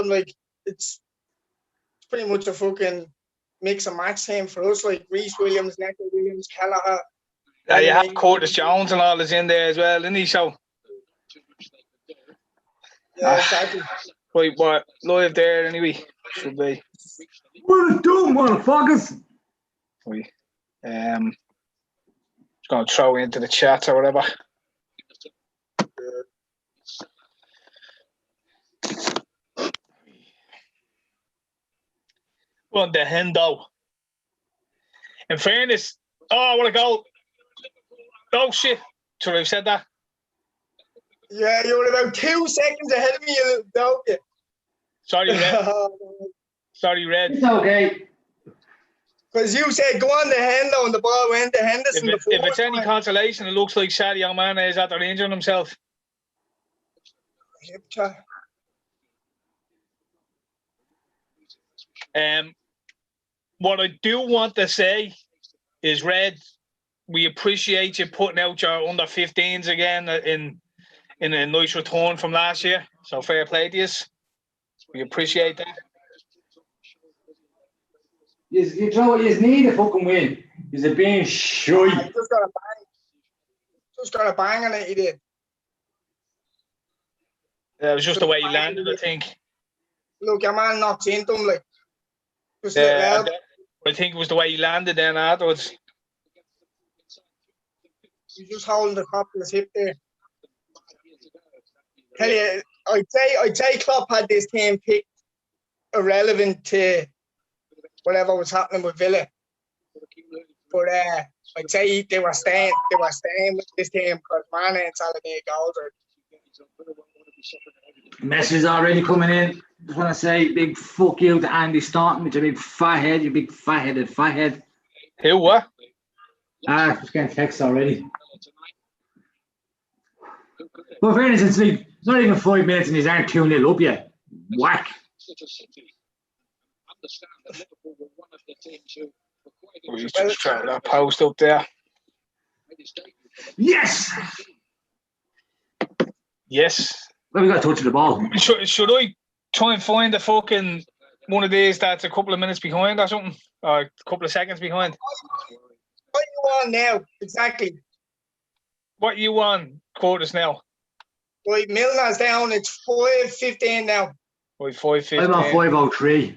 them, like, it's pretty much a fucking mix and match team for us, like Reece Williams, Neco Williams, Kelleher. Yeah, you have Curtis Jones and all is in there as well, isn't he? So yeah, exactly. Right, what live there anyway should be. What are doing, motherfuckers? Right. Just gonna throw into the chat or whatever. On the Hendo. In fairness, I want to go. Oh shit! Should I have said that? Yeah, you were about 2 seconds ahead of me, you little dog. Sorry, Red. Sorry, Red. It's okay. Because you said go on the Hendo and the ball went to Henderson. If it's any consolation, it looks like Sadio Mane is after injuring himself. What I do want to say is, Red, we appreciate you putting out your under 15s again in a nice return from last year. So fair play to you. We appreciate that. You know what? You need a fucking win. Is it being shy? Just got a bang on it, he did. It was just the way he landed, I think. Look, your man knocked into him, like. Yeah, I think it was the way he landed then afterwards. He's just holding the top of his hip there. Tell you, I'd say Klopp had this team picked irrelevant to whatever was happening with Villa. But I'd say they were staying with this team because Mane and Salah made goals. Messages already coming in. Just want to say big fuck you to Andy Staunton with your big fat head, you big fat-headed fathead. Who, what? Just getting texts already. But for instance, it's not even 5 minutes and he's aren't 2-0 up yet. Whack. We just trying that post up there. Yes! Yes. Well, we got a touch of the ball. Should I try and find the fucking one of these that's a couple of minutes behind or something? Or a couple of seconds behind? What are you on now? Exactly. What you on, Curtis, now? Right, Milner's down. It's 5:15 now. 5:15. I'm on 5:03.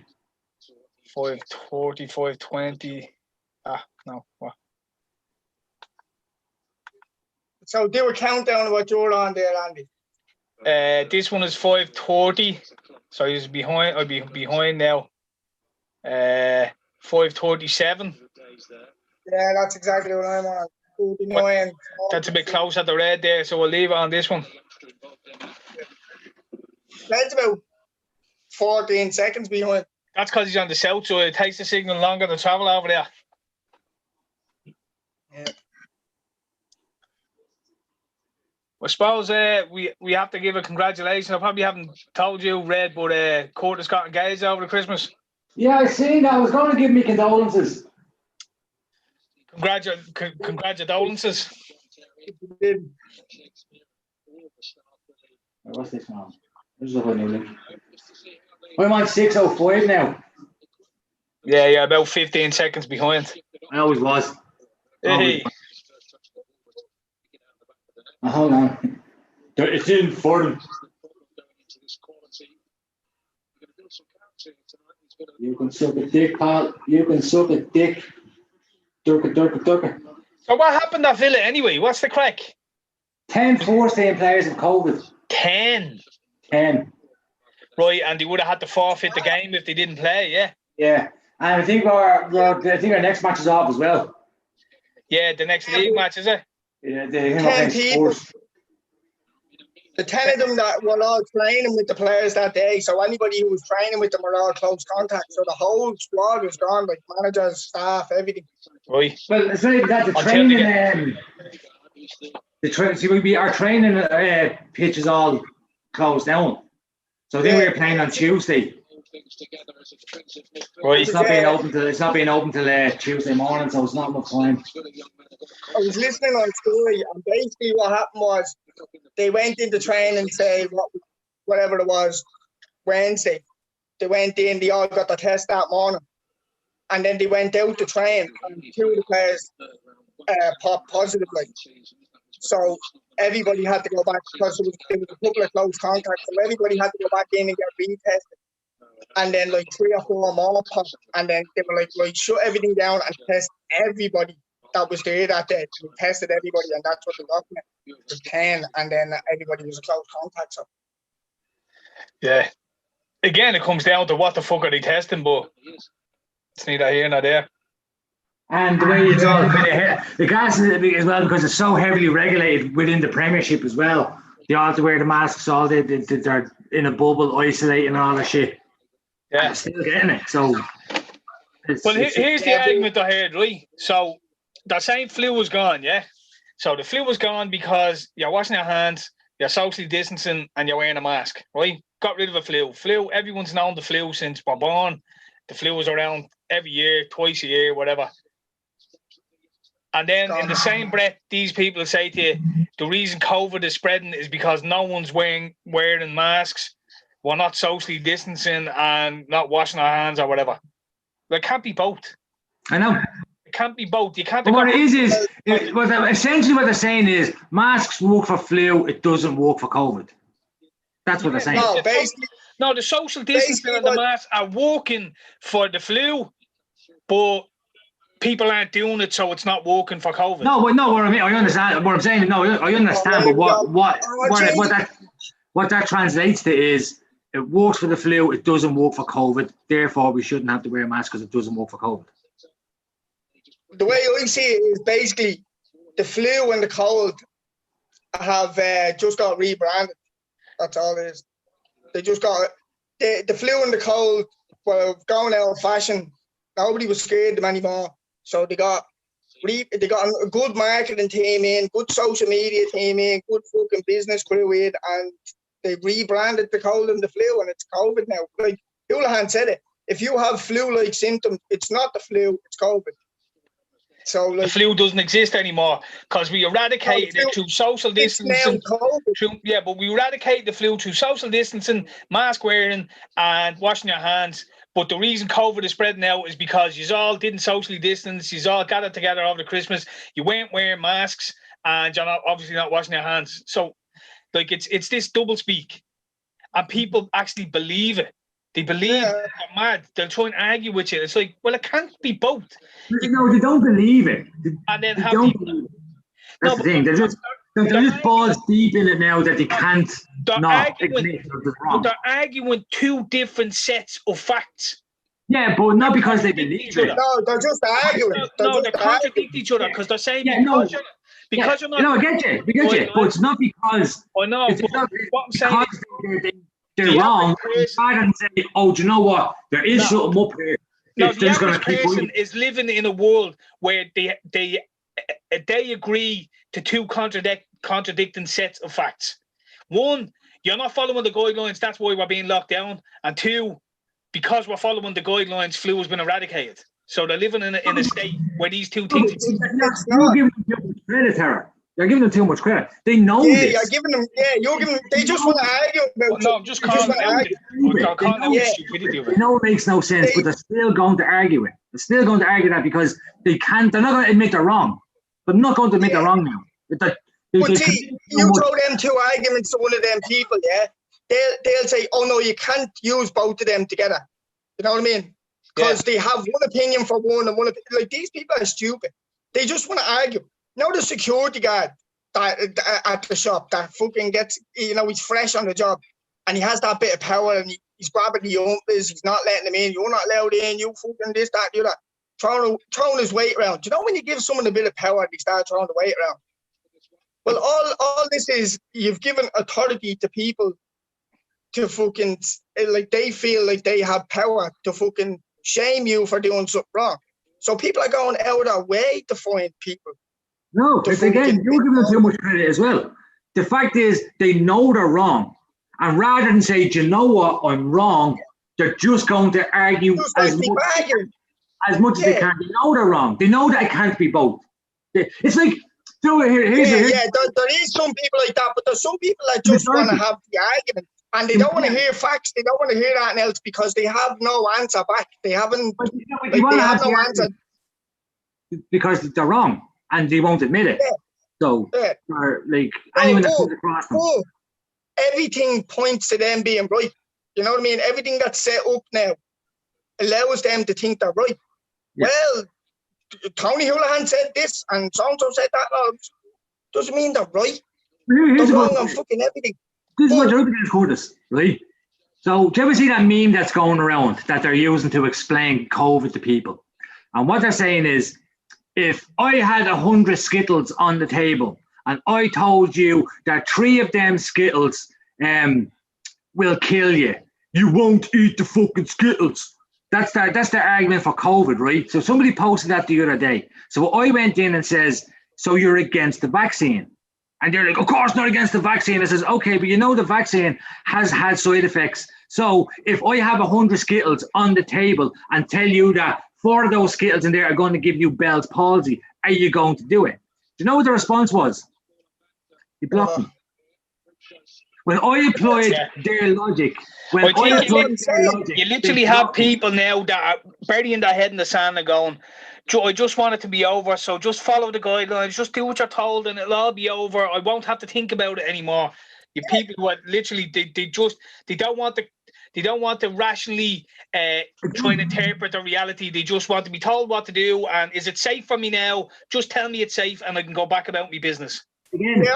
5:40, 5:20. No. What? So do a countdown of what you're on there, Andy. This one is 5:30. So he's behind. I'll be behind now. 5:37. Yeah, that's exactly what I'm on. 49. That's a bit close at the red there, so we'll leave it on this one. That's about 14 seconds behind. That's because he's on the south, so it takes the signal longer to travel over there. Yeah. I suppose we have to give a congratulations. I probably haven't told you, Red, but Curtis got engaged over the Christmas. Yeah, I seen that. I was going to give me condolences. Congratulations. What's this now? This is a new link. I'm on 6:05 now. Yeah, about 15 seconds behind. I always was. Hey. Hold on. It's in for them. You can suck a dick, pal. You can suck a dick. Durka. So what happened at Villa anyway? What's the crack? 10 first-team players have COVID. 10? 10. Right, and they would have had to forfeit the game if they didn't play, yeah? Yeah. And I think our next match is off as well. Yeah, the next league match, is it? Yeah, 10 people. The 10 of them that were all training with the players that day, so anybody who was training with them were all close contact. So the whole squad was gone, like managers, staff, everything. Right. Well, it's not even that. Our training pitch is all closed down. So I think we were playing on Tuesday. Right. It's not being open till Tuesday morning, so it's not enough time. I was listening on story, and basically what happened was they went into training, say whatever it was, Wednesday, they went in, they all got the test that morning. And then they went out to train, and 2 of the players popped positive. Like. So everybody had to go back because there was a couple of close contacts. So everybody had to go back in and get retested. And then like 3 or 4 more popped. And then they were like, shut everything down and test everybody that was there that day. We tested everybody, and that's what the document was 10. And then everybody was a close contact. So. Yeah. Again, it comes down to what the fuck are they testing, but it's neither here nor there. And the way it's all the gas is a bit as well because it's so heavily regulated within the Premiership as well. They all have to wear the masks, all they're in a bubble, isolating all the shit. Yeah. And still getting it. So here's the argument I heard, right? So the same flu was gone, yeah? So the flu was gone because you're washing your hands, you're socially distancing, and you're wearing a mask, right? Got rid of the flu. Flu, everyone's known the flu since we're born. The flu was around every year, twice a year, whatever. And then in the same breath, these people say to you, the reason COVID is spreading is because no one's wearing masks, we're not socially distancing and not washing our hands or whatever. There can't be both. I know. It can't be both. You can't. But what it is essentially what they're saying is masks work for flu, it doesn't work for COVID. That's what they're saying. No, basically. No, the social distancing and the masks are working for the flu, but people aren't doing it, so it's not working for COVID. No, what I mean, I understand. What I'm saying, no, I understand. But what that translates to is it works for the flu, it doesn't work for COVID. Therefore, we shouldn't have to wear a mask because it doesn't work for COVID. The way I see it is basically the flu and the cold have just got rebranded. That's all it is. They just got the flu and the cold were going out of fashion. Nobody was scared of them anymore. So they got a good marketing team in, good social media team in, good fucking business crew in, and they rebranded the cold and the flu, and it's COVID now. Like Houlihan said it, if you have flu-like symptoms, it's not the flu, it's COVID. So like, the flu doesn't exist anymore because we eradicated it through social distancing. But we eradicated the flu through social distancing, mask wearing, and washing your hands. But the reason COVID is spreading now is because you all didn't socially distance, you all gathered together over Christmas, you weren't wearing masks, and you're obviously not washing your hands. So, like, it's this double speak, and people actually believe it. They believe they're mad. They'll try and argue with you. It's like, well, it can't be both. No, they don't believe it. And then That's the thing. They're just balls deep in it now that they can't not admit they're wrong. But they're arguing 2 different sets of facts. Yeah, but not because they believe it. No, they're just arguing. They contradict each other because they're saying because you're not. No, I get you. But it's not because. I know. It's not what I'm saying because they're wrong. Rather than say, oh, do you know what? There is something up here. No, the average person is living in a world where they agree to 2 contradicting sets of facts. 1, you're not following the guidelines, that's why we're being locked down. And 2, because we're following the guidelines, flu has been eradicated. So they're living in a state where these 2 things exist. You're giving them too much credit, Tera. You're giving them too much credit. They know this. You're giving them. They just want to argue about. No, I'm just calling out stupidity of it. They know it makes no sense, but they're still going to argue it. They're still going to argue that because they can't. They're not going to admit they're wrong. They're not going to admit they're wrong now. But see, you throw them 2 arguments to one of them people, yeah? They'll say, oh no, you can't use both of them together. You know what I mean? Because they have one opinion for one and one opinion. Like, these people are stupid. They just want to argue. Now the security guard at the shop that fucking gets, he's fresh on the job and he has that bit of power and he's grabbing the umpers, he's not letting them in, you're not allowed in, you fucking this, that, the other, throwing his weight around. Do you know when you give someone a bit of power, they start throwing the weight around? Well, all this is, you've given authority to people to fucking, like, they feel like they have power to fucking shame you for doing something wrong. So people are going out of their way to find people. No, again, you're giving them too much credit as well. The fact is, they know they're wrong. And rather than say, do you know what, I'm wrong, they're just going to argue as much as they can. They know they're wrong. They know that it can't be both. It's like, there is some people like that, but there's some people that just want to have the argument And they don't want to hear facts. They don't want to hear anything else because they have no answer back. They haven't. They have no answer because they're wrong and they won't admit it. Yeah. So, like anyone that comes across them, everything points to them being right. You know what I mean? Everything that's set up now allows them to think they're right. Yeah. Well, Tony Holohan said this and so-and-so said that. Doesn't mean they're right. They're wrong on fucking everything. This is what you're up against, Curtis, right? So, do you ever see that meme that's going around that they're using to explain COVID to people? And what they're saying is, if I had 100 Skittles on the table and I told you that 3 of them Skittles will kill you, you won't eat the fucking Skittles. That's the argument for COVID, right? So somebody posted that the other day. So I went in and says, so you're against the vaccine? And they're like, of course not against the vaccine. I says, okay, but you know the vaccine has had side effects. So if I have 100 Skittles on the table and tell you that 4 of those Skittles in there are going to give you Bell's palsy, are you going to do it? Do you know what the response was? He blocked me. When I employed their logic, you literally have people now that are burying their head in the sand and going, I just want it to be over, so just follow the guidelines, just do what you're told and it'll all be over. I won't have to think about it anymore. You people who are literally they don't want to rationally try and interpret the reality. They just want to be told what to do. And is it safe for me now? Just tell me it's safe and I can go back about my business. They're giving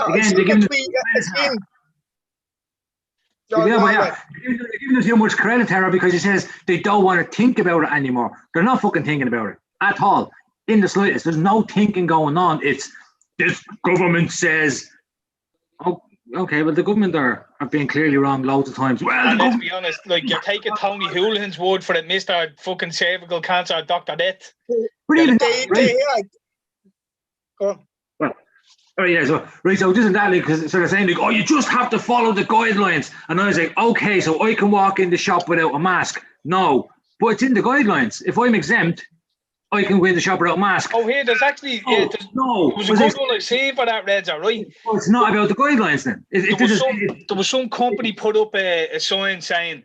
us too much credit, Tera, because he says they don't want to think about it anymore. They're not fucking thinking about it at all, in the slightest. There's no thinking going on. It's this government says, oh, okay, well, the government have been clearly wrong loads of times. Well, let's be honest, like you're taking Tony Holohan's word for it, Mr. fucking cervical cancer, Dr. Death. Oh yeah, so isn't that like, because they're saying like, oh, you just have to follow the guidelines, and I was like, okay, so I can walk in the shop without a mask? No, but it's in the guidelines. If I'm exempt, I can go in the shop without a mask. Oh, here, there's actually there's a good one I seen for that, Reds, all right? Well, it's not about the guidelines then. There was some company put up a sign saying,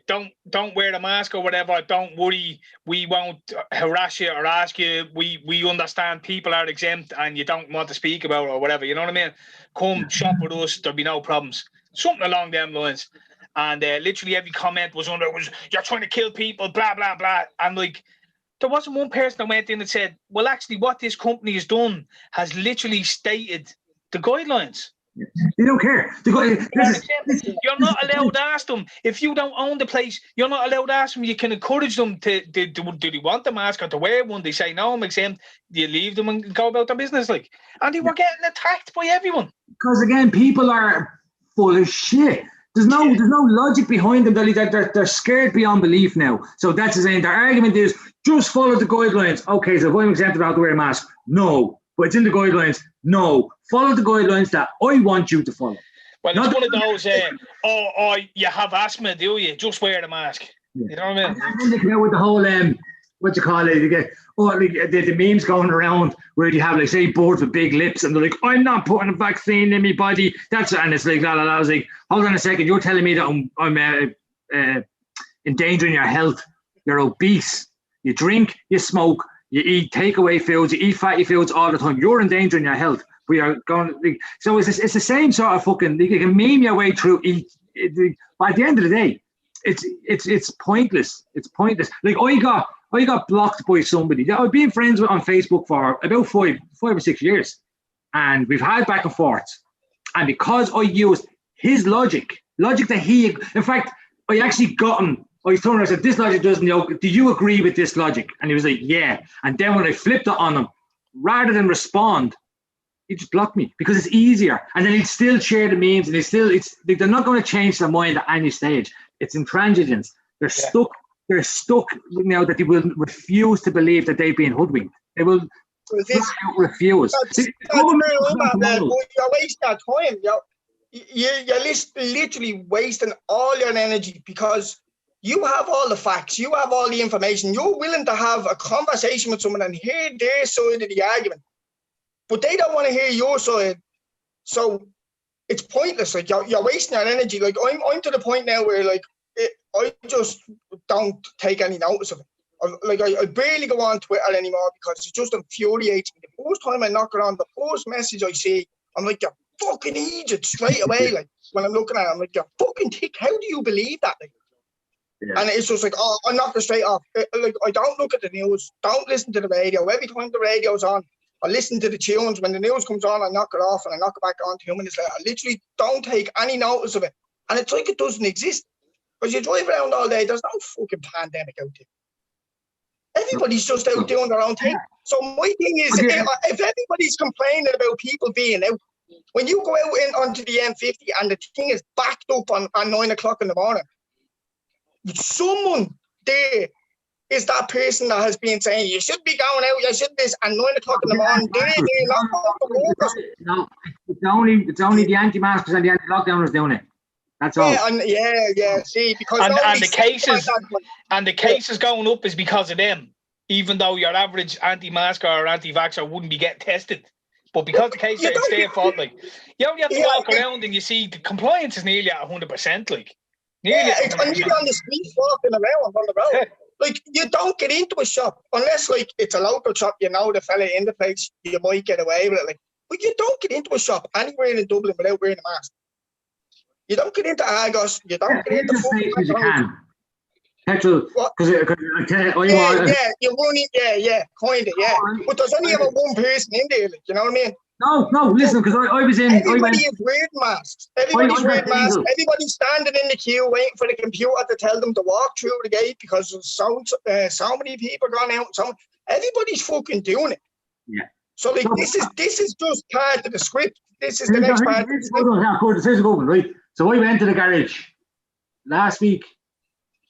don't wear the mask or whatever, don't worry, we won't harass you or ask you, we understand people are exempt and you don't want to speak about it or whatever, you know what I mean? Come shop with us, there'll be no problems. Something along them lines. And literally every comment was you're trying to kill people, blah, blah, blah. And like, there wasn't one person that went in and said, well, actually what this company has done has literally stated the guidelines. They don't care. You're not allowed to ask them. If you don't own the place, you're not allowed to ask them. You can encourage them do they want the mask or to wear one? They say, no, I'm exempt. You leave them and go about their business. Like, and they were getting attacked by everyone. Because again, people are full of shit. There's no logic behind them. They're scared beyond belief now. So that's the saying. Their argument is just follow the guidelines. Okay, so if I'm exempt, I have to wear a mask. No. But it's in the guidelines. No. Follow the guidelines that I want you to follow. Well, it's one of those, you have asthma, do you? Just wear the mask. Yeah. You know what I mean? And then they come out with the whole, what you call it, you get, the memes going around where you have, like, say, boards with big lips and they're like, I'm not putting a vaccine in my body. And it's like, I was like, hold on a second, you're telling me that I'm endangering your health. You're obese. You drink, you smoke, you eat takeaway foods, you eat fatty foods all the time. You're endangering your health. We are going. So it's the same sort of fucking. You can meme your way through. But at the end of the day, it's pointless. It's pointless. Like I got blocked by somebody that I've been friends with on Facebook for about five or 6 years, and we've had back and forth. And because I used his logic that he, in fact, I actually got him. I told him, I said, this logic doesn't, do you agree with this logic? And he was like, yeah. And then when I flipped it on him, rather than respond, he just blocked me because it's easier. And then he'd still share the memes, and they're not going to change their mind at any stage. It's intransigence. They're stuck now that they will refuse to believe that they've been hoodwinked. They will refuse. You're wasting your time. You're literally wasting all your energy because you have all the facts, you have all the information, you're willing to have a conversation with someone and hear their side of the argument, but they don't want to hear your side. So it's pointless. Like you're wasting your energy. Like I'm to the point now where like I just don't take any notice of it. I barely go on Twitter anymore because it just infuriates me. The first time I knock it on, the first message I see, I'm like, you fucking idiot straight away. Like when I'm looking at it, I'm like, you fucking tick. How do you believe that? Like, and it's just like, oh, I knock it straight off. Like I don't look at the news. Don't listen to the radio. Every time the radio's on, I listen to the tunes. When the news comes on, I knock it off and I knock it back on 2 minutes later. I literally don't take any notice of it. And it's like it doesn't exist. Because you drive around all day, there's no fucking pandemic out there. Everybody's just out doing their own thing. So my thing is, if everybody's complaining about people being out, when you go out onto the M50 and the thing is backed up on 9 o'clock in the morning, someone there is that person that has been saying, you should be going out, you should this, and 9 o'clock in the morning, No, it's only the anti-maskers and the anti-lockdowners doing it. That's all. Yeah. See, because the cases going up is because of them. Even though your average anti-masker or anti-vaxxer wouldn't be getting tested, but because the cases it's their fault. Like you only have to walk around and you see the compliance is nearly at 100%. Like it's nearly on the street walking around on the road. Yeah. Like you don't get into a shop unless like it's a local shop. You know the fella in the place. You might get away with it. Like, but you don't get into a shop anywhere in Dublin without wearing a mask. You don't get into Argos. You don't get into as you can. Petrol, because you're running, kind of, But there's only ever one person in there, like, you know what I mean? No, listen, because I was in. Everybody is wearing masks. Everybody's wearing masks. Everybody's standing in the queue waiting for the computer to tell them to walk through the gate because there's so many people going out. Everybody's fucking doing it. Yeah. So like this is just part of the script. This is the next part of the script. Here's a good one, right? So I went to the garage last week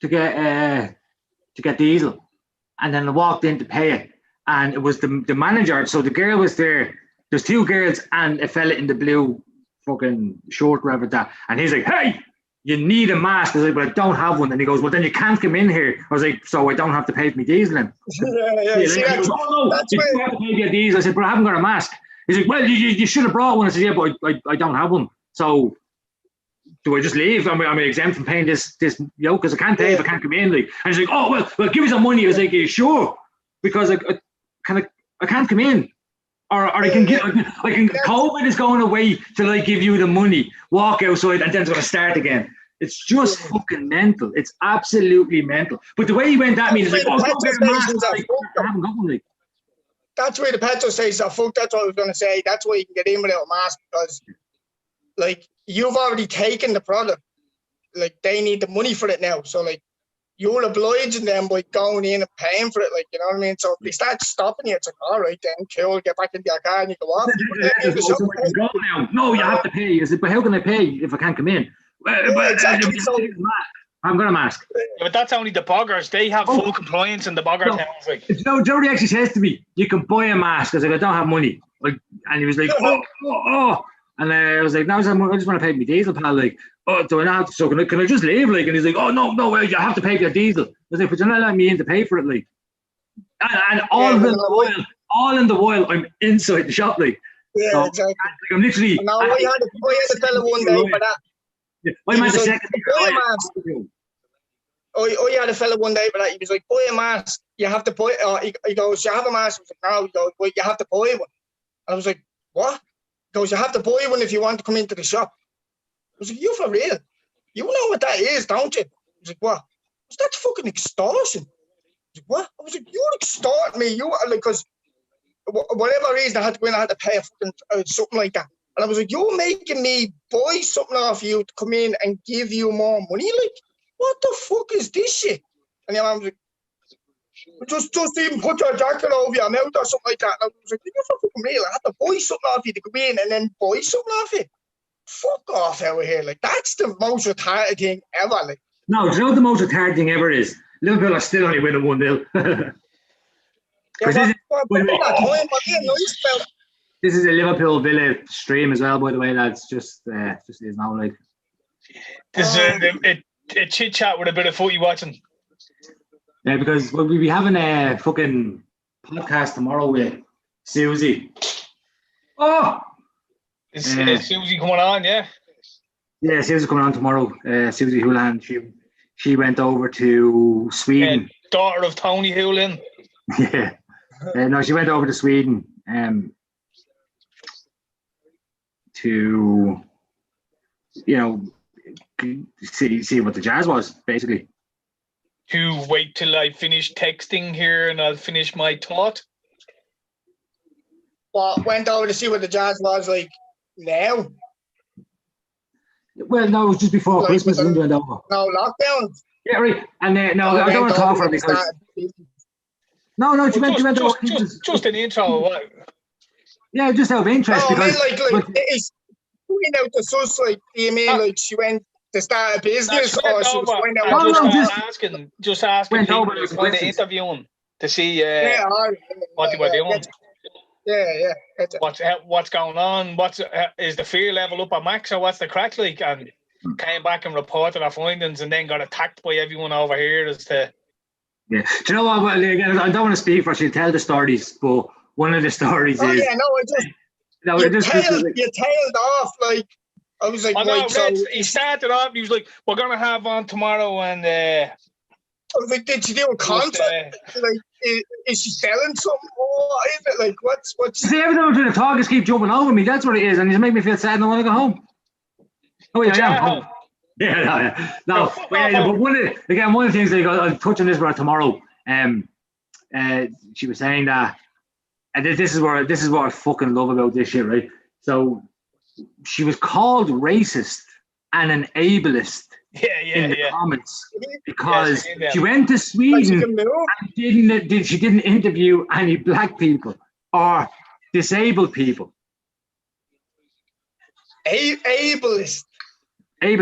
to get diesel, and then I walked in to pay it, and it was the manager. So the girl was there. There's two girls and a fella in the blue fucking short, whatever that. And he's like, "Hey, you need a mask." I was like, "But I don't have one." And he goes, "Well, then you can't come in here." I was like, "So I don't have to pay for my diesel then?" Yeah. See, he goes, "Oh no, you have to pay for your diesel." I said, "But I haven't got a mask." He's like, "Well, you should have brought one." I said, "Yeah, but I don't have one. So do I just leave? I'm exempt from paying this because I can't pay if I can't come in." Like, and he's like, "Oh well, give me some money." I was like, "Are you sure?" Because I can't come in, or I can get COVID is going away till I give you the money, walk outside, and then it's going to start again. It's just fucking mental. It's absolutely mental. But the way he went at me is like, "Oh, don't get a mask." I haven't got one. Like, that's where the petrol stations are fucked. That's what I was going to say. That's why you can get in without a mask because, like, you've already taken the product. Like, they need the money for it now. So, like, you're obliging them by going in and paying for it. Like, you know what I mean? So if they start stopping you, it's like, all right, then, cool, get back into your car and you go off. No, you have to pay. I said, "But how can I pay if I can't come in?" Exactly. So, I've got a mask. Yeah, but that's only the boggers. They have full compliance in the bogger towns. Like, Jody actually says to me, "You can buy a mask." I was like, "I don't have money." Like, and he was like, oh. And I was like, "No, I just want to pay my diesel, pal." Like, "Oh, do I not have to? So can I just leave?" Like, and he's like, "Oh, no, you have to pay for your diesel." I was like, "But you're not letting me in to pay for it." Like, and all in the while, I'm inside the shop. Like, yeah, so, exactly. Like, I'm literally. No, I had a fella one day for that. Yeah, I had a fella one day for that. He was like, "Buy a mask. You have to buy it." He goes, "You have a mask?" I was like, "No." He goes, "Well, you have to buy one." And I was like, "What?" He goes, "You have to buy one if you want to come into the shop." I was like, "You for real? You know what that is, don't you?" I was like, "What?" I was like, "That's fucking extortion." I was like, "What?" I was like, "You're extorting me. You are like, because whatever reason I had to go in, I had to pay a fucking something like that." And I was like, "You're making me buy something off you to come in and give you more money? Like, what the fuck is this shit?" And the man was like, just even put your jacket over your mouth or something like that. And I was like, "You're fucking real. I had to buy something off you to come in and then buy something off you. Fuck off out of here." Like, that's the most retarded thing ever. Like, no, do you know what the most retarded thing ever is? Liverpool are still only winning 1-0. This is a Liverpool Villa stream as well, by the way, lads. Just is now like. This is a chit chat with a bit of footy watching. Yeah, because we'll be having a fucking podcast tomorrow with Susie. Oh, Is Susie coming on? Yeah. Yeah, Susie's coming on tomorrow. Susie Houlihan. She went over to Sweden. Daughter of Tony Houlihan. Yeah. No, she went over to Sweden to, see what the jazz was, basically. To wait till I finish texting here and I'll finish my thought. Well, went over to see what the jazz was like now. Well, no, it was just before Like Christmas. Went over. No lockdown. Yeah, right. And no, I don't want to talk for her because. No, she went over. Just an intro. What? Yeah, just out of interest. No, because, I mean, like it's going out to sus. Like, do you mean like she went to start a business, or she was going out? Just asking people to kind of interview them to see what they were doing. Yeah. What's going on? Is the fear level up at max, or what's the crack like? And came back and reported our findings, and then got attacked by everyone over here as to. Yeah, do you know what? Well, again, I don't want to speak for she tell the stories, but one of the stories is. Yeah, no, you tailed off like. I was like, he started off. He was like, "We're gonna have on tomorrow," and I was like, "Did she do a concert? Like, is she selling something? What is it like? What's?" See, every time I'm trying to talk, just keep jumping over me. That's what it is, and it's making me feel sad. And I want to go home. Oh yeah, I am home. Yeah, no. But one of the things I'll touch on this about tomorrow. She was saying that, and this is what I fucking love about this shit, right? So. She was called racist and an ableist in the comments because she went to Sweden and she didn't interview any black people or disabled people. Ableist. Yeah,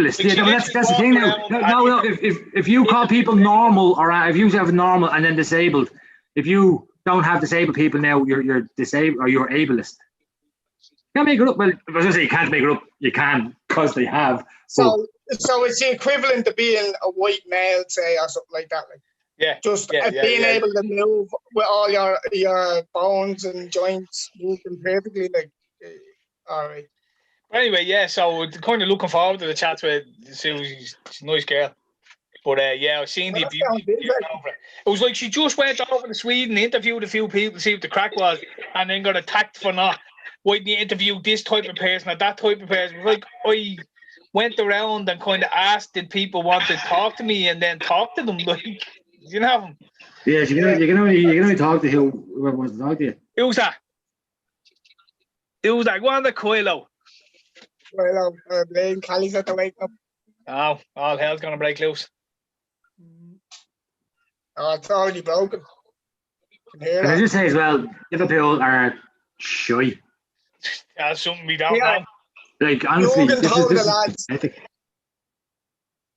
that's the thing now. No. If you call people normal or if you have normal and then disabled, if you don't have disabled people now, you're disabled or you're ableist. Can't make it up. Well, I was going to say you can't make it up. You can because they have. So it's the equivalent to being a white male, say, or something like that. Like, being able to move with all your bones and joints moving perfectly. Like, all right. Anyway, so we're kind of looking forward to the chats with Susie. She's a nice girl. But I've seen the abuse. It was like she just went over to Sweden, interviewed a few people to see what the crack was, and then got attacked for not. Why didn't you interview this type of person or that type of person? Like, I went around and kind of asked, did people want to talk to me, and then talk to them? Like, you know? Yeah, you can only talk to whoever wants to talk to you. Who's that? Go on the Coilo. Blaine Callie's at the wake up. Oh, all hell's gonna break loose. Oh, it's already broken. Can I just say as well, Liverpool are shy. That's something we don't know. Like, honestly, this lads.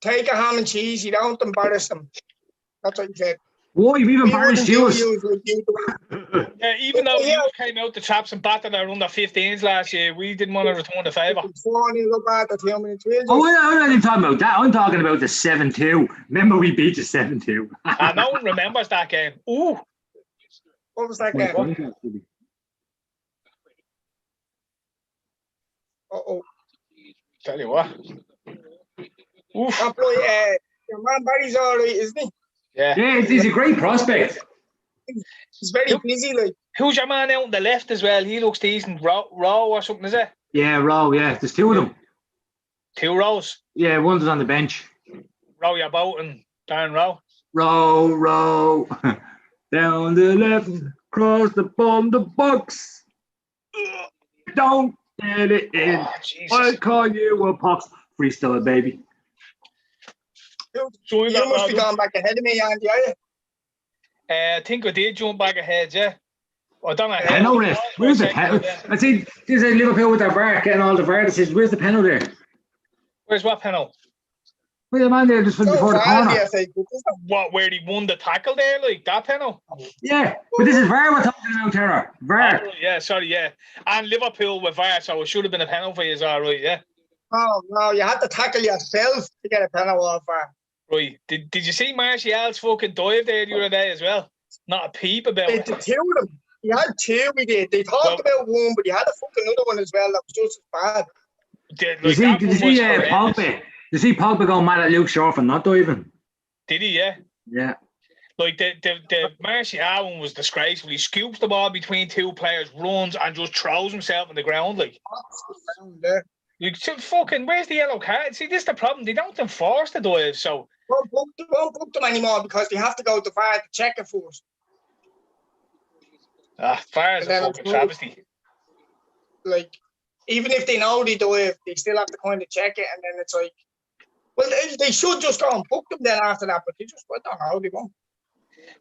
Take a ham and cheese. You don't embarrass them. That's what you said. Why? We've embarrassed you. Yeah, even though you came out the traps and battered our under 15s last year, we didn't want to return the favour. I'm not talking about that. I'm talking about the 7-2. Remember, we beat you 7-2. No one remembers that game. Ooh. What was that game? Tell you what. Oof. That boy, your man Barry's all right, isn't he? Yeah, he's a great prospect. He's very busy, like. Who's your man out on the left as well? He looks decent. Row or something, is it? Yeah, Row, yeah. There's two of them. 2 rows? Yeah, one's on the bench. Row your boat and down Row. Row. Down the left, cross upon the box. Don't get it in. I'll call you a pox. Freestyle, baby. You must be going back ahead of me, Andy, are you? I think I did jump back ahead, yeah. I don't know. Penalty ref. Where's the penalty? I see there's a Liverpool with their VAR getting all the VAR decisions. Where's the penalty there? Where's what penalty? Where's the man there just before the corner? What, where he won the tackle there, like that penalty? Yeah, but this is VAR we're talking about, Tera. VAR. Oh, yeah, sorry, yeah. And Liverpool with VAR, so it should have been a penalty, is all right, yeah. Oh, no, you had to tackle yourself to get a penalty off VAR. Right. Did you see Martial's fucking dive there the other day as well? Not a peep about it. The two of them. He had two, we did. They talked about one, but he had a fucking other one as well that was just as bad. Did You see Pogba going mad at Luke Shaw for not diving? Did he? Yeah. Yeah. Like the Martial one was disgraceful. He scoops the ball between two players, runs, and just throws himself on the ground. Like, you fucking, where's the yellow card? See, this is the problem. They don't enforce the dive, so. Won't book them anymore because they have to go to VAR to check it first. VAR is a fucking travesty. Like, even if they know they dive, they still have to kind of check it, and then it's like, well, they should just go and book them then after that, but they just, I don't know, they won't.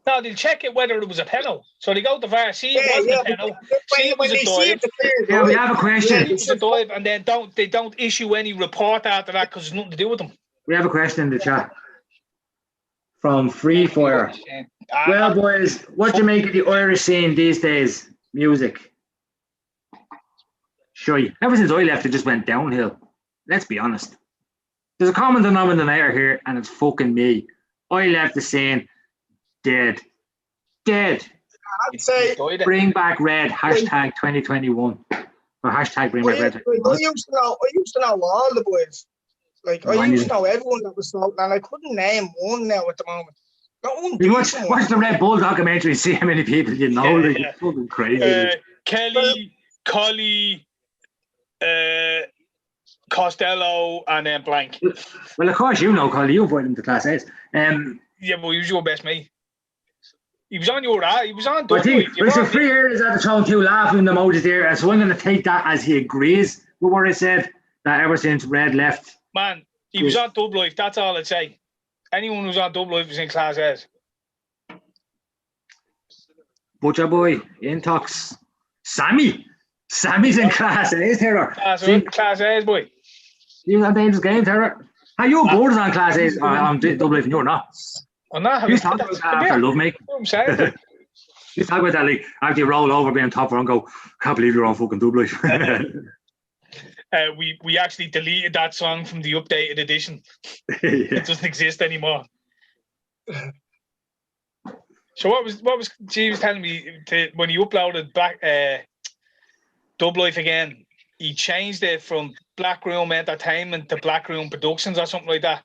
No, they'll check it whether it was a penalty. So they go to VAR, see it wasn't a penalty, see it was a dive. Yeah, we have a question. It was a dive, and then they don't issue any report after that because there's nothing to do with them. We have a question in the chat from Free Fire. Well, boys, what do you make of the Irish scene these days? Music. Sure. Ever since I left, it just went downhill. Let's be honest. There's a common denominator here, and it's fucking me. I left the scene. Dead. I'd say bring back red, hashtag 2021. Or hashtag bring back red. I used to know all the boys. Like, I used to know everyone that was smoking, and I couldn't name one now at the moment. Not one. You watch the Red Bull documentary and see how many people you know. It's fucking crazy. Kelly, Collie, Costello, and then blank. Well, of course you know Collie. You avoided him to Class A's. Yeah, but he was your best mate. He was on your he was on. I think so. Free here is at the throwing two laughing emojis there, so I'm going to take that as he agrees with what I said. That ever since Red left, man, he was on Dub Life. That's all I'd say. Anyone who's on Dub Life is in Class A's. Butcher boy, Intox, Sammy's in Class A's, Tera. Class A's boy. You on dangerous game, Tera. How you board on Class A's on Dub Life and you're not? I'm not. You talk about that after love making. I'm saying. You talk about that like after you roll over being top and go, can't believe you're on fucking Dub Life. We actually deleted that song from the updated edition. It doesn't exist anymore. So what was she was telling me when you uploaded back Dub Life again, he changed it from Black Room Entertainment to Black Room Productions or something like that.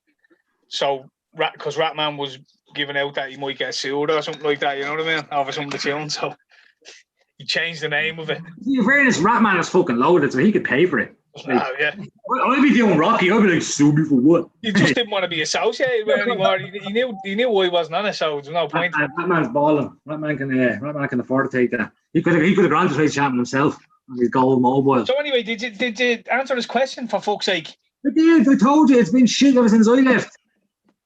So because Ratman was giving out that he might get sued or something like that, you know what I mean? Over some of the tunes, so he changed the name of it. In fairness, Ratman is fucking loaded, so he could pay for it. Like, yeah. I'd be doing Rocky. I'd be like, sue me for what? He just didn't want to be associated with it anymore. He knew why he wasn't on it, so there's no point. Ratman's balling. Ratman can afford to take that. He could have gone to race champion himself on his gold mobile. So anyway, did you answer this question for fuck's sake? I did. I told you it's been shit ever since I left.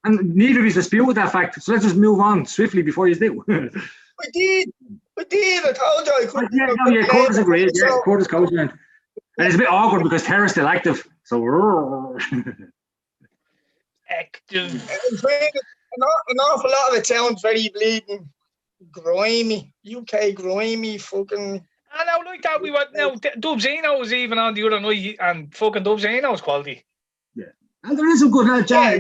And neither of us dispute with that fact. So let's just move on swiftly before you do. I did. I told you I couldn't. Yeah, Curtis agreed. Yeah, Curtis coached man. And it's a bit awkward because Tera's still active. So active. An awful lot of it sounds very bleeding grimy. UK grimy fucking. I know, like that. We were now. Dubzino was even on the other night, and fucking Dubzino's quality. Yeah, and there is a good lad, Johnny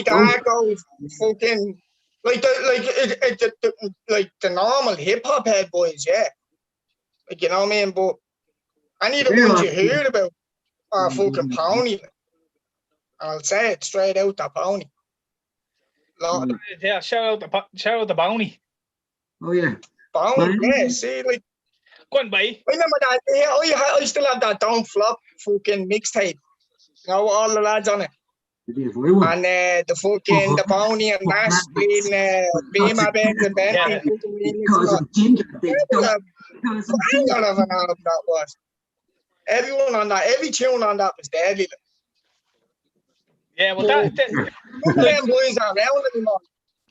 Darko, fucking like the normal hip hop head boys, yeah. Like, you know what I mean, but any of the ones you hear about are fucking pony. I'll say it straight out, that pony. Yeah, shout out the Bounty. Oh yeah. Bounty, yeah, see, like, go on, bye. I remember that, yeah, I still have that Don't Flop fucking mixtape. You know, all the lads on it. And the fucking, the Bounty and Nash playing Beamer Benz and Bentley. That was. Everyone on that, every tune on that was deadly. Yeah, well, them boys aren't around anymore.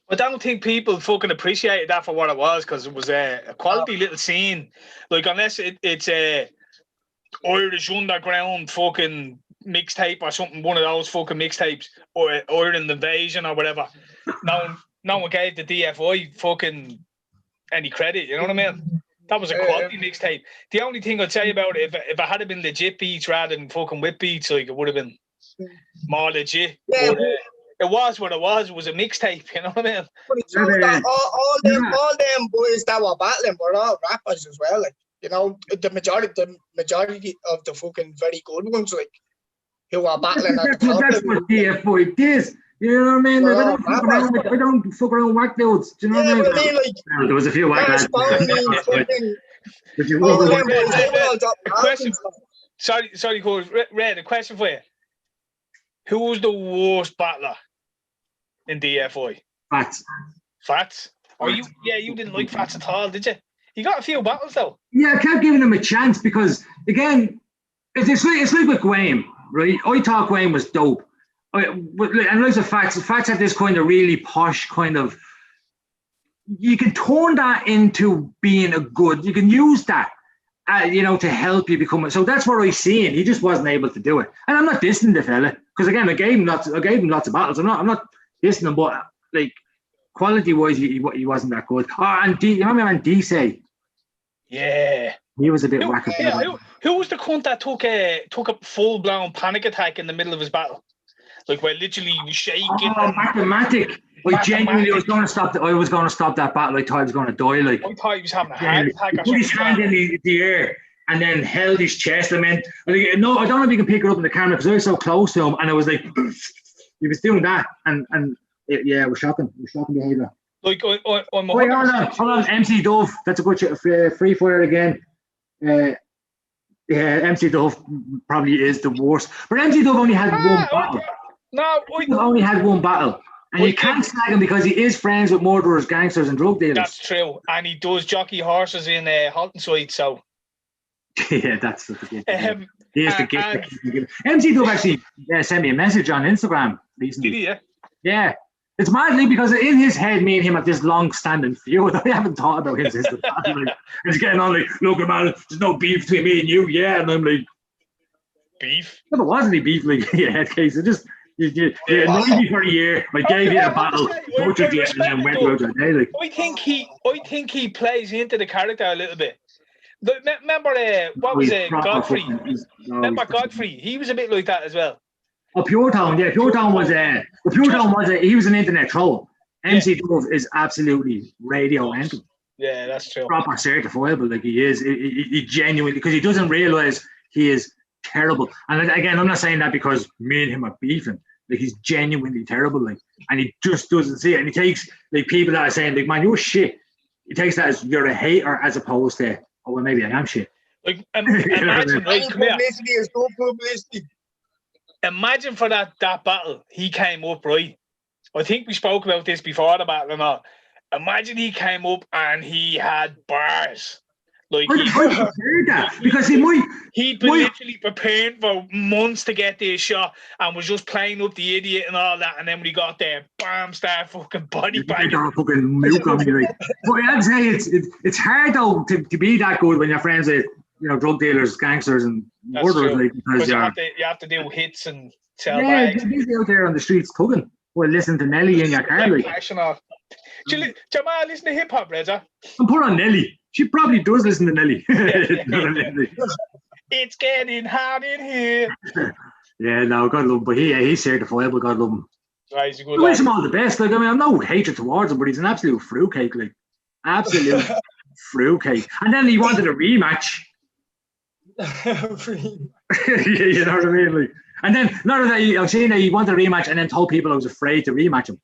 I don't think people fucking appreciated that for what it was, because it was a quality little scene. Like, unless it's a Irish underground fucking mixtape or something, one of those fucking mixtapes, or Ireland Invasion or whatever. No one gave the DFI fucking any credit, you know what I mean? That was a quality mixtape. The only thing I'd say about it, if it had been legit beats rather than fucking whip beats, like, it would have been more legit. Yeah, It was what it was. It was a mixtape, you know what I mean? But it's true that all them boys that were battling were all rappers as well. Like, you know, the majority of the fucking very good ones, like, who are battling at the top. That's what DF5 is. You know what I mean? Like, I don't fuck around with whack dudes. Do you know what I mean? Like, there was a few whack lads. Question. Sorry, Cole. Red, a question for you. Who was the worst battler in DFI? Fats? Are you? Yeah, you didn't like Fats at all, did you? He got a few battles though. Yeah, I kept giving him a chance because, again, it's like with Graham, right? I thought Graham was dope. And like the Fats had this kind of really posh kind of. You can turn that into being a good. You can use that, you know, to help you become. So that's what I seen. He just wasn't able to do it. And I'm not dissing the fella because again, I gave him lots of battles. I'm not dissing him, but like quality wise, he wasn't that good. Oh, and you remember man DC? Yeah, he was a bit whack. Who was the cunt that took a full blown panic attack in the middle of his battle? Like where literally he was shaking. Oh, Mathematic. I genuinely was going to stop. I was going to stop that battle. I thought he was going to die. Like I thought he was having a heart attack. He put his hand in the air and then held his chest. I mean, no, I don't know if you can pick it up in the camera because I was so close to him, and I was like, he was doing that, and yeah, it was shocking. It was shocking behaviour. Like I'm. Wait, hold on, MC Dove. That's a good shit. Free fire again. Yeah, MC Dove probably is the worst, but MC Dove only had one battle. No, he only had one battle. And you can't slag him because he is friends with murderers, gangsters, and drug dealers. That's true. And he does jockey horses in Haltonside, so. Yeah, that's the gift. He is the gift. MC Dove actually sent me a message on Instagram recently. Did he, yeah? Yeah. It's madly because in his head, me and him have this long-standing feud. I haven't thought about his sister. It's getting on like, look, man, there's no beef between me and you. Yeah, and I'm like, beef? No, there wasn't any beef. Like, yeah, okay, so just. You annoyed me for a year. I gave you a battle, tortured you, and then went out your day. Like. I think he plays into the character a little bit. Remember, what was it, Godfrey? Remember Godfrey? He was a bit like that as well. Oh, Pure Town, yeah. Pure Town was he was an internet troll. MC Dove is absolutely radio anthem. Yeah, that's true. Proper certifiable, like he is. He genuinely, because he doesn't realise he is terrible. And again, I'm not saying that because me and him are beefing. Like he's genuinely terrible, like, and he just doesn't see it. And he takes like people that are saying, like, man, you're shit. He takes that as you're a hater, as opposed to, oh well, maybe I am shit. Like, imagine, right, publicity is good publicity. Imagine for that battle, he came up, right? I think we spoke about this before the battle or not. Imagine he came up and he had bars. Like because he'd been literally preparing for months to get this shot and was just playing up the idiot and all that, and then when he got there, bam, start fucking body bang. Fucking milk on me, like. But I'd say it's hard though to be that good when you're friends with, you know, drug dealers, gangsters, and murderers, like, because you have to do hits and sell bags. Yeah, you're out there on the streets cooking. Well, listen to Nelly in your car, like. Jamal, listen to hip hop, Reza. And put on Nelly. She probably does listen to Nelly. It's getting hot in here. Yeah, no, God love him. But he's certifiable, God love him. Right, he's a good I wish him all the best. Like, I mean, I've no hatred towards him, but he's an absolute fruitcake, like. Absolute fruitcake. And then he wanted a rematch. You know what I mean? Like, and then, not only that, I've seen that he wanted a rematch and then told people I was afraid to rematch him.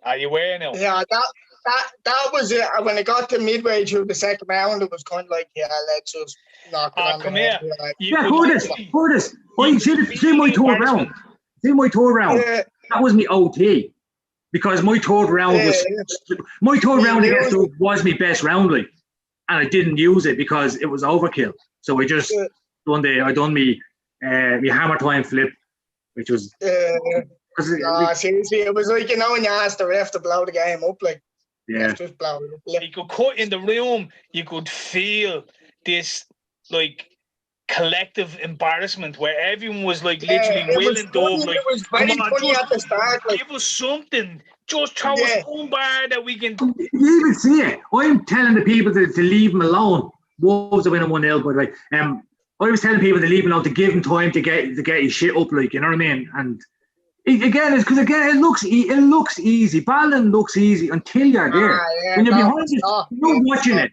Are you wearing it? Yeah, that was it. When it got to midway through the second round, it was kind of like, yeah, let's just knock it on. Come here. Heard this. Wait, see my third round. Yeah. That was me OT. Because my third round against him was my best round, like, and I didn't use it because it was overkill. So I just done me hammer time flip, which was seriously, it was like, you know, when you asked the ref to blow the game up, like, yeah, just blow it up. You could cut in the room, you could feel this like collective embarrassment where everyone was like literally willing to like, it was very funny at the start, like, give us something, just throw us one bar that we can. You even see it. I'm telling the people to leave him alone. Wolves are winning 1-0, by the way. I was telling people to leave him alone, to give him time to get his shit up, like, you know what I mean? And it looks easy. Balling looks easy until you're there. When you're behind it, you're watching it.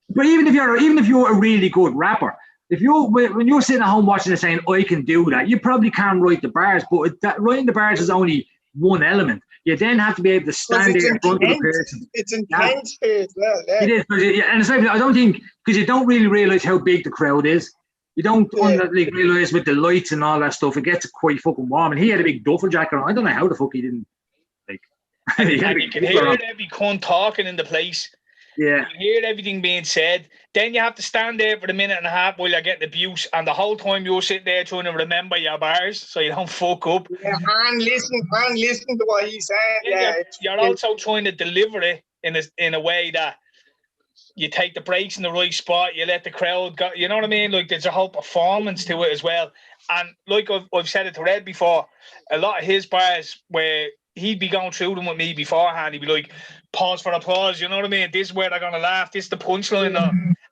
But even if you're a really good rapper, when you're sitting at home watching it saying, I can do that, you probably can't write the bars, but writing the bars is only one element. You then have to be able to stand there in front of the person. It's intense as well. Yeah. It is, and it's like, I don't think, because you don't really realise how big the crowd is. You don't realise with the lights and all that stuff, it gets quite fucking warm. And he had a big duffel jacket on. I don't know how the fuck he didn't, like. And you can hear every cunt talking in the place. Yeah. You hear everything being said. Then you have to stand there for a minute and a half while you're getting abuse, and the whole time you're sitting there trying to remember your bars so you don't fuck up. Yeah, and listen to what he's saying. Yeah, you're also trying to deliver it in a way that you take the breaks in the right spot, you let the crowd go. You know what I mean? Like, there's a whole performance to it as well. And like I've said it to Red before, a lot of his bars where he'd be going through them with me beforehand, he'd be like, pause for applause, you know what I mean? This is where they're going to laugh, this is the punchline.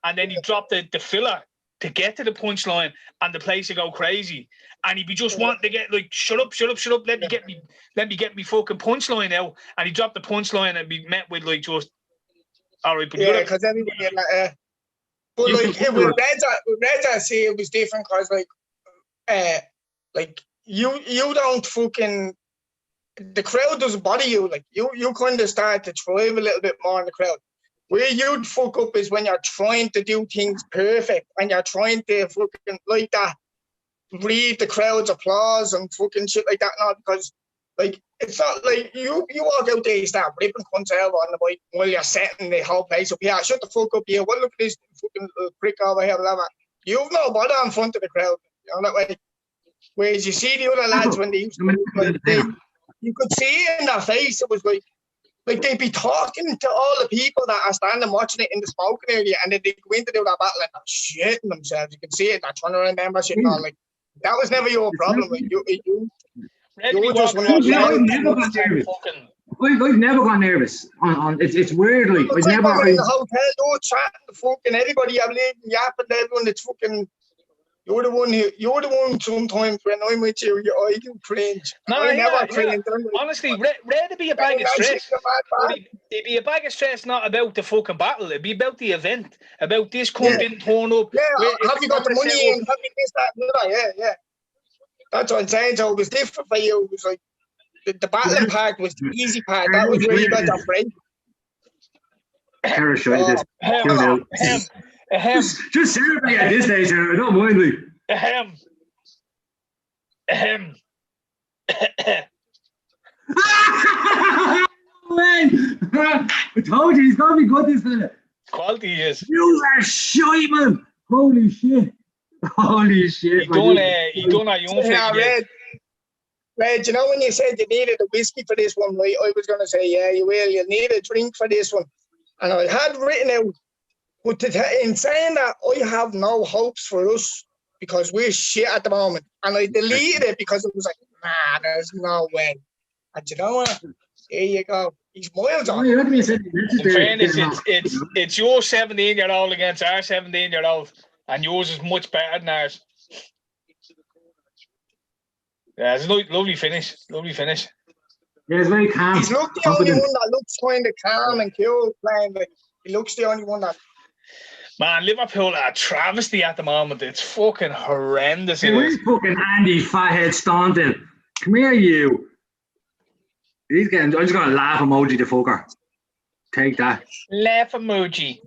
And then he'd drop the filler to get to the punchline, and the place would go crazy. And he'd be just wanting to get like, shut up, let me get me fucking punchline out. And he'd drop the punchline and be met with like, just, all right, but because everybody but like with Reda, see, it was different because like you don't fucking, the crowd doesn't bother you. Like you kind of start to thrive a little bit more in the crowd. Where you'd fuck up is when you're trying to do things perfect and you're trying to fucking like that, read the crowd's applause and fucking shit like that. Now, because like it's not like you walk out there, you start ripping cunts out on the bike while you're setting the whole place up. Yeah, shut the fuck up here. Well, look at this fucking prick over here, blah, blah. You've no bother in front of the crowd, you know, that way. Whereas you see the other lads when they used to, like, you could see it in their face. It was like they'd be talking to all the people that are standing watching it in the smoking area, and then they go in to do that battle and they're shitting themselves. You can see it. They're trying to remember shit. And all. Like, that was never your problem. Like, you just I've never got nervous on it's weird. Like, it's like when we're in the hotel, you're chatting to fucking everybody. I'm leaving yapping to everyone. It's fucking. You're the one sometimes when I'm with you, I do cringe. No, I never cringe. Honestly, Red to be a bag of stress. It'd be a bag of stress, not about the fucking battle. It'd be about the event, about this cunt didn't turn up. Yeah, have you got the money in? Have you this, that, yeah. That's what I'm saying. So it was different for you. It was like the battling part was the easy part. That was where you got your break. Tera show this. Just celebrate at this stage, I don't mind me. I told you he's gonna be good, this fella. Quality is. You are shite, man. Holy shit. He done a young fella. Red, you know when you said you needed a whiskey for this one, right? I was gonna say, yeah, you will. You need a drink for this one, and I had written out. But in saying that, I have no hopes for us because we're shit at the moment. And I deleted it because it was like, nah, there's no way. And you know what? There you go. He's miles on. In fairness, it's your 17-year-old against our 17-year-old, and yours is much better than ours. Yeah, it's a lovely finish. Yeah, it's very calm. He's looked the only one that looks kind of calm and cool playing. But he looks the only one that. Man, Liverpool are a travesty at the moment. It's fucking horrendous. Where's fucking Andy Fathead Staunton? Come here, you. I'm just going to laugh emoji the fucker. Take that. Laugh emoji.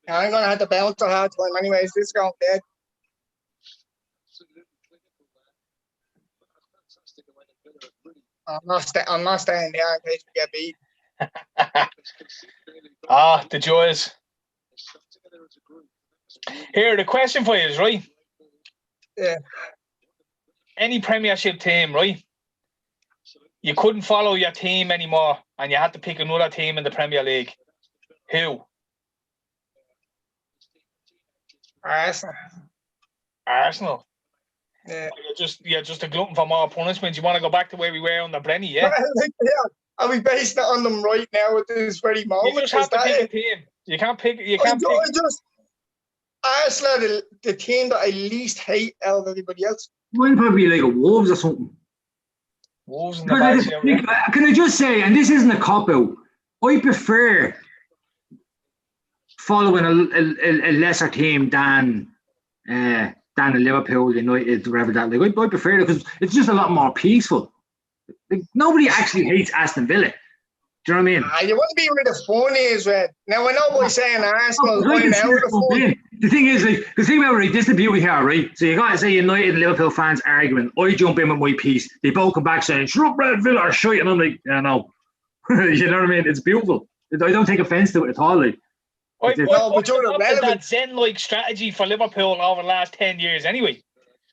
I'm going to have to bounce a hard time anyways. This is going dead. I'm not staying there in case we get beat. The joys. Here, the question for you is, right? Yeah. Any Premiership team, right? You couldn't follow your team anymore and you had to pick another team in the Premier League. Who? Arsenal. Yeah. You're just a glutton for more punishment. You want to go back to where we were under Brenny, yeah? Yeah. Are we basing it on them right now at this very moment? You just have to pick a team. You can't pick. Arsenal, the team that I least hate out of everybody else. Might probably be like a Wolves or something. Wolves in the bad shape, yeah. Can I just say, and this isn't a cop-out, I prefer following a lesser team than a Liverpool, United, whatever that. Like, I prefer it because it's just a lot more peaceful. Like, nobody actually hates Aston Villa. Do you know what I mean? You want to be where the fun is, Red. Now, I know by saying Arsenal going out of the fun. The thing is, like, the thing about it, right, this is the beauty here, right? So you got to say United and Liverpool fans arguing. I jump in with my piece. They both come back saying, shut up, Red Villa, or shite. And I'm like, yeah, no. You know what I mean? It's beautiful. I don't take offense to it at all. Like, I've adopted that Zen-like strategy for Liverpool over the last 10 years anyway.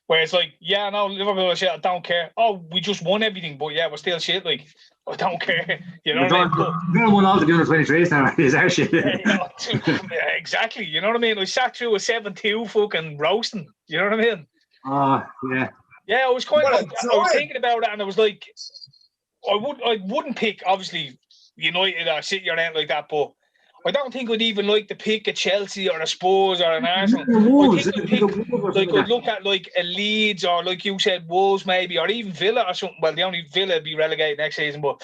Where it's like, yeah, no, Liverpool are shit, I don't care. Oh, we just won everything, but yeah, we're still shit. Like, I don't care. You know what I mean? We're won all the under 23s now. Is that shit? Yeah, exactly. You know what I mean? I sat through a 7-2 fucking roasting. You know what I mean? Yeah. Yeah, I was thinking about it, and I was like, I wouldn't pick obviously United or City or anything like that, but I don't think I'd even like to pick a Chelsea or a Spurs or an Arsenal. I think I'd look at like a Leeds or, like you said, Wolves maybe, or even Villa or something. Well, the only Villa be relegated next season, but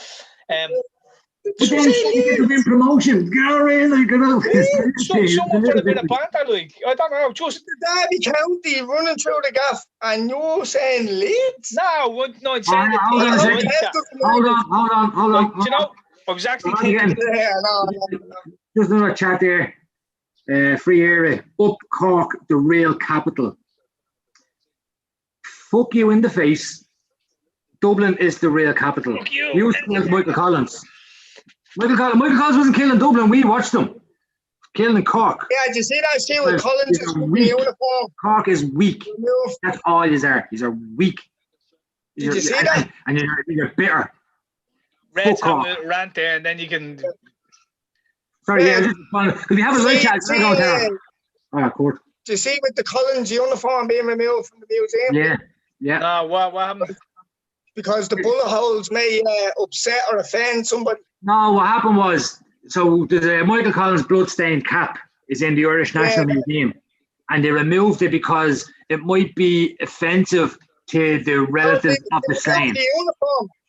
but then you win promotion. Go in, like, someone for a bit of banter, like, I don't know, just the Derby County running through the gaff, and you're saying Leeds? No, I'm saying hold on. You know, I was actually thinking. There's another chat there. Free area. Up Cork, the real capital. Fuck you in the face. Dublin is the real capital. Fuck you. You killed Michael Collins. Michael Collins wasn't killing Dublin. We watched them. Killing Cork. Yeah, did you see that scene with Collins' uniform? Cork is weak. That's all these are. These are weak. Did you see that? And you're bitter. Red's having a little rant there, and then you can. Sorry, just because we have a live chat. Court. Do you see with the Collins uniform being removed from the museum? Yeah. No, what happened? Because the bullet holes may upset or offend somebody. No, what happened was, so the Michael Collins bloodstained cap is in the Irish National Museum, and they removed it because it might be offensive to the relatives of the slain.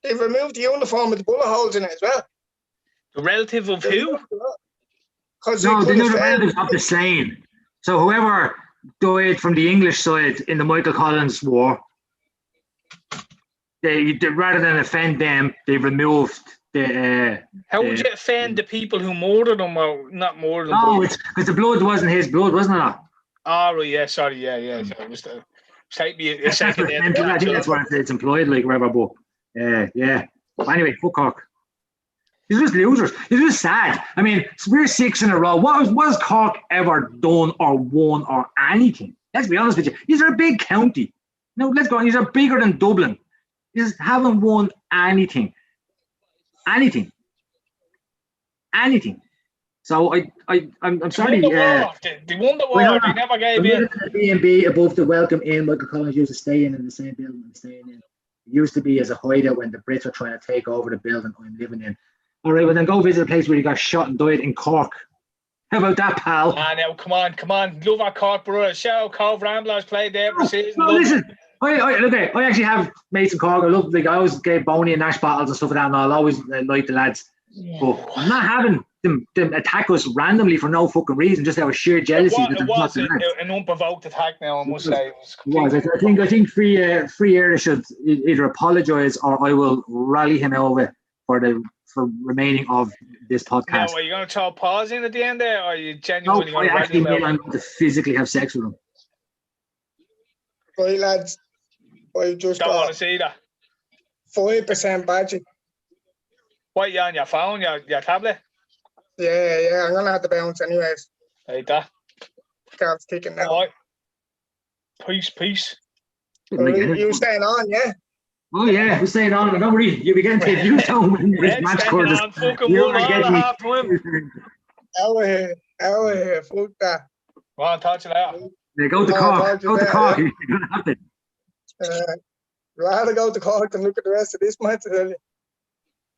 They removed the uniform with the bullet holes in it as well. The relative of who? No, they're the relatives of the slain. So whoever died from the English side in the Michael Collins War, they rather than offend them, they removed the. How would you offend the people who murdered them, or not murdered them? No, it's because the blood wasn't his blood, wasn't it? Oh, right, yeah, sorry, yeah. So it was take me a second. I think that's what it's employed, like, whatever, but yeah. But anyway, fuck Cork. These are just losers. It's just sad. I mean, we're 6 in a row. What has Cork ever done or won or anything? Let's be honest with you. These are a big county. No, let's go on. These are bigger than Dublin. These haven't won anything. So I'm sorry. They won the war. They never gave in. The B&B above the Welcome Inn, Michael Collins used to stay in the same building I'm staying in. It used to be as a hideout when the Brits were trying to take over the building I'm living in. All right, well then go visit a place where he got shot and died in Cork. How about that, pal? Ah, now come on. Love our Cork brothers. Shout out Cove Ramblers, played there every season. No, listen. I actually have mates in Cork. I always gave Boney and Nash bottles and stuff like that, and I'll always like the lads. Yeah. But I'm not having them attack us randomly for no fucking reason, just out of sheer jealousy. It was an unprovoked attack. Now I must say, I think Free Air should either apologise or I will rally him over for remaining of this podcast. Now, are you going to throw a pause in at the end there, or are you genuinely going to? I actually mean I'm going to physically have sex with him. Right, lads. I just don't want to see that. 5% battery. What, you on your phone, your tablet? Yeah, I'm going to have to bounce anyways. Like that? Car's ticking now. All right. Peace. You staying on, yeah? Oh, yeah, we're staying on. Don't worry, you'll be getting to you home when this match quarters. You're getting half time. Out of here, fuck that. Well, touch it out. Yeah, go to Cork. You're going to have it. Rather go to Cork and look at the rest of this match.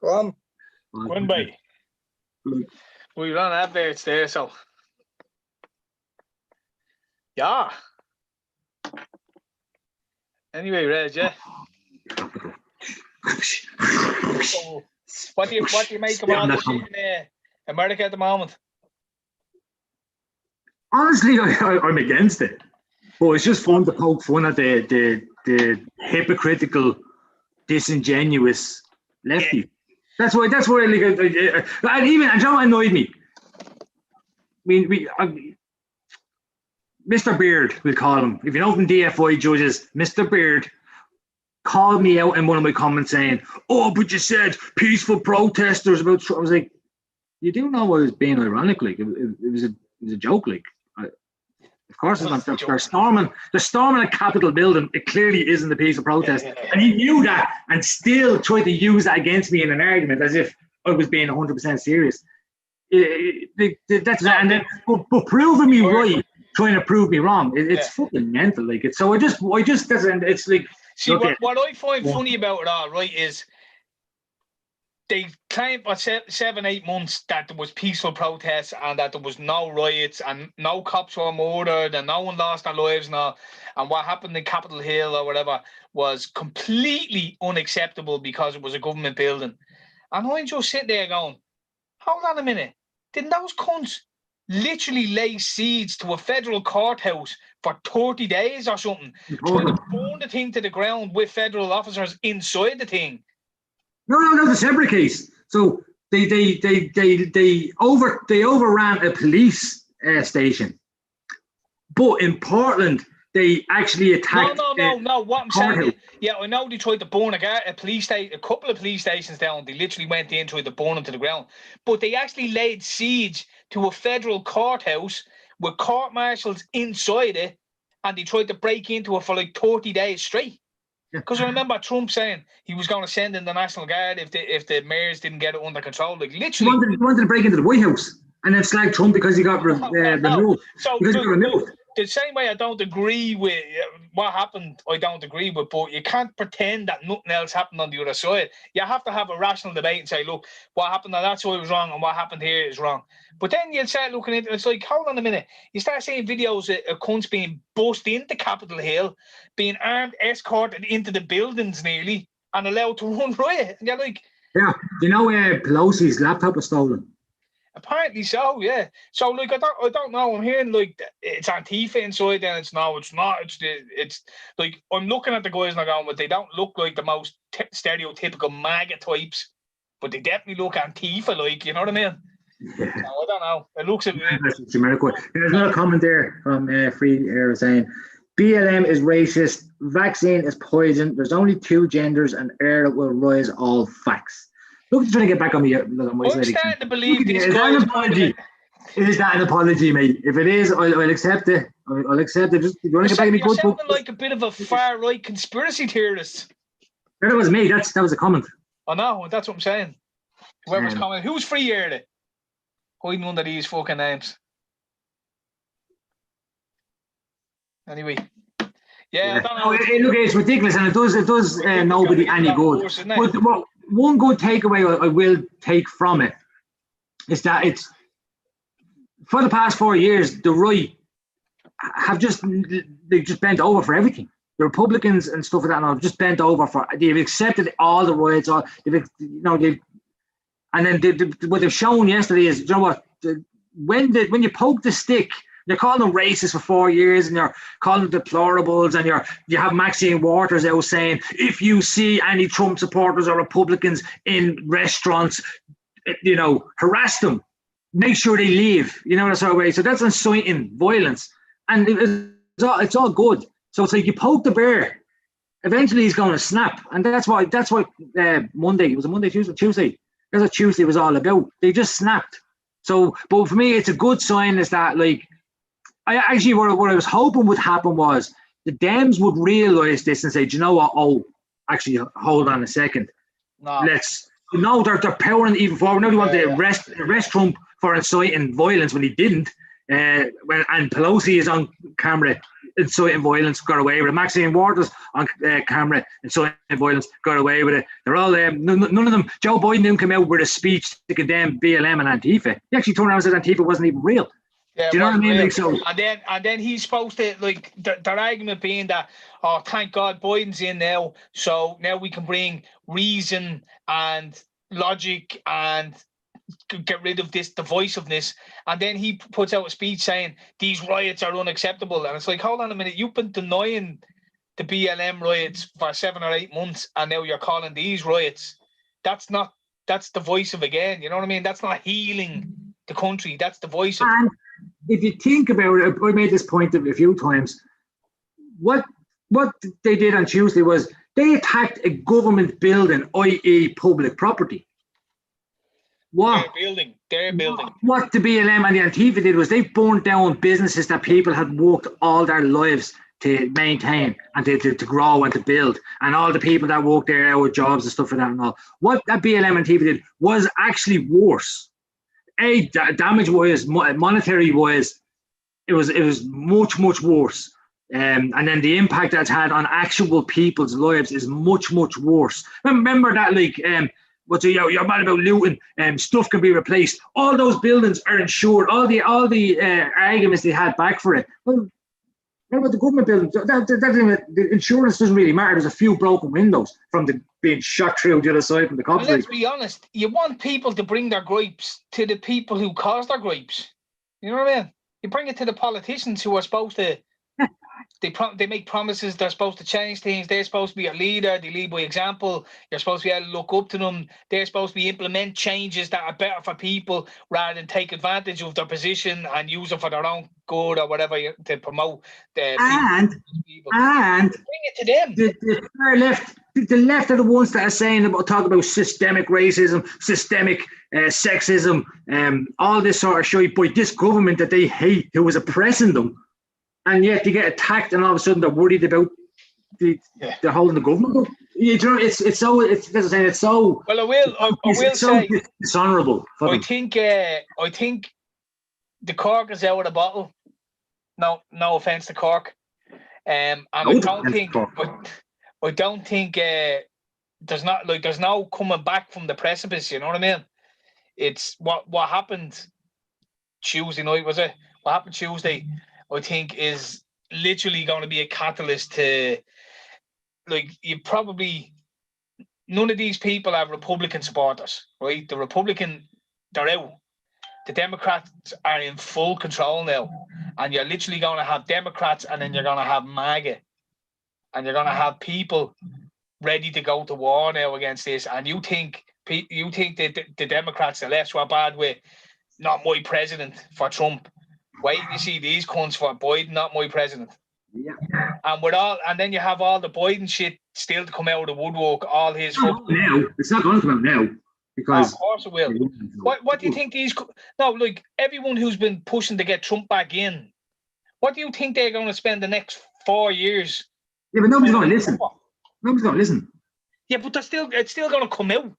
Go on. One by. We run adverts there, so. Yeah. Anyway, Reg, yeah. So, what do you make of all this in America at the moment? Honestly, I'm against it. But it's just fun to poke fun at the hypocritical, disingenuous lefty. Yeah. That's why like, and even, and John annoyed me. I mean, Mr. Beard, we'll call him. If you know from DFI judges, Mr. Beard called me out in one of my comments saying, "Oh, but you said peaceful protesters about." I was like, "You do know I was being ironic, like it was a joke, like." Of course, it's not. They're storming a Capitol building. It clearly isn't a peaceful protest, and he knew that, and still tried to use that against me in an argument as if I was being 100% serious. But proving me right, trying to prove me wrong, it's fucking mental. Like it's so. I just doesn't. It's like. See, what I find funny about it all, right, is they claimed for 7-8 months that there was peaceful protests and that there was no riots and no cops were murdered and no one lost their lives and all. And what happened in Capitol Hill or whatever was completely unacceptable because it was a government building. And I'm just sitting there going, hold on a minute. Didn't those cunts literally lay siege to a federal courthouse for 30 days or something? Trying to burn the thing to the ground with federal officers inside the thing. No, it's a separate case. So they overran a police station, but in Portland they actually attacked. No. What I'm saying, I know they tried to burn a couple of police stations down. They literally went in, tried to burn them to the ground, but they actually laid siege to a federal courthouse with court martials inside it, and they tried to break into it for like 30 days straight. Because I remember Trump saying he was going to send in the National Guard if the mayors didn't get it under control. Like literally, he wanted to break into the White House and then slag Trump because he got removed. So the same way I don't agree with what happened, I don't agree with, but you can't pretend that nothing else happened on the other side. You have to have a rational debate and say, look, what happened on that side was wrong and what happened here is wrong. But then you'll start looking at it, it's like, hold on a minute. You start seeing videos of cunts being bussed into Capitol Hill, being armed, escorted into the buildings nearly, and allowed to run riot. And you're like... Yeah, you know Pelosi's laptop was stolen? Apparently so, yeah. So, like, I don't know. I'm hearing, like, it's Antifa inside, and it's not. It's like, I'm looking at the guys and I'm going, but they don't look like the most stereotypical MAGA types, but they definitely look Antifa, like, you know what I mean? Yeah. So, I don't know. It looks a bit... There's another comment there from Free Air saying, BLM is racist, vaccine is poison, there's only two genders, and air will rise all facts. Look, trying to get back on me. I'm starting to believe this guy. Is that an apology, mate? If it is, I'll accept it. I'll accept it. Just you want to get back on me? You're sounding like a bit of a far-right conspiracy theorist. That was me. That was a comment. I know. That's what I'm saying. Whoever's commenting. Who's Free Air? Hiding under these fucking names. Anyway. Yeah, I don't know. Look, it's ridiculous, and it does nobody any good. But one good takeaway I will take from it is that it's for the past 4 years, the right have just bent over for everything. The Republicans and stuff like that have just bent over for. They've accepted all the riots. What they've shown yesterday is, you know what? When you poke the stick. You're calling them racist for 4 years, and you're calling them deplorables, and you have Maxine Waters out saying, if you see any Trump supporters or Republicans in restaurants, harass them, make sure they leave, that sort of way. So that's inciting violence, and it's all good. So it's like you poke the bear, eventually he's going to snap, and that's why Monday, it was a Monday, Tuesday. That's what Tuesday was all about. They just snapped. So, but for me, it's a good sign is that, like, what I was hoping would happen was the Dems would realise this and say, do you know what? Oh, actually, hold on a second. They're powering even forward. Now they want to arrest Trump for inciting violence when he didn't. And Pelosi is on camera inciting violence, got away with it. Maxine Waters on camera inciting violence, got away with it. They're all none of them. Joe Biden didn't come out with a speech to condemn BLM and Antifa. He actually turned around and said Antifa wasn't even real. Yeah, Do you know what I mean? Like, so, and then he's supposed to, like, their argument being that, oh, thank God Biden's in now, so now we can bring reason and logic and get rid of this divisiveness. And then he puts out a speech saying these riots are unacceptable, and it's like, hold on a minute, you've been denying the BLM riots for 7 or 8 months, and now you're calling these riots. That's divisive again. You know what I mean? That's not healing the country. That's divisive. and if you think about it, I made this point a few times. What they did on Tuesday was they attacked a government building, i.e., public property. What? Their building. What the BLM and the Antifa did was they burned down businesses that people had worked all their lives to maintain and to grow and to build, and all the people that worked there out with jobs and stuff like that and all. What that BLM and Antifa did was actually worse. Damage wise, monetary wise, it was much worse. And then the impact that's had on actual people's lives is much worse. Remember that, like, you're mad about looting, stuff can be replaced. All those buildings are insured. All the arguments they had back for it. Well, what about the government building? The insurance doesn't really matter. There's a few broken windows from being shot through the other side from the cops. Let's be honest. You want people to bring their gripes to the people who caused their gripes. You know what I mean? You bring it to the politicians who are supposed to. They make promises. They're supposed to change things. They're supposed to be a leader. They lead by example. You're supposed to be able to look up to them. They're supposed to implement changes that are better for people rather than take advantage of their position and use it for their own good or whatever to promote the people. And bring it to them. The far left, the left are the ones that are talking about systemic racism, systemic sexism, all this sort of shit by this government that they hate, who is oppressing them. And yet they get attacked, and all of a sudden they're worried about they're holding the government up. You know, it's so. Well, I will say so dishonourable. I think the cork is out of the bottle. No offense to Cork, and I don't think there's no coming back from the precipice. You know what I mean? It's what happened Tuesday night, was it? What happened Tuesday, I think, is literally going to be a catalyst to, like, none of these people have Republican supporters, right? The Republican, they're out. The Democrats are in full control now, and you're literally going to have Democrats, and then you're going to have MAGA, and you're going to have people ready to go to war now against this. And you think that the Democrats, the left, were bad with not my president for Trump. Wait, you see these cunts for Biden, not my president. Yeah. And then you have all the Biden shit still to come out of the woodwork. All his it's not going to come out now because of course it will. What do you think like everyone who's been pushing to get Trump back in? What do you think they're going to spend the next 4 years? Yeah, but nobody's going to listen. Nobody's going to listen. Yeah, but it's still going to come out.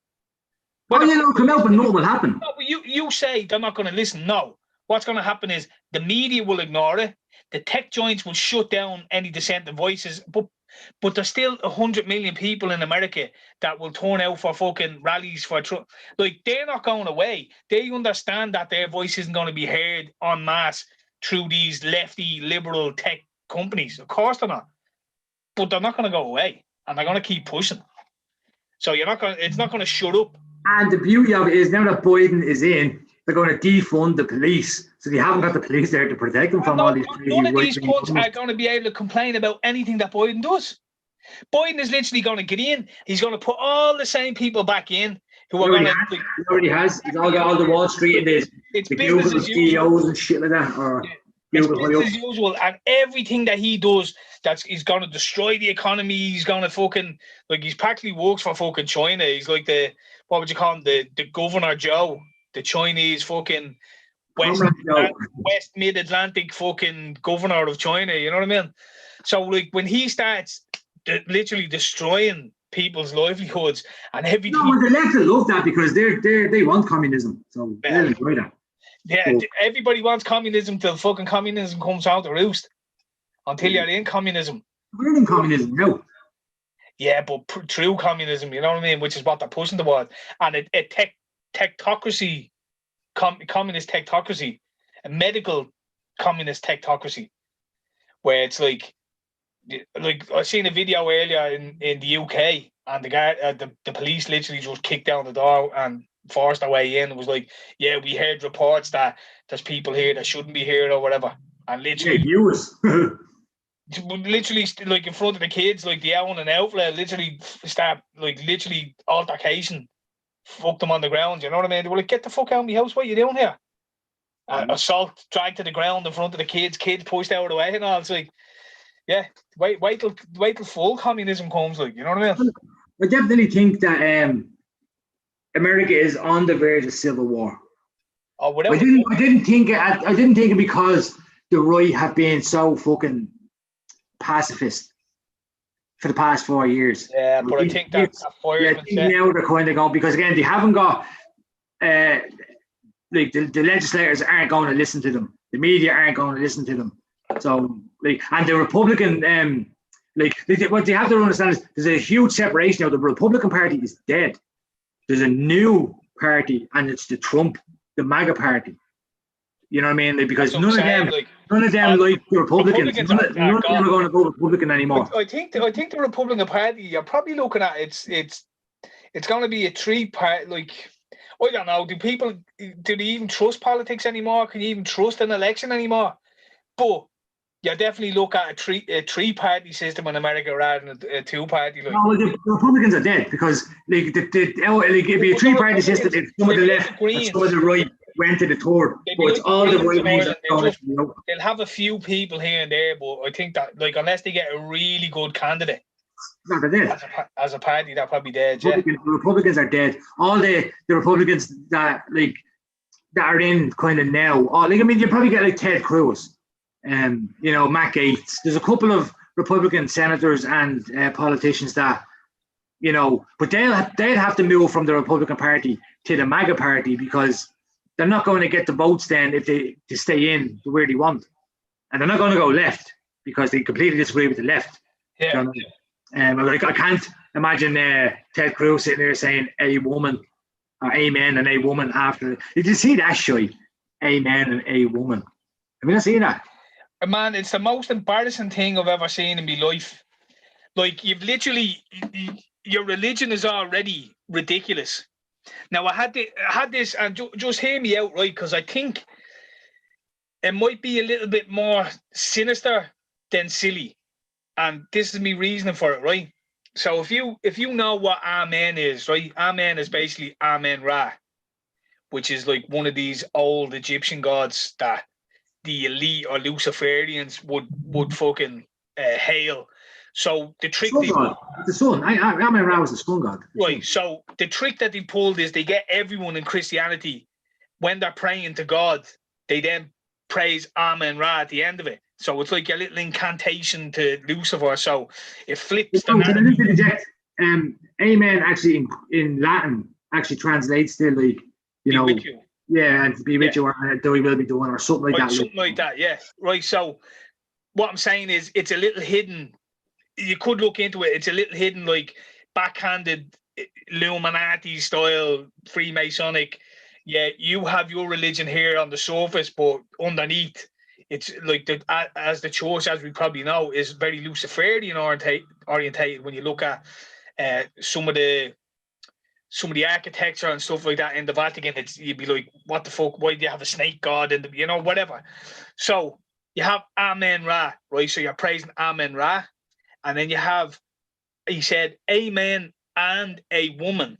It'll come out, but nothing will happen. No, but you say they're not going to listen. No. What's going to happen is the media will ignore it. The tech giants will shut down any dissenting voices. But there's still 100 million people in America that will turn out for fucking rallies for Trump. Like, they're not going away. They understand that their voice isn't going to be heard en masse through these lefty, liberal tech companies. Of course they're not. But they're not going to go away. And they're going to keep pushing. So it's not going to shut up. And the beauty of it is, now that Biden is in, they're going to defund the police. So they haven't got the police there to protect them from all these crazy. None of these cunts are going to be able to complain about anything that Biden does. Biden is literally going to get in. He's going to put all the same people back in who are going to. He already has. He's all got all the Wall Street and the Google CEOs and shit like that. It's business as usual, and everything that he does, he's going to destroy the economy. He's going to fucking, like, he's practically works for fucking China. He's like what would you call him? The Governor Joe, the Chinese fucking West Mid-Atlantic fucking governor of China. You know what I mean? So, like, when he starts literally destroying people's livelihoods and everything. No, the left will love that because they want communism, so they'll enjoy that. Yeah, everybody wants communism till fucking communism comes out the roost. Until you're in communism. We're in communism now. Yeah, but true communism, you know what I mean? Which is what they're pushing towards. And a technocracy, communist technocracy, a medical communist technocracy, where it's like I seen a video earlier in the UK, and the guy, the police literally just kicked down the door and forced their way in. It was like, yeah, we heard reports that there's people here that shouldn't be here or whatever, and literally, literally like in front of the kids, like the owl and outlet, literally start like literally altercation, fuck them on the ground. You know what I mean? They were like, get the fuck out of my house! What are you doing here? Assault, dragged to the ground in front of the kids pushed out of the way and all. It's like, yeah, wait till full communism comes, like, you know what I mean? I definitely think that America is on the verge of civil war. Oh, I didn't think it because the right have been so fucking pacifist for the past 4 years. Yeah, but I think that's now they're kind of going, because again, they haven't got like the legislators aren't going to listen to them. The media aren't going to listen to them. So like, and the Republican what they have to understand is there's a huge separation now. The Republican Party is dead. There's a new party, and it's the MAGA party. You know what I mean? Like, because none of them like the Republicans. None of them are going to go Republican anymore. I think the Republican Party, you're probably looking at it's going to be a three-part. Like, I don't know. Do they even trust politics anymore? Can you even trust an election anymore? But you definitely look at a three-party system in America rather than a two-party. Like. No, the Republicans are dead because like it'd be a three-party system if some of the left and some of the right went to the third. But it's all the right wings that they'll have a few people here and there, but I think that like unless they get a really good candidate, they're dead. As a party, they're probably dead. The Republicans are dead. All the Republicans that are in kind of now. You probably get like Ted Cruz. Matt Gaetz. There's a couple of Republican senators and politicians that, but they'll have to move from the Republican Party to the MAGA party because they're not going to get the votes then if they stay in where they want, and they're not going to go left because they completely disagree with the left. Yeah. I can't imagine Ted Cruz sitting there saying a woman or amen and a woman after. Did you see that shit? Amen and a woman. Have you not seen that? Man, it's the most embarrassing thing I've ever seen in my life. Like, you've literally, your religion is already ridiculous. Now, I had this, and just hear me out, right? Because I think it might be a little bit more sinister than silly, and this is me reasoning for it, right? So, if you know what Amen is, right? Amen is basically Amen Ra, which is like one of these old Egyptian gods that the elite or Luciferians would fucking hail. So the trick the sun. Amen Ra was the sun god. Right. So the trick that they pulled is they get everyone in Christianity, when they're praying to God, they then praise Amen Ra at the end of it. So it's like a little incantation to Lucifer. So it flips the narrative. Amen actually in Latin actually translates to like with you. Yeah, and to be with you, or we will be doing, or something like that. Something like that, yeah. Right, so what I'm saying is it's a little hidden. You could look into it. It's a little hidden, like backhanded Illuminati style, Freemasonic. Yeah, you have your religion here on the surface, but underneath, it's like as the church, as we probably know, is very Luciferian orientated. When you look at some of the architecture and stuff like that in the Vatican, you'd be like, what the fuck? Why do you have a snake god and whatever? So you have Amen Ra, right? So you're praising Amen Ra, and then he said Amen and a woman,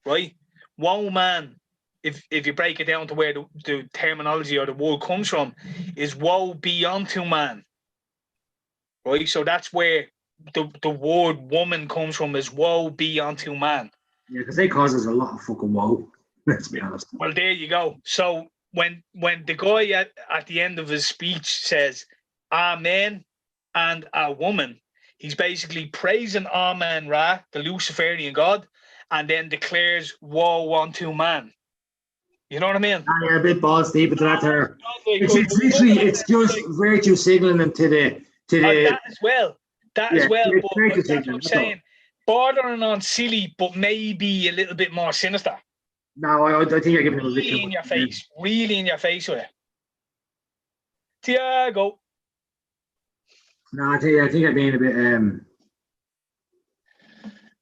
right? One man, if you break it down to where the terminology or the word comes from, is woe be unto man, right? So that's where the word woman comes from, is woe be unto man. Yeah, because they cause us a lot of fucking woe. Let's be honest. Well, there you go. So when the guy at the end of his speech says Amen and a woman, he's basically praising Amen Ra, the Luciferian god, and then declares woe unto man. You know what I mean? Yeah, a bit balls deep into that there. It's just virtue signaling to the that as well. But that's what I'm saying. Bordering on silly, but maybe a little bit more sinister. No, I think you're giving him a bit really in your face with it. Tiago. No, I think I've been a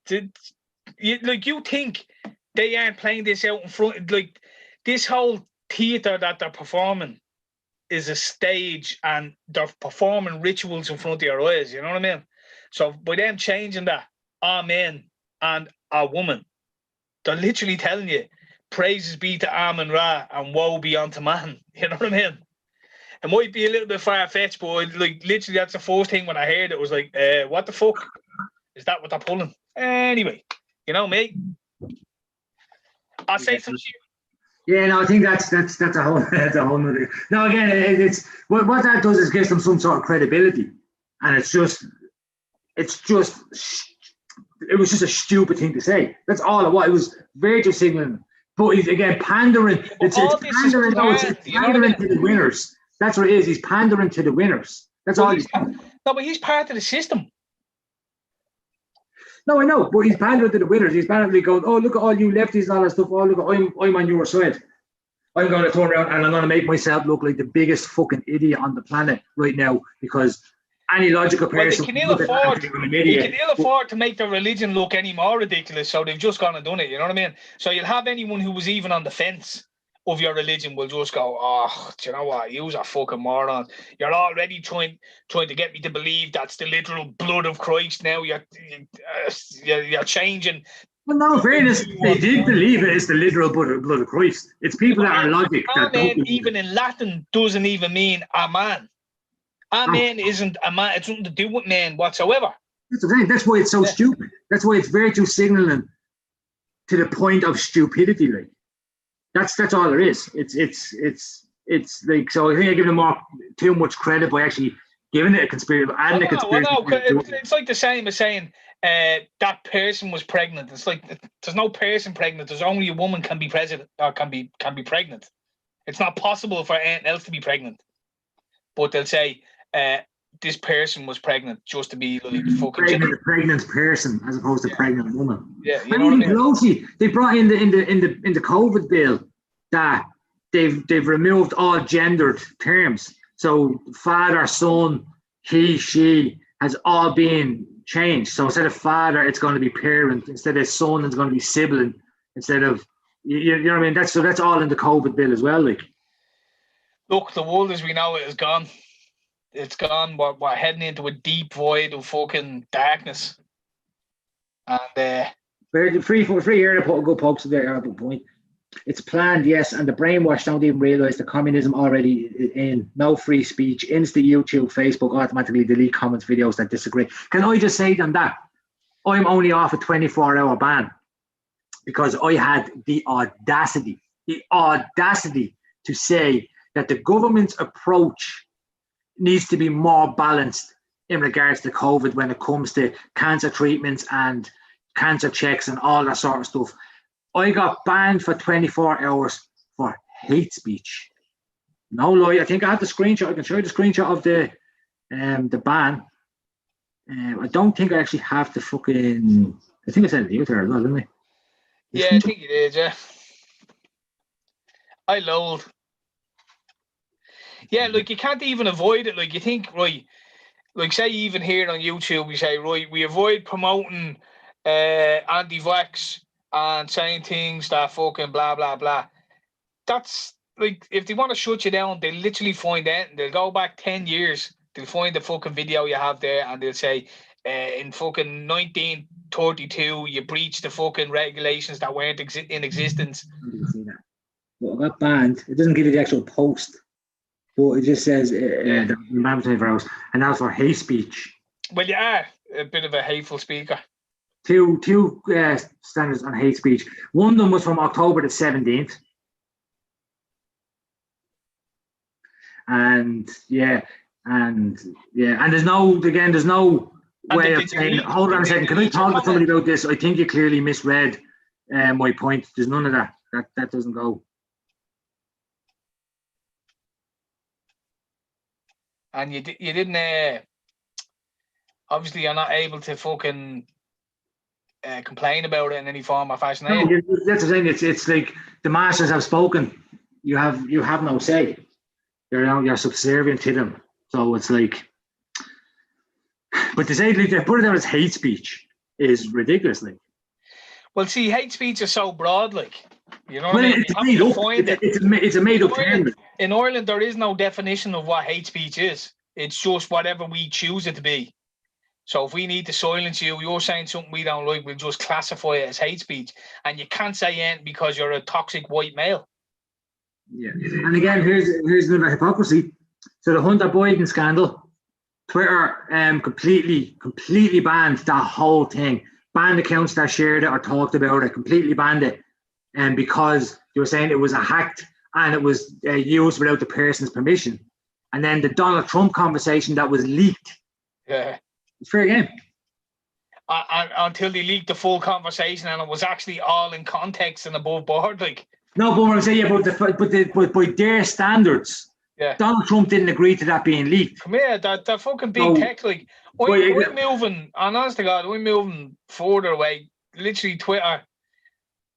bit. You think they aren't playing this out in front? Like, this whole theatre that they're performing is a stage, and they're performing rituals in front of your eyes. You know what I mean? So by them changing that, Amen and a woman, they're literally telling you, praises be to Amen Ra and woe be unto man. You know what I mean? It might be a little bit far-fetched, but like literally that's the first thing when I heard it was like, what the fuck? Is that what they're pulling? Anyway, you know me. I'll say some shit. Yeah, no, I think that's a whole nother. No, again, it's what that does is gives them some sort of credibility, and it was just a stupid thing to say. That's all it was. It was virtue signaling, but he's again pandering. It's pandering to the winners. That's what it is. He's pandering to the winners. That's all he's doing. No, but he's part of the system. No, I know, but he's pandering to the winners. He's apparently going, oh, look at all you lefties and all that stuff. Oh, look, I'm on your side. I'm going to turn around and I'm going to make myself look like the biggest fucking idiot on the planet right now, because any logical person... Well, they can ill afford to make their religion look any more ridiculous, so they've just gone and done it, you know what I mean? So you'll have anyone who was even on the fence of your religion will just go, oh, do you know what? You're a fucking moron. You're already trying to get me to believe that's the literal blood of Christ now. You're changing. Well, no, in fairness, they did believe it is the literal blood of Christ. It's people that are logic that don't even in Latin doesn't even mean a man. A man isn't a man. It's nothing to do with man whatsoever. That's the thing. That's why it's so stupid. That's why it's virtue signaling to the point of stupidity. Like that's all there is. It's like, so I think I give them too much credit by actually giving it a conspiracy, adding a conspiracy. It's like the same as saying that person was pregnant. It's like there's no person pregnant. There's only a woman can be president or can be pregnant. It's not possible for anything else to be pregnant. But they'll say this person was pregnant just to be like fucking pregnant person as opposed to pregnant woman. Yeah, you and know even Pelosi, they brought in the COVID bill that they've removed all gendered terms. So father, son, he, she has all been changed. So instead of father, it's going to be parent. Instead of son, it's going to be sibling. Instead of you know what I mean. That's all in the COVID bill as well. Like, look, the world as we know it is gone. It's gone. We're heading into a deep void of fucking darkness. And free here to put a good pokes to their point. It's planned, yes, and the brainwash don't even realise the communism already in. No free speech. Insta, YouTube, Facebook automatically delete comments, videos that disagree. Can I just say to them that I'm only off a 24-hour ban because I had the audacity to say that the government's approach needs to be more balanced in regards to COVID when it comes to cancer treatments and cancer checks and all that sort of stuff. I got banned for 24 hours for hate speech. No lie, I think I have the screenshot. I can show you the screenshot of the ban. I don't think I actually have the fucking... I think I sent it to you there as well, didn't I? Yeah, I think you did, yeah. I loathe. Yeah, like you can't even avoid it. Like you think, right, like say even here on YouTube, we say, right, we avoid promoting anti-vax and saying things that fucking blah, blah, blah. That's like, if they want to shut you down, they literally find out and they'll go back 10 years. They'll find the fucking video you have there and they'll say, in fucking 1932, you breached the fucking regulations that weren't in existence. I didn't see that. Well, I got banned. It doesn't give you the actual post, but it just says the ban 24 hours, and that's for hate speech. Well, you are a bit of a hateful speaker. Two standards on hate speech. One of them was from October the 17th. And there's no way of saying, hold on a second, can I talk to somebody about this? I think you clearly misread my point. There's none of that. That doesn't go. And you didn't, obviously you're not able to fucking complain about it in any form or fashion. No, that's the thing. It's like the masters have spoken. You have no say. you're subservient to them. So it's like, but to say like, they put it down as hate speech is ridiculous. Like, well, see, hate speech is so broad, like, you know what well, I mean? it's made up. It's a made up term. In Ireland, there is no definition of what hate speech is. It's just whatever we choose it to be. So if we need to silence you, you're saying something we don't like, we'll just classify it as hate speech. And you can't say anything because you're a toxic white male. Yeah. And again, here's another hypocrisy. So the Hunter Biden scandal, Twitter completely banned that whole thing. Banned accounts that shared it or talked about it, completely banned it. And because they were saying it was a hacked and it was used without the person's permission. And then the Donald Trump conversation that was leaked. Yeah. It's fair game. Until they leaked the full conversation and it was actually all in context and above board, like. No, but what I'm saying, but by their standards, yeah, Donald Trump didn't agree to that being leaked. Come here, that fucking big tech, like. I'm moving, and honest to God, I'm moving further away. Literally, Twitter,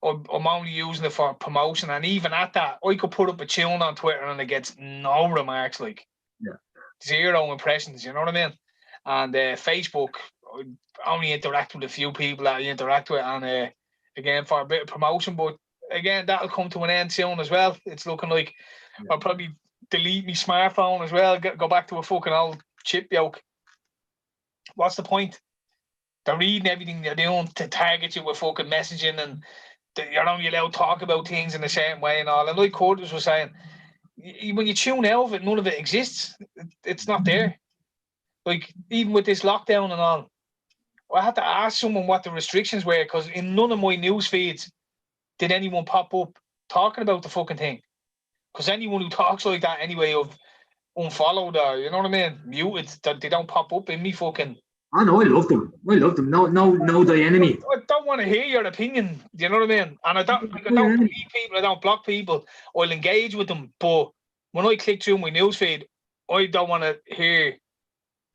I'm only using it for promotion, and even at that, I could put up a tune on Twitter and it gets no remarks, like. Yeah. 0 impressions, you know what I mean? And Facebook, I only interact with a few people that I interact with, and again, for a bit of promotion, but again, that'll come to an end soon as well. It's looking like I'll probably delete my smartphone as well, go back to a fucking old chip yoke. What's the point? They're reading everything they're doing to target you with fucking messaging, and you're only allowed to talk about things in a certain way and all. And like Curtis was saying, when you tune out of it, none of it exists. It's not there. Like, even with this lockdown and all, I had to ask someone what the restrictions were, because in none of my news feeds did anyone pop up talking about the fucking thing. Because anyone who talks like that anyway, of unfollowed or, you know what I mean, muted, that they don't pop up in me fucking. I know, I love them. No, thy enemy. I don't want to hear your opinion, you know what I mean? And I don't delete people, I don't block people, I'll engage with them. But when I click through my newsfeed, I don't want to hear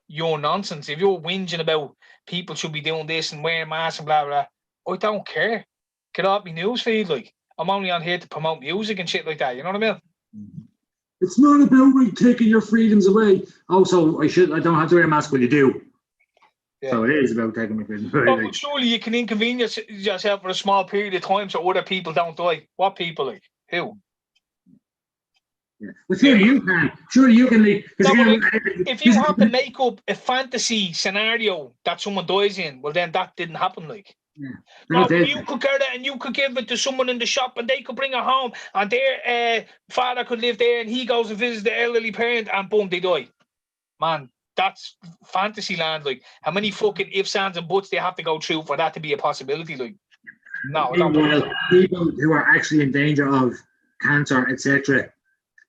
your nonsense. If you're whinging about people should be doing this and wearing masks and blah, blah, I don't care. Get off my newsfeed, like. I'm only on here to promote music and shit like that, you know what I mean? It's not about taking your freedoms away. Also, I don't have to wear a mask when you do. Yeah. So it is about taking my freedoms away. But surely you can inconvenience yourself for a small period of time so other people don't die. What people, like? Who? Yeah. Well, surely you can. Surely you can. Like, if you have to make up a fantasy scenario that someone dies in, well, then that didn't happen, like. Yeah. No, you could get it and you could give it to someone in the shop and they could bring it home and their father could live there and he goes and visits the elderly parent and boom, they die. Man, that's fantasy land. Like, how many fucking ifs, ands and buts they have to go through for that to be a possibility? Like, no, people who are actually in danger of cancer, etc.,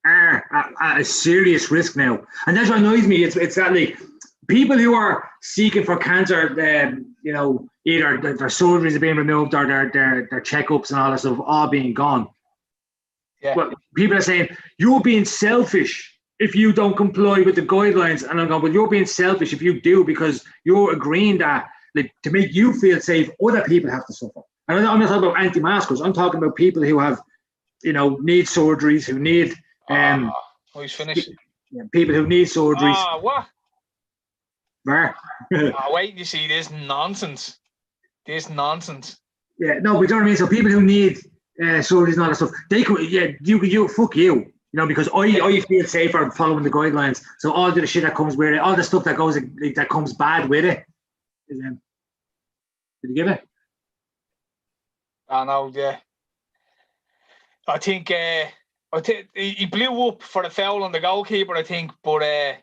are at a serious risk now. And that's what annoys me. It's that, like, people who are seeking for cancer, you know, either their surgeries are being removed or their checkups and all that stuff all being gone. Yeah. Well, people are saying, you're being selfish if you don't comply with the guidelines. And I'm going, well, you're being selfish if you do, because you're agreeing that, like, to make you feel safe, other people have to suffer. And I'm not talking about anti-maskers. I'm talking about people who have, you know, need surgeries, who need... he's finished. People who need surgeries. What? Where? Wait, you see this nonsense. This nonsense. Yeah, no, but you know what I mean? So people who need surgeries and all that stuff, they could, you fuck you. You know, because I feel safer following the guidelines. So all the shit that comes with it, all the stuff that goes that comes bad with it. Did you get it? I know, yeah. I think he blew up for the foul on the goalkeeper, I think, but I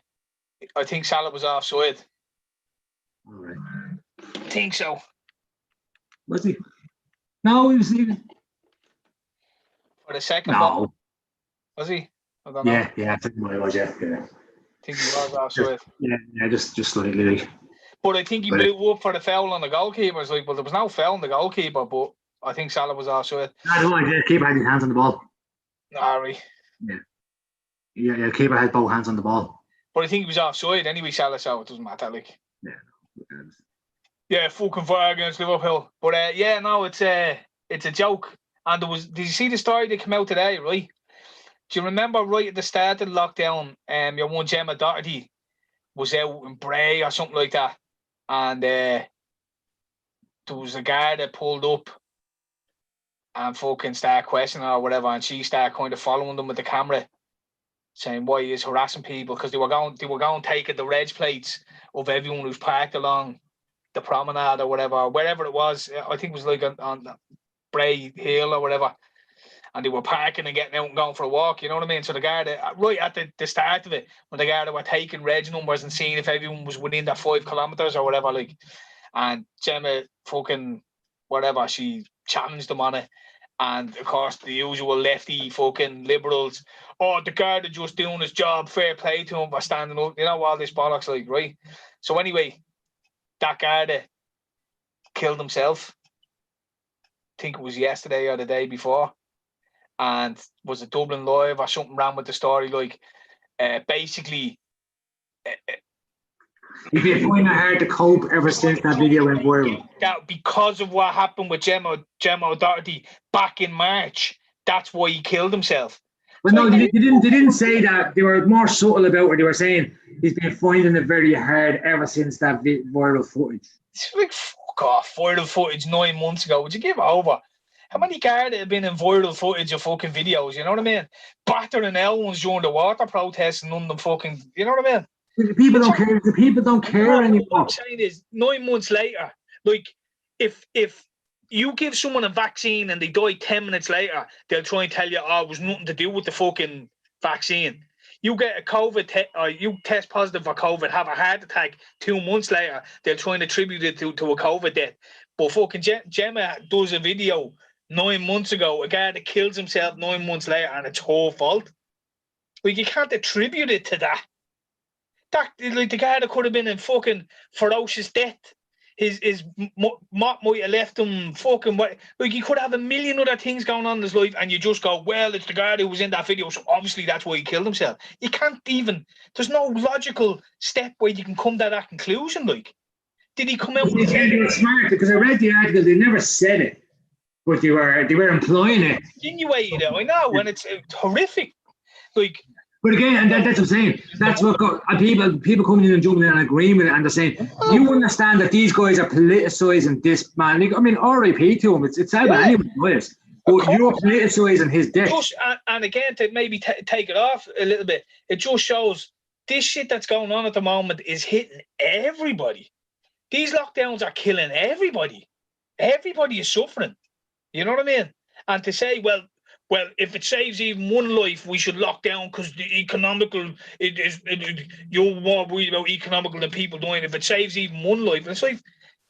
think Salah was offside. All right. I think so. Was he? No, he was leaving. For the second no. ball. Was he? I don't know. Yeah, I think he was, yeah. I think he was offside. Just slightly. But I think he blew up for the foul on the goalkeeper. It's like, well, there was no foul on the goalkeeper, but I think Salah was offside. No, the keeper had his hands on the ball. Sorry. Yeah, keeper had both hands on the ball. But I think he was offside anyway, Salah, so it doesn't matter, like. Yeah. Fucking fire against Liverpool. But it's a joke. And did you see the story that came out today, right? Do you remember right at the start of the lockdown, your one Gemma Doherty was out in Bray or something like that, and there was a guy that pulled up and fucking started questioning her or whatever, and she started kind of following them with the camera, saying why he is harassing people, because they were going taking the reg plates of everyone who's parked along the promenade or whatever, wherever it was. I think it was like on Bray Hill or whatever. And they were parking and getting out and going for a walk, you know what I mean? So the guard, right at the start of it, when the guard were taking reg numbers and seeing if everyone was within that 5 kilometres or whatever, like, and Gemma fucking whatever, she challenged them on it. And of course, the usual lefty fucking liberals, oh, the guard are just doing his job, fair play to him for standing up, you know, all this bollocks, like, right? So anyway, that guard killed himself. I think it was yesterday or the day before. And was it Dublin Live or something ran with the story, like, basically... He's been finding it hard to cope ever since that video went viral. That because of what happened with Gemma O'Doherty back in March, that's why he killed himself. Well, no, they didn't say that. They were more subtle about it. They were saying he's been finding it very hard ever since that viral footage. It's like, fuck off, viral footage 9 months ago. Would you give over? How many guards have been in viral footage of fucking videos, you know what I mean? Battering Elwins during the water protests and none of them fucking, you know what I mean? The people don't care. The people don't care anymore. What I'm saying is, 9 months later, like, if you give someone a vaccine and they die 10 minutes later, they'll try and tell you, oh, it was nothing to do with the fucking vaccine. You get a COVID or you test positive for COVID, have a heart attack 2 months later, they'll try and attribute it to a COVID death. But fucking Gemma does a video 9 months ago, a guy that kills himself 9 months later, and it's her fault. Like, you can't attribute it to that. That, like, the guy that could have been in fucking ferocious death, his mop might have left him fucking, like, he could have a million other things going on in his life, and you just go, well, it's the guy who was in that video, so obviously that's why he killed himself. You can't even, there's no logical step where you can come to that conclusion. Like, did he come out with it? Smart, because I read the article, they never said it, but they were implying it. Insinuated it, I know, and it's horrific. Like, but again, and that's what I'm saying. That's what people coming in and jumping in and agreeing with it, and they're saying, you understand that these guys are politicising this man. Like, I mean, RIP to him. It's sad about anyone's bias. But you're politicising his death. Just, and again, to maybe take it off a little bit, it just shows this shit that's going on at the moment is hitting everybody. These lockdowns are killing everybody. Everybody is suffering. You know what I mean? And to say, well, if it saves even one life, we should lock down because the economical, you're more worried about economical than people dying. If it saves even one life, it's like,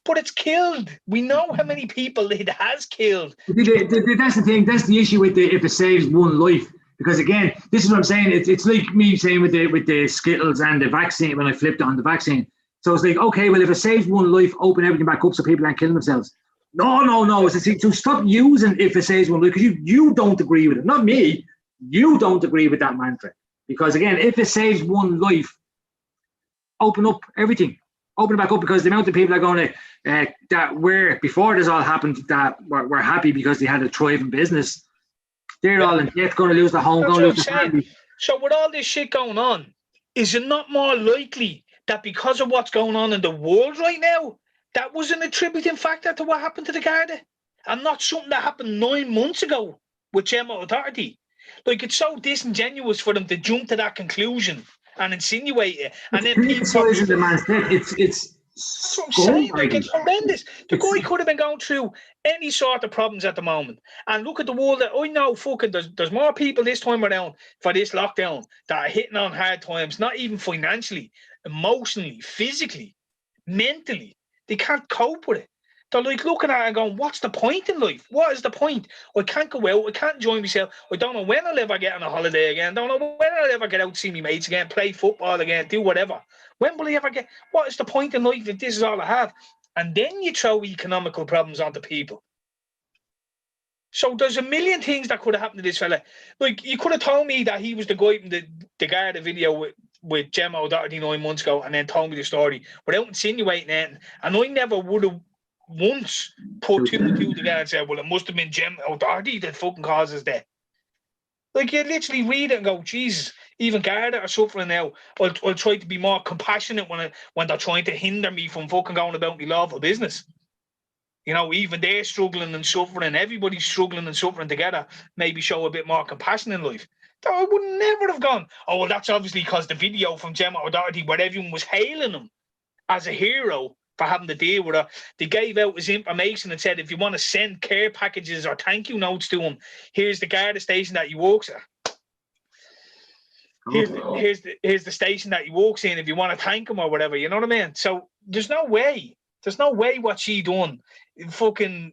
but it's killed. We know how many people it has killed. That's the thing. That's the issue with if it saves one life. Because again, this is what I'm saying. It's like me saying with the Skittles and the vaccine when I flipped it on the vaccine. So it's like, okay, well, if it saves one life, open everything back up so people aren't killing themselves. No. It's to stop using if it saves one life, because you don't agree with it. Not me. You don't agree with that mantra. Because again, if it saves one life, open up everything. Open it back up, because the amount of people are going to, that were, before this all happened, that were happy because they had a thriving business. They're all in debt, going to lose the home, going to lose the family. So with all this shit going on, is it not more likely that because of what's going on in the world right now, that was an attributing factor to what happened to the Garda, and not something that happened 9 months ago with Gemma O'Doherty? Like, it's so disingenuous for them to jump to that conclusion and insinuate it, and then people the man's death. It's that's what I'm saying. Like, it's horrendous. The guy could have been going through any sort of problems at the moment, and look at the world. I know fucking there's more people this time around for this lockdown that are hitting on hard times, not even financially, emotionally, physically, mentally. They can't cope with it. They're like looking at it and going, what's the point in life? What is the point? I can't go out. I can't enjoy myself. I don't know when I'll ever get on a holiday again. Don't know when I'll ever get out to see my mates again, play football again, do whatever. When will I ever get? What is the point in life if this is all I have? And then you throw economical problems onto people. So there's a million things that could have happened to this fella. Like, you could have told me that he was the guy in the Garda video with Gemma O'Doherty 9 months ago, and then told me the story without insinuating anything. And I never would have once put two and two together and said, well, it must have been Gemma O'Doherty that fucking causes that. Like, you literally read it and go, Jesus, even Garda are suffering now. I'll try to be more compassionate when they're trying to hinder me from fucking going about my lawful business. You know, even they're struggling and suffering. Everybody's struggling and suffering together. Maybe show a bit more compassion in life. I would never have gone, oh, well, that's obviously because the video from Gemma O'Doherty where everyone was hailing him as a hero for having to deal with her. They gave out his information and said, if you want to send care packages or thank you notes to him, here's the Garda station that he works at. Here's the station that he walks in if you want to thank him or whatever, you know what I mean? So there's no way what she done fucking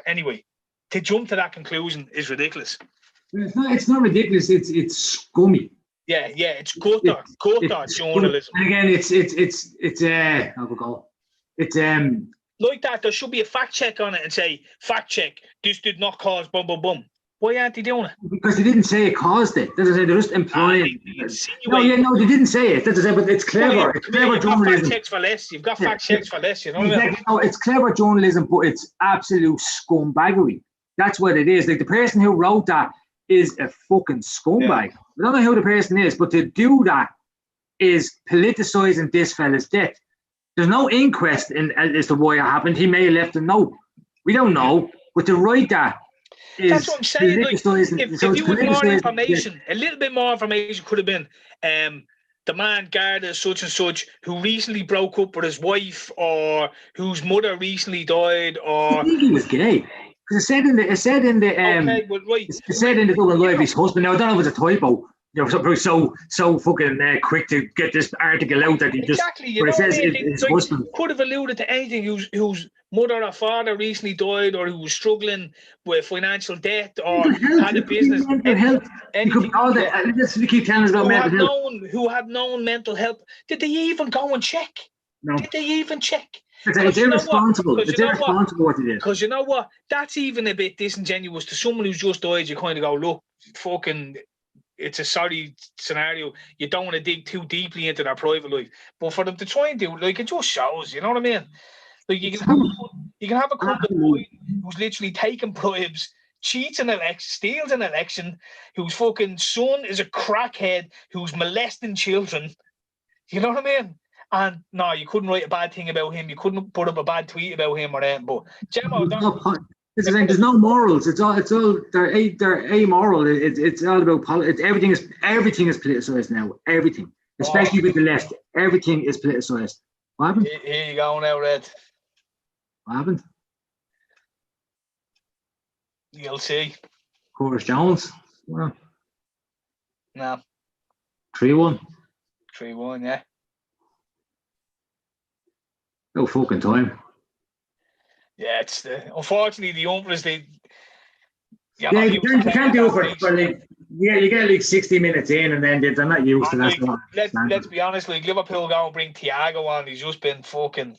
anyway, to jump to that conclusion is ridiculous. It's not ridiculous, it's scummy. Yeah, it's gutter journalism. And again, it's how we go. It's like that, there should be a fact check on it and say, fact check, this did not cause bum bum bum. Why aren't they doing it? Because they didn't say it caused it. They're just implying. No, they didn't say it. But it's clever. It's clever journalism. Fact checks for less. You've got fact checks for less. You know what I mean? No, it's clever journalism, but it's absolute scumbaggery. That's what it is. Like, the person who wrote that is a fucking scumbag. I don't know who the person is, but to do that is politicising this fella's death. There's no inquest as to why it happened. He may have left a note. We don't know. But to write that. That's what I'm saying. Like, if you had more information, a little bit more information could have been the man Garda such and such who recently broke up with his wife, or whose mother recently died, or I think he was gay. Because it said in the Dublin Live his husband. Now I don't know if it's a typo. You know, so fucking quick to get this article out that he just. Exactly. You know, it says his husband could have alluded to anything whose mother or father recently died, or who was struggling with financial debt, or had a business. Mental health. We keep telling us about mental health. Who had known mental health. Did they even go and check? No. Did they even check? It's irresponsible. It's irresponsible what they did. Because you know what? That's even a bit disingenuous to someone who's just died. You kind of go, look, fucking. It's a sorry scenario. You don't want to dig too deeply into their private life, but for them to try and do, like, it just shows. You know what I mean? Like, you can have a company who's literally taking bribes, cheats an election, steals an election, whose fucking son is a crackhead who's molesting children. You know what I mean? And no, you couldn't write a bad thing about him. You couldn't put up a bad tweet about him or anything. But Gemma, there's no morals. It's all they're amoral. It's all about politics. Everything is politicized now. Everything, especially with the left, everything is politicized. What happened? Here you go now, Red. What happened? You'll see. Corus Jones. Well, no. 3-1. 3-1, yeah. No fucking time. Yeah, it's unfortunately the umpires you can't do it for like, you get like 60 minutes in and then they're not used to that. Let's be honest, like, Liverpool go and bring Thiago on. He's just been fucking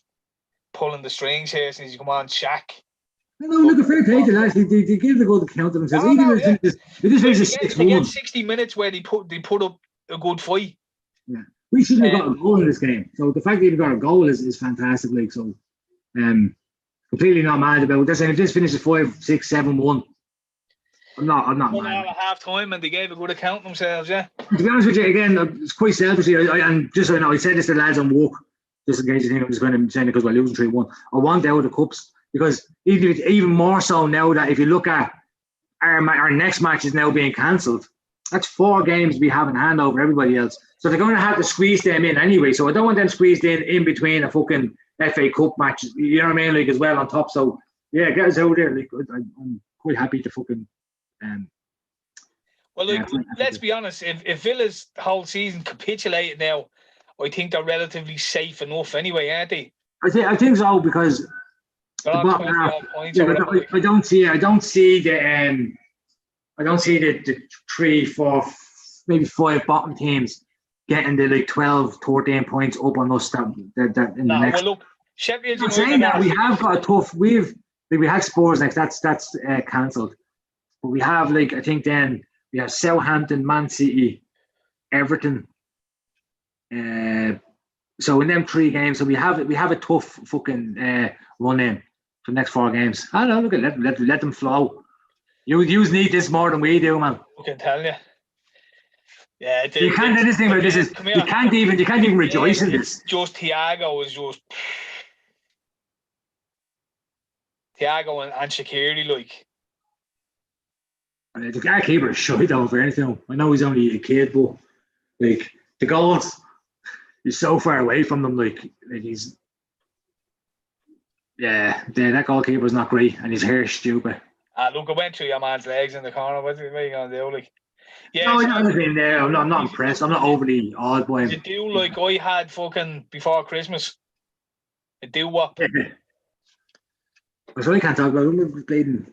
pulling the strings here since he come on. Shaq. No, look, a fair play to lads. They give the goal to count themselves. They just finished 6-1. 60 minutes where they put up a good fight. Yeah, we shouldn't have got a goal in this game. So the fact that you got a goal is fantastic. Like, so, completely not mad about this. And if this finishes 5-6, 7-1, I'm not mad. 1 hour at half time, and they gave a good account themselves. Yeah. To be honest with you, again, it's quite selfish. And just so you know, I said this to the lads on walk, just in case you think I'm just going to say it because we're losing 3-1. I want out of the cups because even more so now that if you look at our next match is now being cancelled. That's 4 games we have in hand over everybody else. So they're going to have to squeeze them in anyway. So I don't want them squeezed in between a fucking FA Cup match, you know what I mean, like, as well on top. So yeah, get us out there. Like, I'm quite happy to fucking. Well, look, let's be honest. If Villa's whole season capitulated now, I think they're relatively safe enough anyway, aren't they? I think so, because I don't see the 3, 4, maybe 5 bottom teams getting the like 12, 14 points up on us that in the next. Well, look, Sheffield United. Saying that, we have got a tough. We had Spurs next. That's cancelled. But we have, like, I think then we have Southampton, Man City, Everton. So in them 3 games, so we have a tough fucking run in for the next 4 games. I don't know. Look at let them flow. You need this more than we do, man. can tell you. Yeah, You can't do this thing where this is. You can't even rejoice in this. Just Thiago is just Thiago and Shaqiri, like. The keeper is shy though, for anything. I know he's only a kid, but like the goals, he's so far away from them. Like he's, that goalkeeper's not great, and his hair's stupid. Look, I went through your man's legs in the corner. What are you gonna do, like? Yeah, no, I'm not impressed. I'm not overly awed by him. You do like I had fucking before Christmas. You do what? So I can't talk about him bleeding.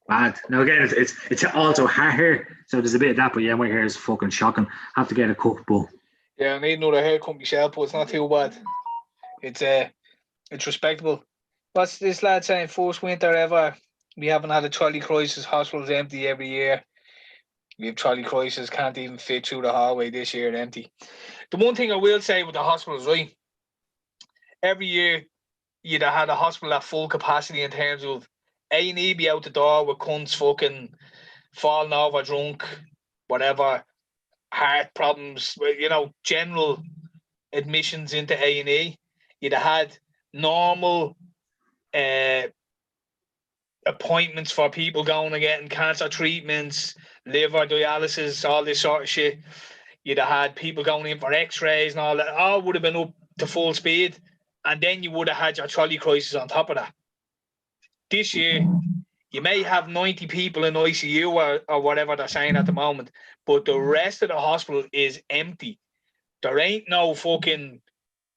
Bad. Now again, it's also hair, so there's a bit of that. But yeah, my hair is fucking shocking. Have to get a cut, but yeah, I need another haircut myself, but it's not too bad. It's respectable. What's this lad saying? First winter ever. We haven't had a trolley crisis. Hospitals empty every year. We have trolley crisis. Can't even fit through the hallway this year. Empty. The one thing I will say with the hospitals, right? Every year you'd have had a hospital at full capacity in terms of A&E be out the door with cunts fucking falling over drunk, whatever, heart problems, general admissions into A&E. You'd have had normal appointments for people going and getting cancer treatments, liver dialysis, all this sort of shit. You'd have had people going in for x-rays and all that. All would have been up to full speed. And then you would have had your trolley crisis on top of that. This year, you may have 90 people in ICU or whatever they're saying at the moment, but the rest of the hospital is empty. There ain't no fucking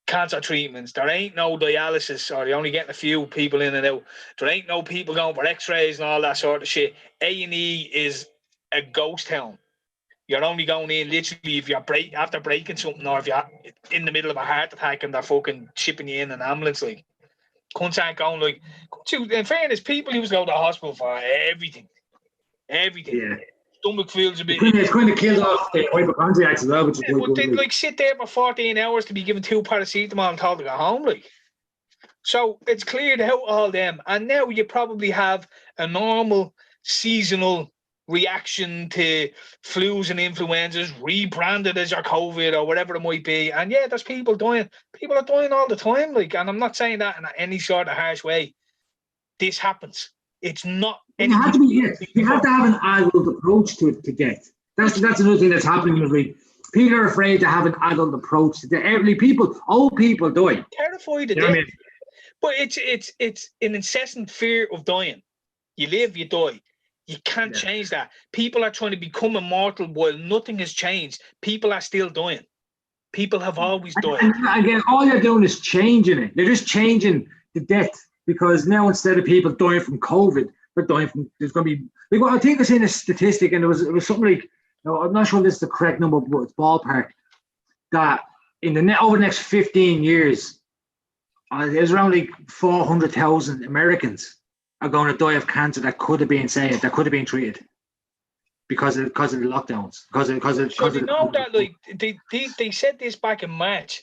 cancer treatments. There ain't no dialysis, or you're only getting a few people in and out. There ain't no people going for x-rays and all that sort of shit. A&E is a ghost town. You're only going in literally if you're after breaking something, or if you're in the middle of a heart attack and they're fucking shipping you in an ambulance. Like, cunts aren't going like. In fairness, people used to go to the hospital for everything. Yeah. Stomach feels a bit. It's going to kill off the hypochondriacs as well. But they'd like sit there for 14 hours to be given 2 paracetamol and told to go home. Like, so it's cleared out all them, and now you probably have a normal seasonal reaction to flus and influenzas rebranded as your COVID or whatever it might be. And yeah, there's people dying. People are dying all the time. Like, and I'm not saying that in any sort of harsh way. This happens. It's not. You have to have an adult approach to it to get. That's another thing that's happening with me. People are afraid to have an adult approach to the elderly people. Old people die. Terrified of death. But it's an incessant fear of dying. You live, you die. You can't change that. People are trying to become immortal while nothing has changed. People are still dying. People have always died. And again, all you're doing is changing it. They're just changing the death, because now instead of people dying from COVID, they're dying from. There's going to be. Like, I think I seen a statistic, and it was something like. No, I'm not sure this is the correct number, but it's ballpark. That over the next 15 years, there's around like 400,000 Americans are going to die of cancer that could have been saved, that could have been treated because of the lockdowns. So you know that, like, they said this back in March.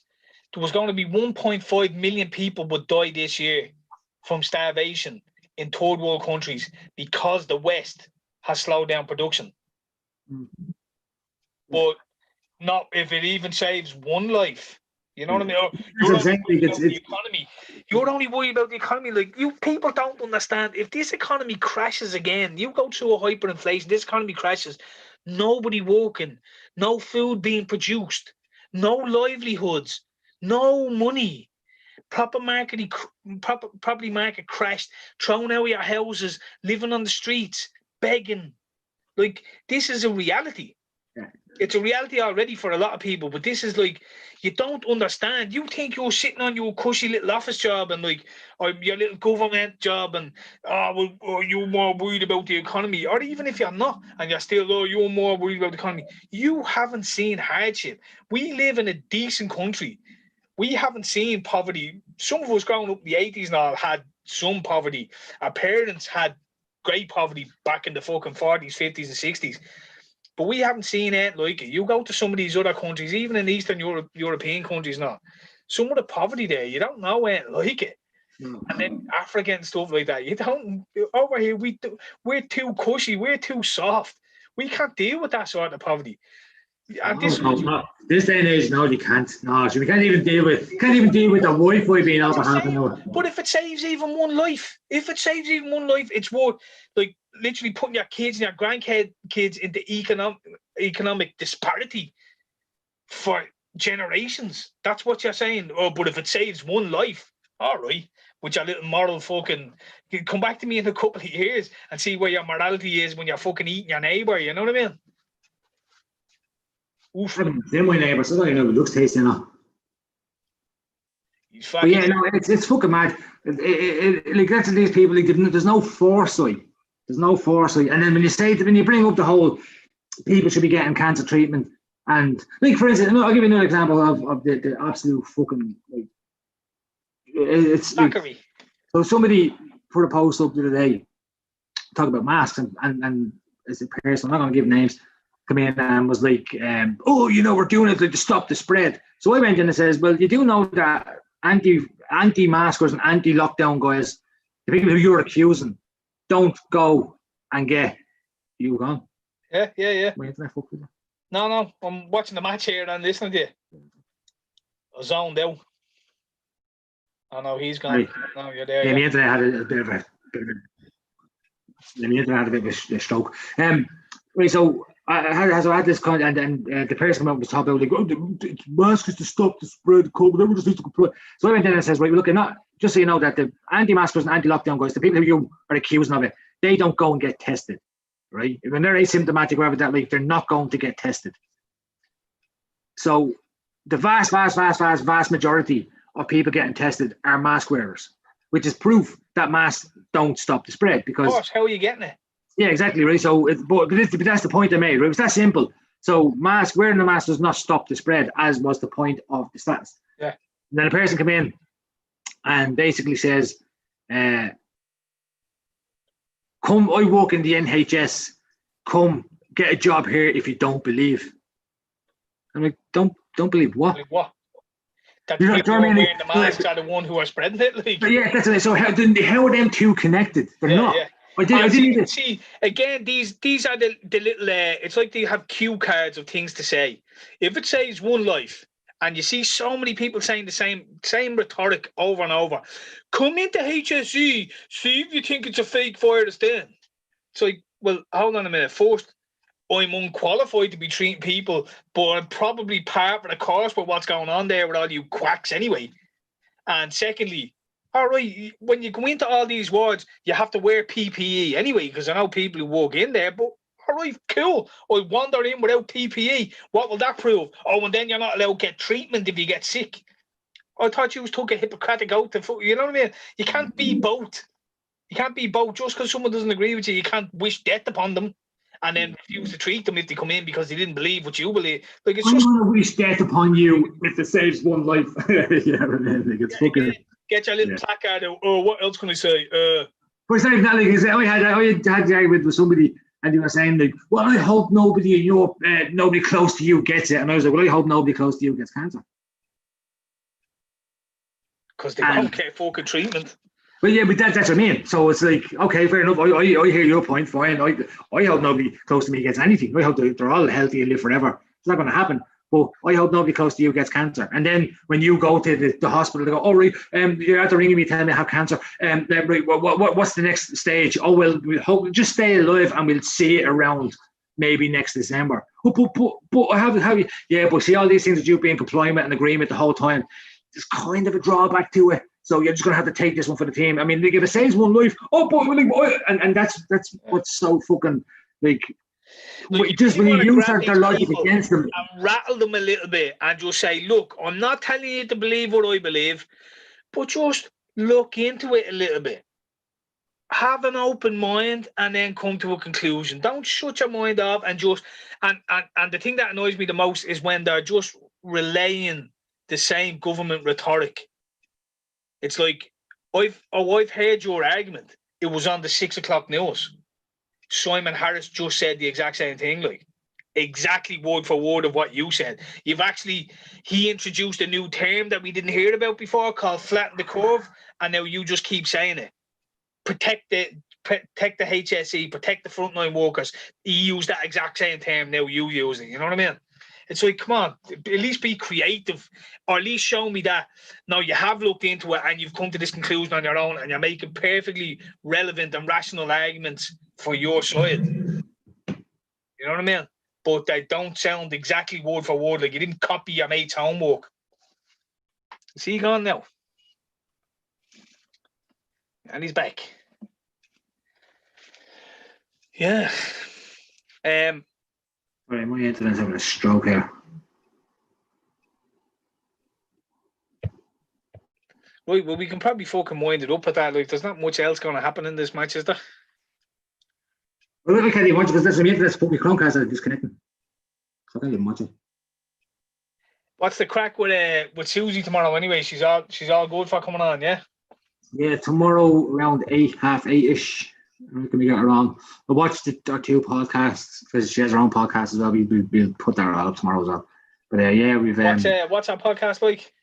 There was going to be 1.5 million people would die this year from starvation in third world countries because the West has slowed down production. Mm-hmm. But not if it even saves one life. You know what I mean? You're only worried about the economy. You're only worried about the economy. Like, you people don't understand. If this economy crashes again, you go through a hyperinflation, this economy crashes, nobody working, no food being produced, no livelihoods, no money. Property market crashed, thrown out of your houses, living on the streets, begging. Like, this is a reality. Yeah. It's a reality already for a lot of people, but this is like, you don't understand. You think you're sitting on your cushy little office job and like, or your little government job, and you're more worried about the economy, or even if you're not and you're still, you're more worried about the economy. You haven't seen hardship. We live in a decent country. We haven't seen poverty. Some of us growing up in the 80s and all had some poverty. Our parents had great poverty back in the fucking 40s, 50s and 60s. But we haven't seen it like it. You go to some of these other countries, even in Eastern European countries now, some of the poverty there, you don't know it like it. and then Africa and stuff like that. You don't over here. We're too cushy. We're too soft. We can't deal with that sort of poverty. And this day and age, no, you can't. No, so we can't even deal with the Wi-Fi being out for half an hour. But if it saves even one life, it's worth like literally putting your kids and your grandkids into economic disparity for generations. That's what you're saying. Oh, but if it saves one life, all right, with your little moral fucking, you come back to me in a couple of years and see where your morality is when you're fucking eating your neighbour. You know what I mean? Oof. They're my neighbours. I don't even know if it looks tasty enough. But yeah, no, it's fucking mad. Like that's these people. Like, there's no foresight. There's no foresight. And then when you bring up the whole people should be getting cancer treatment, and like for instance, I'll give you another example of the absolute fucking like. It's like, so somebody put a post up the other day talking about masks and as a person, I'm not going to give names, come in and was like, oh, you know, we're doing it to stop the spread. So I went in and says, well, you do know that anti-maskers and anti-lockdown guys, the people who you're accusing, don't go and get you gone. Yeah. My internet fucked with you. No, I'm watching the match here and listening to you. I zoned out. Oh no, he's gone. Right. No, you're there. Yeah, the internet had a bit of a stroke. Right, so I had this kind, and then the person came out and was talking about like, oh, masks is to stop the spread of COVID. Everyone just needs to comply. So I went in and says, right, look, not just so you know that the anti-maskers and anti-lockdown guys, the people who you are accusing of it, they don't go and get tested, right? When they're asymptomatic, whatever that, like, they're not going to get tested. So the vast majority of people getting tested are mask wearers, which is proof that masks don't stop the spread. Because of course, how are you getting it? Yeah, exactly, right. So, but that's the point I made, right? It was that simple. So, wearing the mask does not stop the spread, as was the point of the stats. Yeah. And then a person come in and basically says, "Come, I work in the NHS. Come get a job here if you don't believe." I'm like, don't believe what? Like what? That you know, people who are wearing the masks are the one who are spreading it. Like. Yeah, that's it. So how are them two connected? They're not. Yeah. See, again, these are the little. It's like they have cue cards of things to say. If it says one life, and you see so many people saying the same rhetoric over and over, come into HSE, see if you think it's a fake virus. Then it's like, well, hold on a minute. First, I'm unqualified to be treating people, but I'm probably part of the course with what's going on there with all you quacks anyway. And secondly, all right, when you go into all these wards, you have to wear PPE anyway, because I know people who walk in there, but all right, cool. I wander in without PPE. What will that prove? Oh, and then you're not allowed to get treatment if you get sick. I thought you took a Hippocratic oath. You know what I mean? You can't be both. You can't be both. Just because someone doesn't agree with you, you can't wish death upon them and then refuse to treat them if they come in because they didn't believe what you believe. Like, it's just... I'm going to wish death upon you if it saves one life. It's fucking... Get your little placard out. Oh, what else can I say? But it's not even that. Like, I had the argument with somebody, and they were saying like, "Well, I hope nobody in Europe, nobody close to you gets it." And I was like, "Well, I hope nobody close to you gets cancer." Because they won't get fucking treatment. Well, yeah, but that's what I mean. So it's like, okay, fair enough. I hear your point. Fine. I hope nobody close to me gets anything. I hope they're all healthy and live forever. It's not going to happen. But I hope nobody close to you gets cancer. And then when you go to the hospital, they go, "Oh, right, you're after ringing me telling me I have cancer. Right, what's the next stage? Oh, well, we'll hope just stay alive and we'll see it around maybe next December." But I have you. Yeah, but see all these things that you've been complying with and agreeing with the whole time. There's kind of a drawback to it. So you're just going to have to take this one for the team. I mean, if it saves one life, and that's what's so fucking like. Look, just when you use their logic against them and rattle them a little bit and just say, look, I'm not telling you to believe what I believe, but just look into it a little bit. Have an open mind and then come to a conclusion. Don't shut your mind off and just and the thing that annoys me the most is when they're just relaying the same government rhetoric. It's like, I've heard your argument. It was on the 6 o'clock news. Simon Harris just said the exact same thing, like, exactly word for word of what you said. He introduced a new term that we didn't hear about before called flatten the curve, and now you just keep saying it. Protect the HSE, protect the frontline workers. He used that exact same term. Now you use it. You know what I mean? It's like, come on, at least be creative, or at least show me that no, you have looked into it and you've come to this conclusion on your own, and you're making perfectly relevant and rational arguments for your side. You know what I mean? But they don't sound exactly word for word, like you didn't copy your mate's homework. Is he gone now? And he's back. Yeah. Right, my internet's having a stroke here. Right, well, we can probably fucking wind it up at that. Like, there's not much else going to happen in this match, is there? Well, I can't even watch it because that's my internet's put me Chromecast and disconnecting. So I can't even watch it. What's the crack with Susie tomorrow? Anyway, she's all good for coming on, yeah. Yeah, tomorrow around 8, half 8-ish. I reckon we get her on. We'll watch our 2 podcasts because she has her own podcast as well. We'll put that all up tomorrow as well. But yeah, we've what's our podcast like?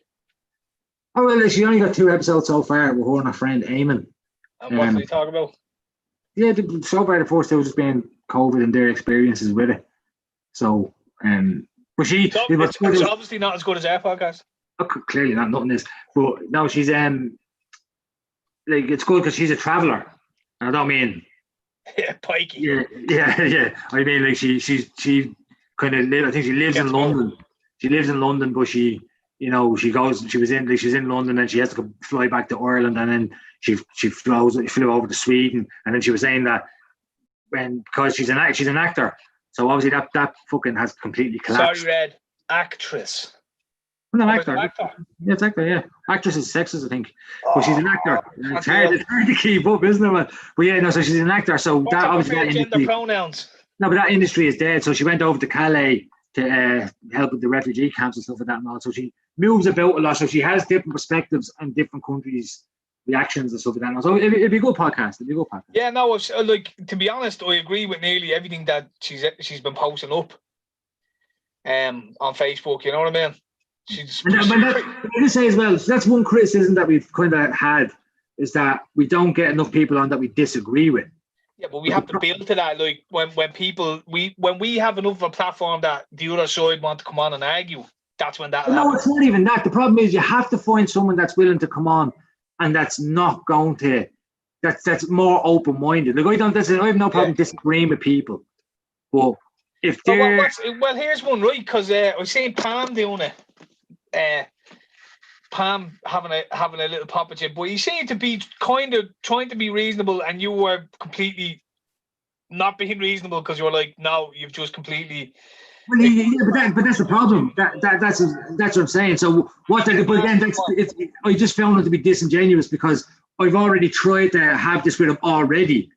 Oh well, she only got 2 episodes so far with her and her friend Eamon. And what do they talk about? Yeah, so far the first 2 was just being COVID and their experiences with it. So, but she it's obviously not as good as our podcast. Clearly not, nothing is. But no, she's like it's good because she's a traveller. I don't mean pikey. Yeah. I mean, like she kind of I think she lives in London. She lives in London, but she was in London and she has to fly back to Ireland, and then she flew over to Sweden, and then she was saying that because she's an actor, so obviously that fucking has completely collapsed. Sorry, Red, actress. Well, no, actor. Yeah, it's actor. Yeah, actress is sexist, I think, but she's an actor. It's hard to keep up, isn't it? Man? But yeah, no. So she's an actor. So what's that obviously that gender pronouns. No, but that industry is dead. So she went over to Calais to help with the refugee camps and stuff like that and all. So she moves about a lot. So she has different perspectives and different countries' reactions and stuff like that. So it'd be a good podcast. Yeah, no, like, to be honest, I agree with nearly everything that she's been posting up on Facebook. You know what I mean? I say as well, so that's one criticism that we've kind of had, is that we don't get enough people on that we disagree with. Yeah, but we have to build to that. Like when we have enough of a platform that the other side want to come on and argue, that's when that. No, it's not even that. The problem is you have to find someone that's willing to come on and that's not going to, that's more open-minded. Like I have no problem disagreeing with people, but if they're well, here's one, right? Because I was seeing Pam doing it. Pam having a little pop at you, but you seem to be kind of trying to be reasonable, and you were completely not being reasonable because you were like, no, you've just completely. Well, yeah, but that's the problem. That's what I'm saying. So what? But then I just found it to be disingenuous because I've already tried to have this with him already,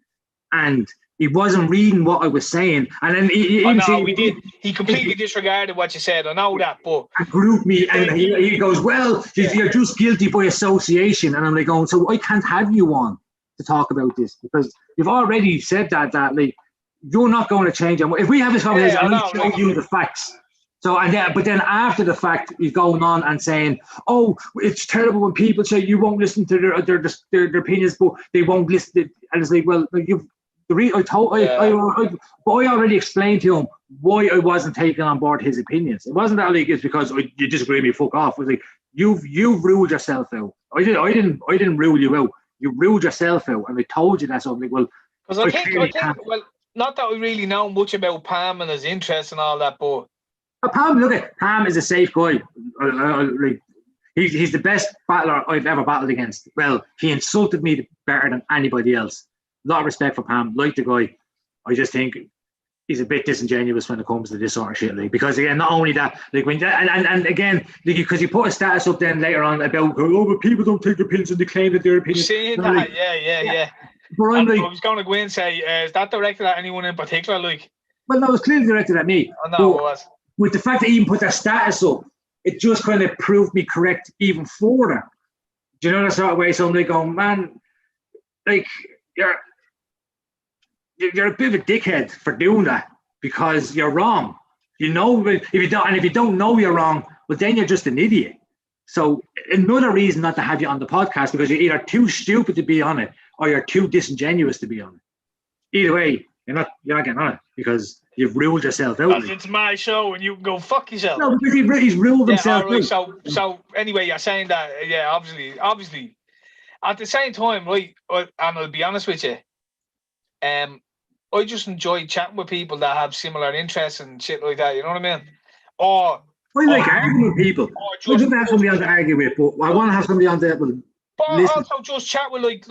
and he wasn't reading what I was saying, and then we did. He completely disregarded what you said. I know that, but group me, and he goes, "Well, you're just guilty by association," and I'm like, "going, so I can't have you on to talk about this because you've already said that like you're not going to change." And if we have this conversation, I'll show you the facts. So but then after the fact, he's going on and saying, "Oh, it's terrible when people say you won't listen to their opinions, but they won't listen." And it's like, well, you've. I already explained to him why I wasn't taking on board his opinions. It wasn't that like it's because you disagree with me, fuck off. It was like you've ruled yourself out. I didn't rule you out. You ruled yourself out, and I told you that. So I'm like, well, because I think well, not that we really know much about Pam and his interests and all that, but Pam is a safe guy. He's the best battler I've ever battled against. Well, he insulted me better than anybody else. A lot of respect for Pam, like the guy. I just think he's a bit disingenuous when it comes to this sort of shit. Like, because again, not only that, like when and again, because he put a status up then later on about but people don't take their opinions and they claim that their opinions. Saying that, like, yeah. But I'm like, I was going to go in and say, is that directed at anyone in particular? Like, well, no, it was clearly directed at me. I know it was. With the fact that he even put that status up, it just kind of proved me correct even further. Do you know that sort of way? So I'm like, oh man, like you're a bit of a dickhead for doing that. because you're wrong. You know, if you don't know you're wrong, well, then you're just an idiot. So another reason not to have you on the podcast, because you're either too stupid to be on it or you're too disingenuous to be on it. Either way, you're not getting on it because you've ruled yourself out. Because it's my show and you can go fuck yourself. No, because he's ruled himself out. So anyway, you're saying that, obviously. At the same time, right, and I'll be honest with you, I just enjoy chatting with people that have similar interests and shit like that, you know what I mean? I like arguing with people. I don't have somebody on to argue with, but I want to have somebody on there. But also just chat with like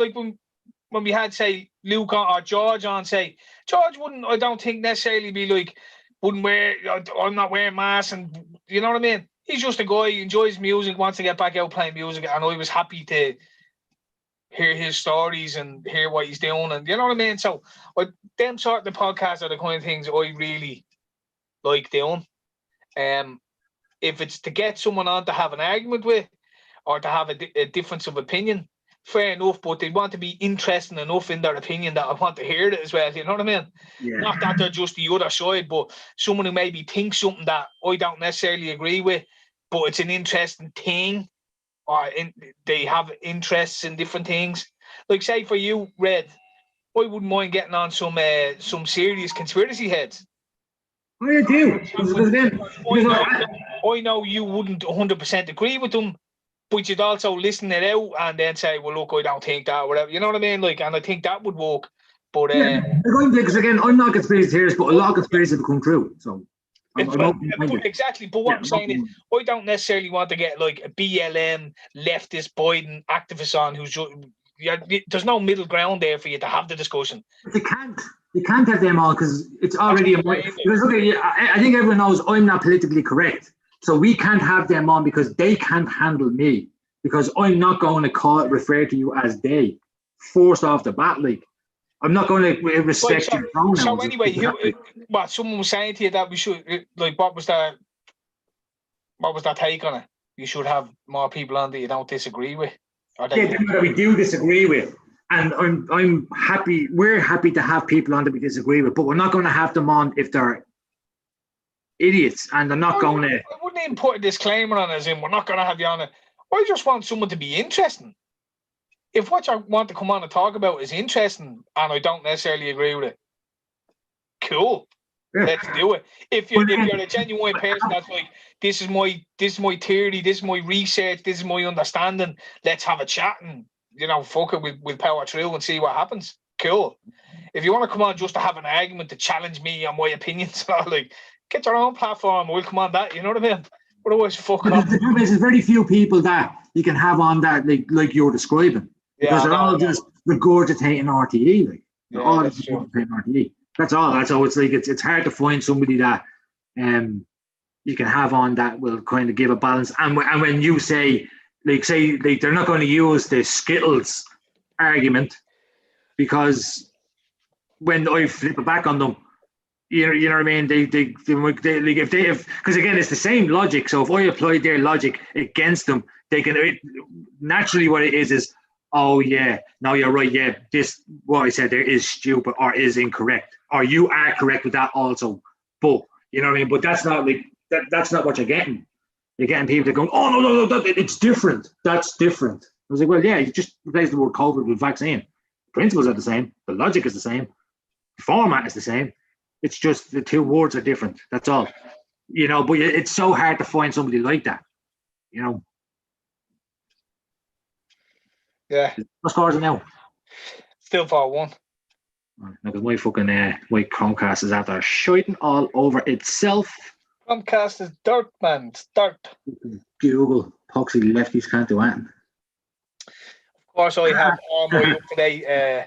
when we had, say, Luke or George on, say, George wouldn't, I don't think, necessarily be like, I'm not wearing masks, and you know what I mean? He's just a guy, he enjoys music, wants to get back out playing music, and I was happy to hear his stories and hear what he's doing, and you know what I mean? So them sort of podcasts are the kind of things I really like doing. If it's to get someone on to have an argument with or to have a difference of opinion, fair enough, but they want to be interesting enough in their opinion that I want to hear it as well, you know what I mean? Yeah. Not that they're just the other side, but someone who maybe thinks something that I don't necessarily agree with, but it's an interesting thing, or they have interests in different things. Like, say, for you, Red, I wouldn't mind getting on some serious conspiracy heads. I do. I know you wouldn't 100% agree with them, but you'd also listen it out and then say, well, look, I don't think that, or whatever. You know what I mean? Like, and I think that would work. But because again, I'm not conspiracy theorist, but a lot of conspiracies have come true. So exactly. But what I'm saying is, I don't necessarily want to get like a BLM leftist Biden activist on who's just, there's no middle ground there for you to have the discussion. You can't have them on because it's already because look, I think everyone knows I'm not politically correct, so we can't have them on because they can't handle me, because I'm not going to refer to you as they forced off the bat. Like, I'm not going to respect your pronouns. So anyway, someone was saying to you that we should, like, what was that take on it? You should have more people on that you don't disagree with. That we do disagree with. And I'm happy. We're happy to have people on that we disagree with, but we're not going to have them on if they're idiots and they're not going to. I wouldn't even put a disclaimer on as in we're not going to have you on it. I just want someone to be interesting. If what you want to come on and talk about is interesting and I don't necessarily agree with it, cool. Yeah. Let's do it. If you're a genuine person that's like, this is my theory, this is my research, this is my understanding, let's have a chat and, you know, fuck it, we'll power through and see what happens. Cool. If you want to come on just to have an argument to challenge me on my opinions, like, get your own platform, we'll come on that, you know what I mean? Otherwise, fuck off. There's very few people that you can have on that like you're describing. Because they're all just regurgitating RTE. Like, they're all just regurgitating RTE. That's all. It's like it's hard to find somebody that you can have on that will kind of give a balance. And when you say they're not going to use the Skittles argument, because when I flip it back on them, you know what I mean? They because again it's the same logic. So if I applied their logic against them, they can naturally what it is. Oh yeah, no, you're right. Yeah, this what I said there is stupid or is incorrect, or you are correct with that also. But you know what I mean. But that's not like that. That's not what you're getting. You're getting people that go, oh no, it's different. That's different. I was like, well, yeah, you just replace the word COVID with vaccine. Principles are the same. The logic is the same. The format is the same. It's just the two words are different. That's all. You know, but it's so hard to find somebody like that. You know. Yeah. What scores it now? Still 4-1. Because my fucking my Chromecast is after shitting all over itself. Chromecast is dirt, man. It's dirt. Google poxy lefties can't do anything. Of course, I have all my up today.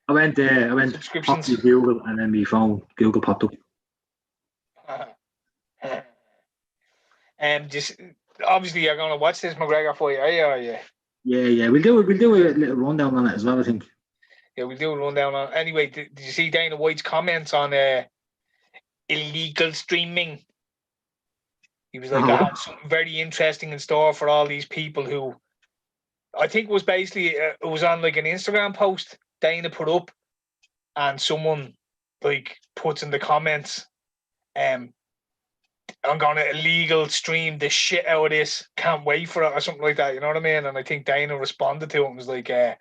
I went poxy Google and then my phone Google popped up. Just obviously you're gonna watch this McGregor fight, are you? Or you? Yeah. We'll do a little rundown on it as well, I think. Yeah, we'll do a rundown on it. Anyway, did you see Dana White's comments on illegal streaming? He was like, I had something very interesting in store for all these people who I think was basically it was on like an Instagram post Dana put up, and someone like puts in the comments I'm going to illegal stream the shit out of this. Can't wait for it or something like that. You know what I mean? And I think Dana responded to it and was like, yeah,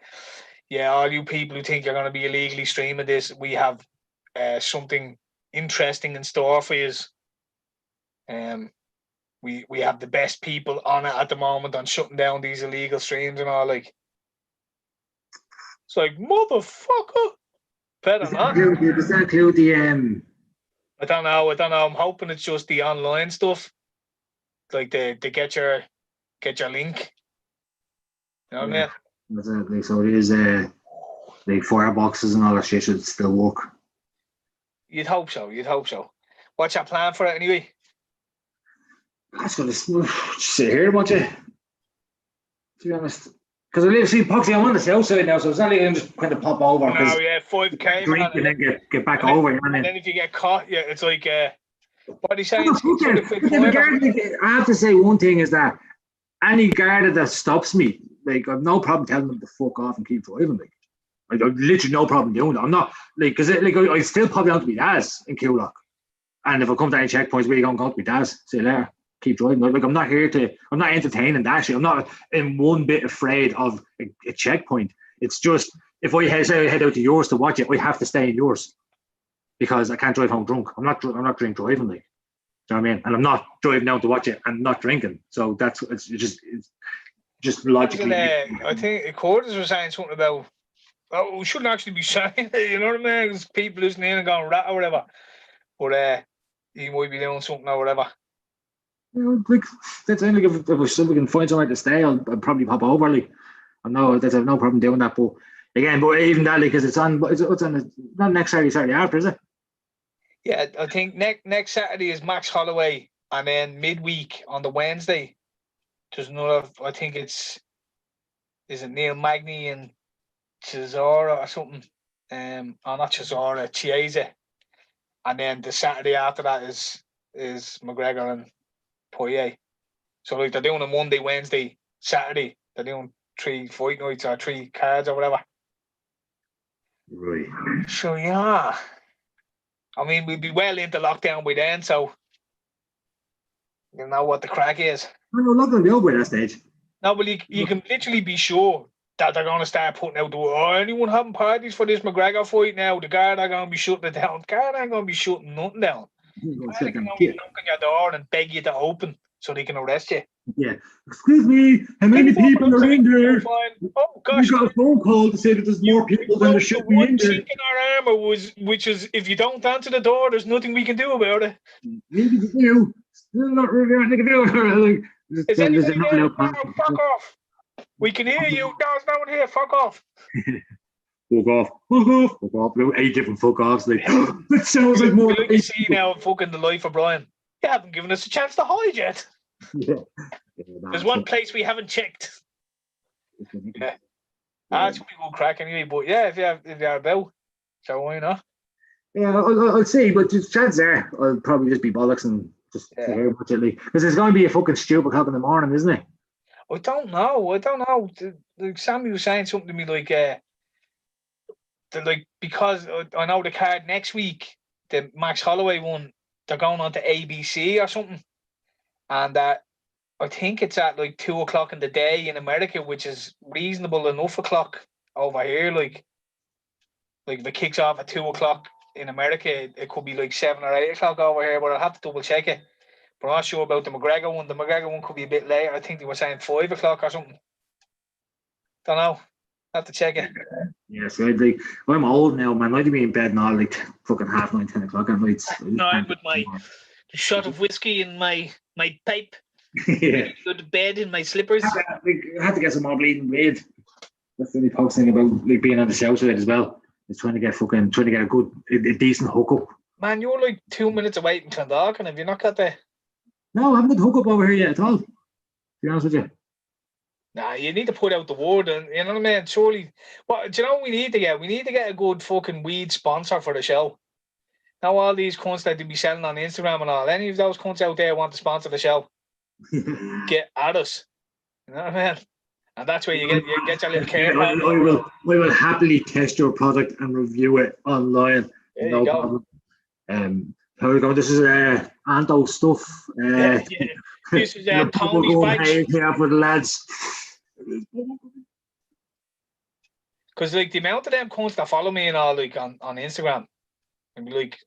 all you people who think you're going to be illegally streaming this, we have something interesting in store for you. We have the best people on it at the moment on shutting down these illegal streams and all. Like, it's like, motherfucker. Better not. Does that include the I don't know. I'm hoping it's just the online stuff, like the get your link. You know what I mean? Exactly. So it is like fireboxes and all that shit should still work. You'd hope so. What's your plan for it anyway? I was gonna sit here a bunch of, to be honest, because I live see Poxy. I'm on the south side now, so it's not like I'm just kind of pop over. No, yeah, 5K. Drink and then get back over. And then if you get caught, yeah, it's like what are you saying? I have to say one thing is that any guard that stops me, like, I've no problem telling them to fuck off and keep driving. Like I've literally no problem doing that. I'm not like, because like I still pop down to my dad's in Coolock, and if I come to any checkpoints, where you going to go to my dad's? See you later. Keep driving. Like I'm not entertaining that shit. I'm not in one bit afraid of a checkpoint. It's just if I head out to yours to watch it, I have to stay in yours because I can't drive home drunk. I'm not drink driving, like. Do you know what I mean? And I'm not driving down to watch it and not drinking. So it's just logically. I think Curtis was saying something about, we shouldn't actually be saying it, you know what I mean? Because people listening in and going rat or whatever. But he might be doing something or whatever. You know, like that's only if we can find somewhere to stay, I'll probably pop over. Like I know that I have no problem doing that, but even that, like, because it's on not next Saturday after, is it? Yeah, I think next Saturday is Max Holloway, and then midweek on the Wednesday, there's another. I think is it Neil Magny and Cesaro or something? Not Cesaro, Chiesa, and then the Saturday after that is McGregor and Poirier. So like they're doing a Monday, Wednesday, Saturday. They're doing 3 fight nights or 3 cards or whatever. Right. So yeah. I mean, we'd be well into lockdown by then, so you know what the crack is. We're not going to be over at that stage. No, well, you can literally be sure that they're going to start putting out the word, anyone having parties for this McGregor fight now, the guard are going to be shutting it down. The guard ain't going to be shutting nothing down. They can only knock on your door and beg you to open so they can arrest you. Yeah. Excuse me, how many people are in there? Oh gosh. You got a phone call to say that there's more people than there should be in there. In our armour which is, if you don't answer the door, there's nothing we can do about it. Maybe they do. Still not really anything to do. Is anybody there? Fuck off. We can hear you. There's no one here. Fuck off. Fuck off. Fuck off. Fuck off. 8 different fuck offs. Like, that sounds like more. Like you see now, fucking The Life of Brian. You haven't given us a chance to hide yet. Yeah. There's one place we haven't checked. Yeah. It's pretty good crack anyway. But yeah, if you're about, so why not? Yeah, I'll see, but there's chance there. I'll probably just be bollocks and just hear much at least. Because it's going to be a fucking stupid o'clock in the morning, isn't it? I don't know. Like Sammy was saying something to me like, because I know the card next week, the Max Holloway one, they're going on to ABC or something. And I think it's at like 2 o'clock in the day in America, which is reasonable enough o'clock over here. Like if it kicks off at 2 o'clock in America, it could be like 7 or 8 o'clock over here, but I'll have to double check it. But I'm not sure about the McGregor one. The McGregor one could be a bit later. I think they were saying 5 o'clock or something. Don't know. Have to check it. Yeah, so I'm old now, man. I'd be in bed now like fucking 9:30, 10 o'clock at night. No, with my shot of whiskey and my pipe. Yeah. Go to bed in my slippers. I had to get some more bleeding blade. That's the only post thing about like being on the south side as well. Is trying to get a decent hookup. Man, you're like 2 minutes away from Clondalkin, and have you not got there? No, I haven't got the hookup over here yet at all. To be honest with you. Nah, you need to put out the word, and you know what I mean. Surely, do you know what we need to get? We need to get a good fucking weed sponsor for the show. Now all these cunts that they be selling on Instagram and all, any of those cunts out there want to sponsor the show, get at us. You know what I mean? And that's where you get your little care. I will happily test your product and review it online. There no you go. Problem. Here we go. This is Anto stuff. Yeah. This is Tony's bike. Here for the lads. Because like the amount of them cunts that follow me and all like on Instagram, and be like,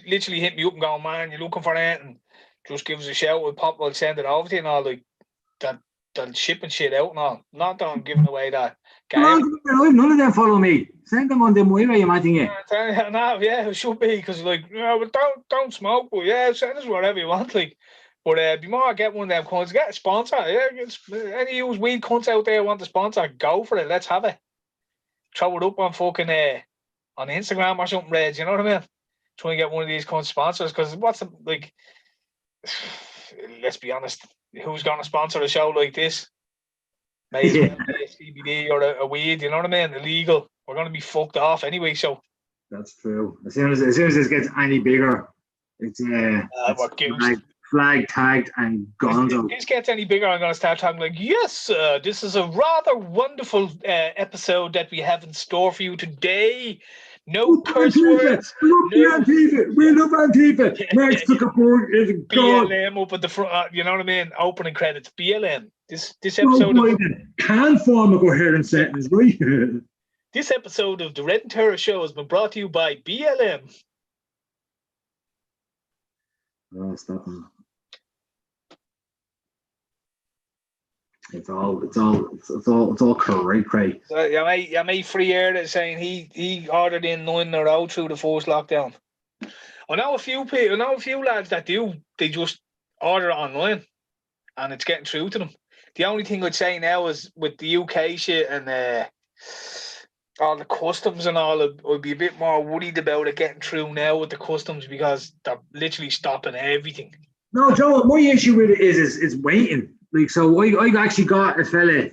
literally hit me up and go, man, you're looking for that, and just give us a shout. We'll send it over to you and all like that. They'll shipping shit out and all. Not that I'm giving away that game. None of them follow me. Send them on them way, you might think. No, yeah, it should be because like, well, don't smoke, but yeah, send us whatever you want, like. But be more get one of them cunts, get a sponsor. Yeah, any of you weed cunts out there want a sponsor, go for it. Let's have it. Throw it up on fucking on Instagram or something, Reg. You know what I mean? Try and get one of these cunts sponsors because what's the, like? Let's be honest. Who's going to sponsor a show like this? Maybe CBD or a weed, you know what I mean? Illegal. We're going to be fucked off anyway. So that's true. As soon as this gets any bigger, it's flag tagged and gone. If this gets any bigger, I'm going to start talking like, yes, this is a rather wonderful episode that we have in store for you today. No curse words. We love Antifa. Max Zuckerberg is gone. BLM up at the front, you know what I mean? Opening credits. BLM. This episode can form a coherent sentence, right? This episode of the Red and Tera Show has been brought to you by BLM. Oh, stop him. It's all correct. So your mate Free Air is saying he ordered in 9 in a row through the first lockdown. I know a few lads that do. They just order it online, and it's getting through to them. The only thing I'd say now is with the UK shit and all the customs and all, I'd be a bit more worried about it getting through now with the customs because they're literally stopping everything. No, Joe, my issue with it is waiting. Like, so I actually got a fella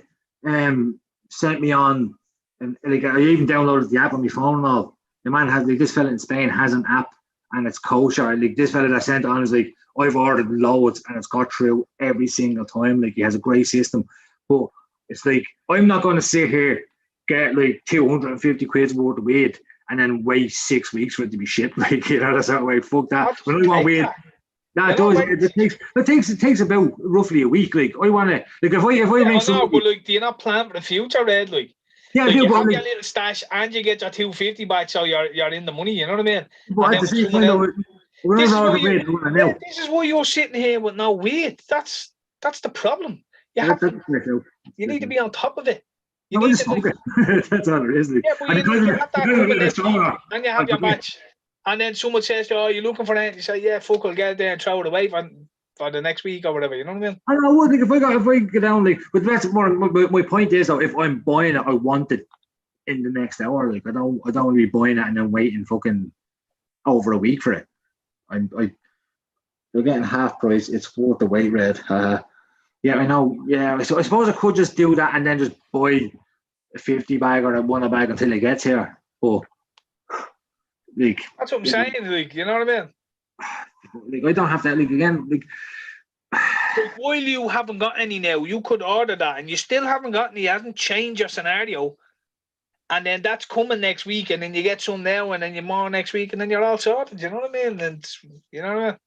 sent me on, and like I even downloaded the app on my phone and all. The man has like this fella in Spain has an app and it's kosher. Like this fella that sent it on is like, I've ordered loads and it's got through every single time. Like he has a great system, but it's like I'm not going to sit here get like 250 quid's worth of weed and then wait 6 weeks for it to be shipped. Like, you know, that's not way. Fuck that. When I want weed. No, it does. It takes about roughly a week. Like I want to, like if I make some. But like, do you not plan for the future, Ed? Like, yeah, like I do. You have your little stash and you get your 250 back, so you're in the money. You know what I mean? But at the same time, this is why you're sitting here with no weed. That's the problem. You need to be on top of it. You need to smoke it. That's all it is. Like. Yeah, but you have that coming and you have your batch. And then someone says, "Oh, you're looking for that?" You say, "Yeah, fuck, I'll get it there and throw it away for the next week or whatever." You know what I mean? I don't know. Like if I go down, like, but that's more. My point is, though, if I'm buying it, I want it in the next hour. Like I don't want to be buying it and then waiting fucking over a week for it. You're getting half price. It's worth the wait, Red. Yeah, I know. Yeah, so I suppose I could just do that and then just buy a 50 bag or a 1 bag until it gets here. But like, that's what I'm saying. Like, you know what I mean? Like, I don't have that. Like again, like while you haven't got any now, you could order that, and you still haven't got any. You hasn't changed your scenario, and then that's coming next week, and then you get some now, and then you're more next week, and then you're all sorted. You know what I mean? And you know what I mean?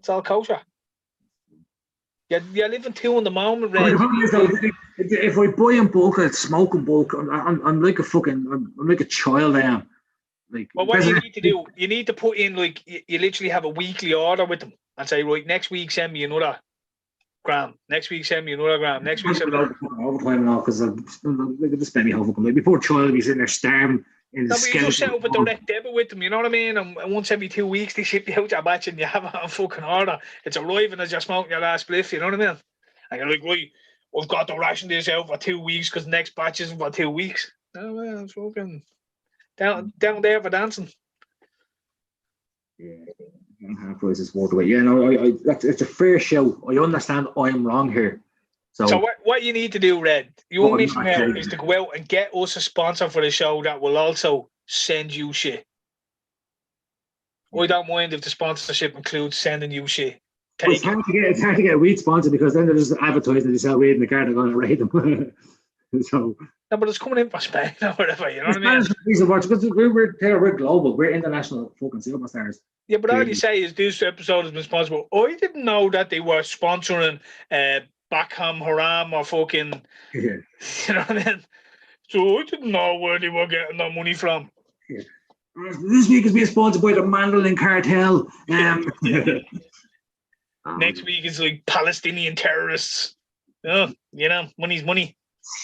It's all kosher. You're living two in the moment, Red. If I buy in bulk, I smoke in bulk. I'm like a fucking. I'm like a child. I am. Like, well, what you need to do, you need to put in like you literally have a weekly order with them and say, right, next week send me another gram. Next week send me another gram. Next week send me another overtime now because they just spend me half a like my poor child will be sitting there starving in the skin. You just set up a direct debit with them, you know what I mean? And once every 2 weeks they ship you out your batch and you have it on fucking order. It's arriving as you're smoking your last spliff, you know what I mean? And you're like, right, we've got to ration this out for 2 weeks because the next batch isn't for 2 weeks. No man, it's fucking down there for dancing. Yeah, half price is worth away. Yeah, no, it's a fair show. I understand I'm wrong here. So what you need to do, Red, you want me from here is to go out and get us a sponsor for the show that will also send you shit. I don't mind if the sponsorship includes sending you shit. It's hard to get a weed sponsor because then they're just advertising they sell weed in the car. They're going to rate them. So. No, but it's coming in for Spain or whatever, you know what I mean? Because we're global, we're international fucking superstars. Yeah, but all you say is this episode has been sponsored. I didn't know that they were sponsoring Backham Haram or fucking, Yeah. you know what I mean? So I didn't know where they were getting that money from. Yeah. This week is being sponsored by the Mandolin Cartel. Next week is like Palestinian terrorists. Oh, you know, money's money.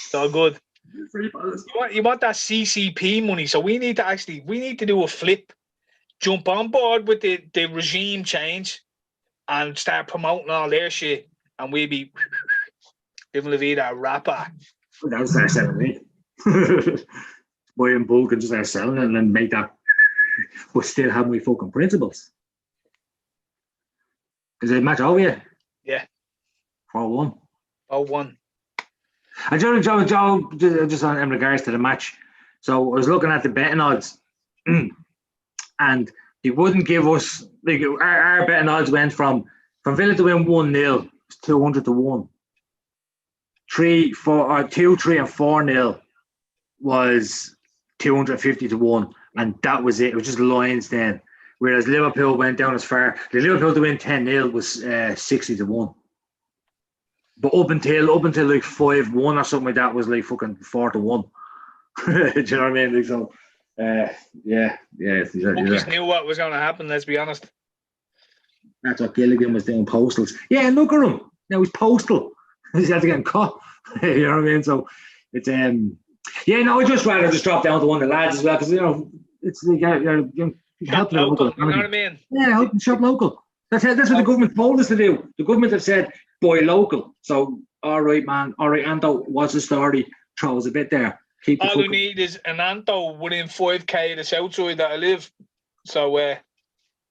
It's all good. You want that CCP money, so we need to do a flip, jump on board with the regime change and start promoting all their shit, and we'll be living La Vida rapper. That was our selling it. Buy in bulk and just start selling it and then make that, but still have my fucking principles. Is it match over yet? Yeah. 4-1. 0-1. And Joe, just in regards to the match, so I was looking at the betting odds, and they wouldn't give us, like, our betting odds went from Villa to win 1-0, 200 to 1. 2, 3, and 4-0 was 250 to 1, and that was it. It was just lines then. Whereas Liverpool went down as far. The Liverpool to win 10-0 was 60 to 1. But up until like 5-1 or something like that was like fucking 4 to 1. Do you know what I mean? Like, so, yeah. Bookies knew what was going to happen. Let's be honest. That's what Gilligan was doing, postals. Yeah, look at him. Now he's postal. He's had to get caught. You know what I mean? So it's yeah. No, I'd just rather just drop down to one of the lads as well, because, you know, it's like you're helping local. local. You know what I mean? Yeah, helping shop local. That's what the government told us to do. The government have said buy local. So all right, man. All right, Anto, what's the story? Throw us a bit there. All we need is an Anto within 5k of the south side that I live. So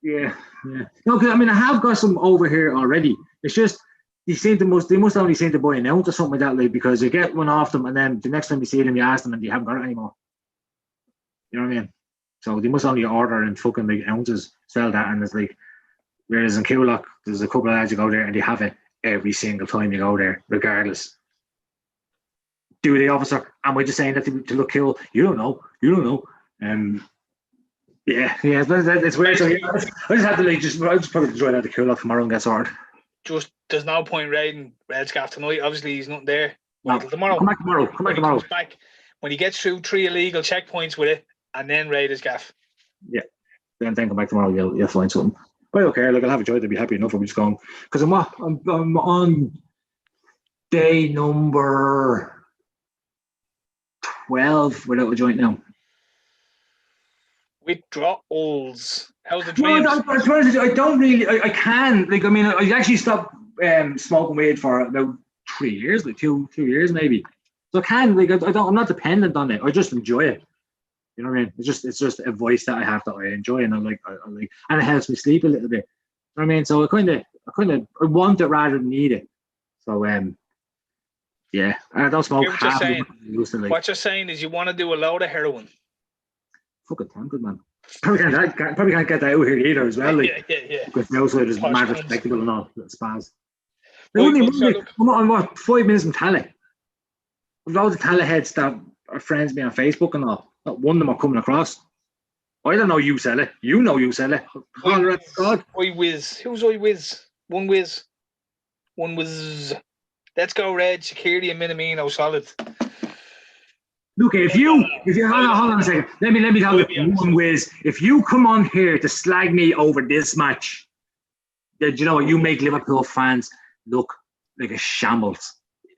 yeah. No, because I mean I have got some over here already. It's just they must only seem to buy an ounce or something like that, like, because you get one off them and then the next time you see them you ask them and they haven't got it anymore. You know what I mean? So they must only order in fucking like ounces, sell that, and it's like, whereas in Coolock there's a couple of lads you go there and they have it every single time you go there, regardless. Do they, officer? Am I just saying that to look cool? You don't know. Yeah, it's weird. So yeah, I just have to like I'll just probably enjoy that to Coolock tomorrow and get sorted. Just there's no point raiding Red's gaff tonight. Obviously he's not there. No. Tomorrow. Come back tomorrow. When he gets through 3 illegal checkpoints with it, and then raid his gaff. Yeah. Then come back tomorrow. You'll find something. I don't care. Like, I'll have a joint. I'll be happy enough. I'm just going because I'm on day number 12 without a joint now. Withdrawals. How's the dreams? No, I don't really. I can. Like, I mean, I actually stopped smoking weed for about 3 years, like 2 years maybe. So I can. Like, I'm not dependent on it. I just enjoy it. You know what I mean? It's just a voice that I have that I enjoy, and I like, and it helps me sleep a little bit. You know what I mean? So I want it rather than need it. So yeah, I don't smoke. What you're saying is you want to do a load of heroin. Fucking tempted, man. Probably can't get that out here either as well. Like, yeah. Because the outside is mad respectable and all. Spaz. I'm what, 5 minutes from Tala. I've loads of Tala heads that are friends with me on Facebook and all. Not one of them are coming across. I don't know you sell it. You know you sell it. God. Oi whiz. Who's Oi whiz? One whiz. Let's go, Red. Security and Minamino solid. Look, if you hold on a second. Let me tell you one whiz. If you come on here to slag me over this match, you know what, you make Liverpool fans look like a shambles.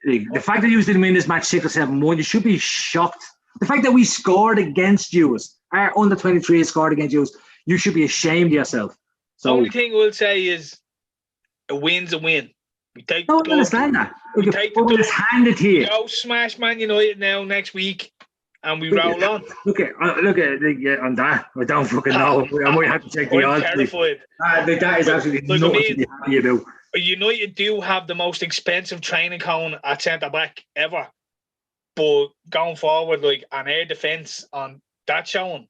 Like, the fact that you didn't win this match 6-7-1, you should be shocked. The fact that we scored against you, our under 23 scored against you should be ashamed of yourself. So, the only thing we'll say is a win's a win. We take. No, I understand that. Let's hand it here. Go smash Man United now next week, and we roll on. Look at on that. I don't fucking know. I might have to check the odds. Terrified. That is absolutely nothing to be happy about. United do have the most expensive training cone at centre back ever. But going forward, like, on air defence on that showing,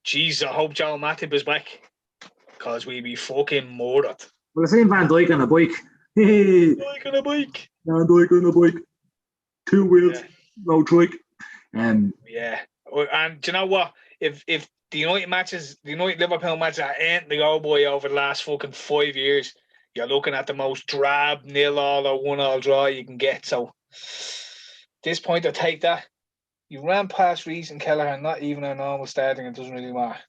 jeez, I hope Joel Matip is back, because we be fucking murdered. Well, I've seen Van Dijk on a bike. Van Dijk on a bike. 2 wheels. No trick. Yeah, and do you know what? If the United Liverpool matches are ain't the old boy over the last fucking 5 years, you're looking at the most drab 0-0 or 1-1 draw you can get. So, at this point, I take that. You ran past Reece and Kelleher, not even a normal starting. It doesn't really matter.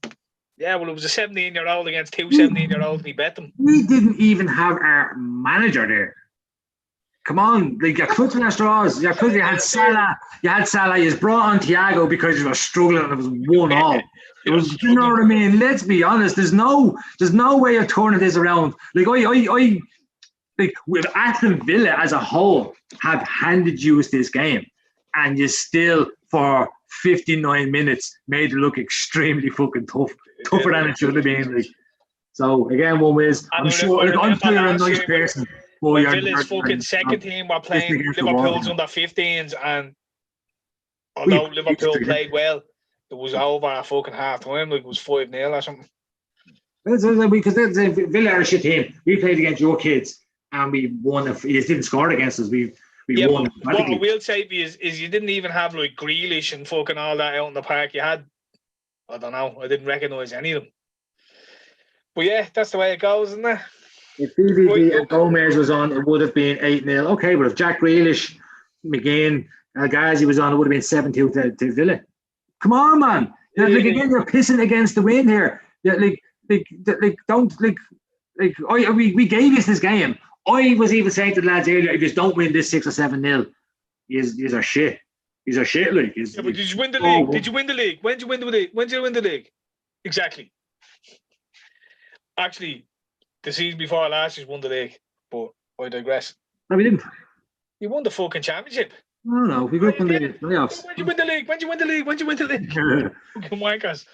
Yeah, well, it was a 17-year-old against two 17-year-olds, and he bet them. We didn't even have our manager there. Come on, like you're clutching at straws. You had Salah. You brought on Thiago because you were struggling and it was 1-1. It was, you know what I mean? Let's be honest. There's no way of turning this around. Like with Aston Villa as a whole have handed you this game, and you still for 59 minutes made it look extremely fucking tough, tougher than it should have been. Like, so again, one is I'm sure you're a nice person. When Villa's fucking second team were playing Liverpool's under 15s, and although Liverpool played well, it was over a fucking half time. Like it was 5-0 or something. Because Villa are a shit team. We played against your kids and we won. You didn't score against us. We won. What I will say is you didn't even have like Grealish and fucking all that out in the park. You had, I don't know, I didn't recognise any of them. But yeah, that's the way it goes, isn't it? If BVB and Gomez was on, it would have been 8-0. Okay, but if Jack Grealish, McGinn, Ghazi was on, it would have been 7-2 to Villa. Come on, man. Like again, you're pissing against the wind here. Yeah, we gave you this game. I was even saying to the lads earlier, if you don't win this 6 or 7-0, these are shit. These are shit, like. Yeah, but did you win the league? Did you win the league? When did you win the league? When did you win the league? Exactly. Actually, the season before last, you won the league, but I digress. No, we didn't. You won the fucking championship. No, we got up in the playoffs. When did you win the league? When did you win the league? When did you win the league? Fucking wankers.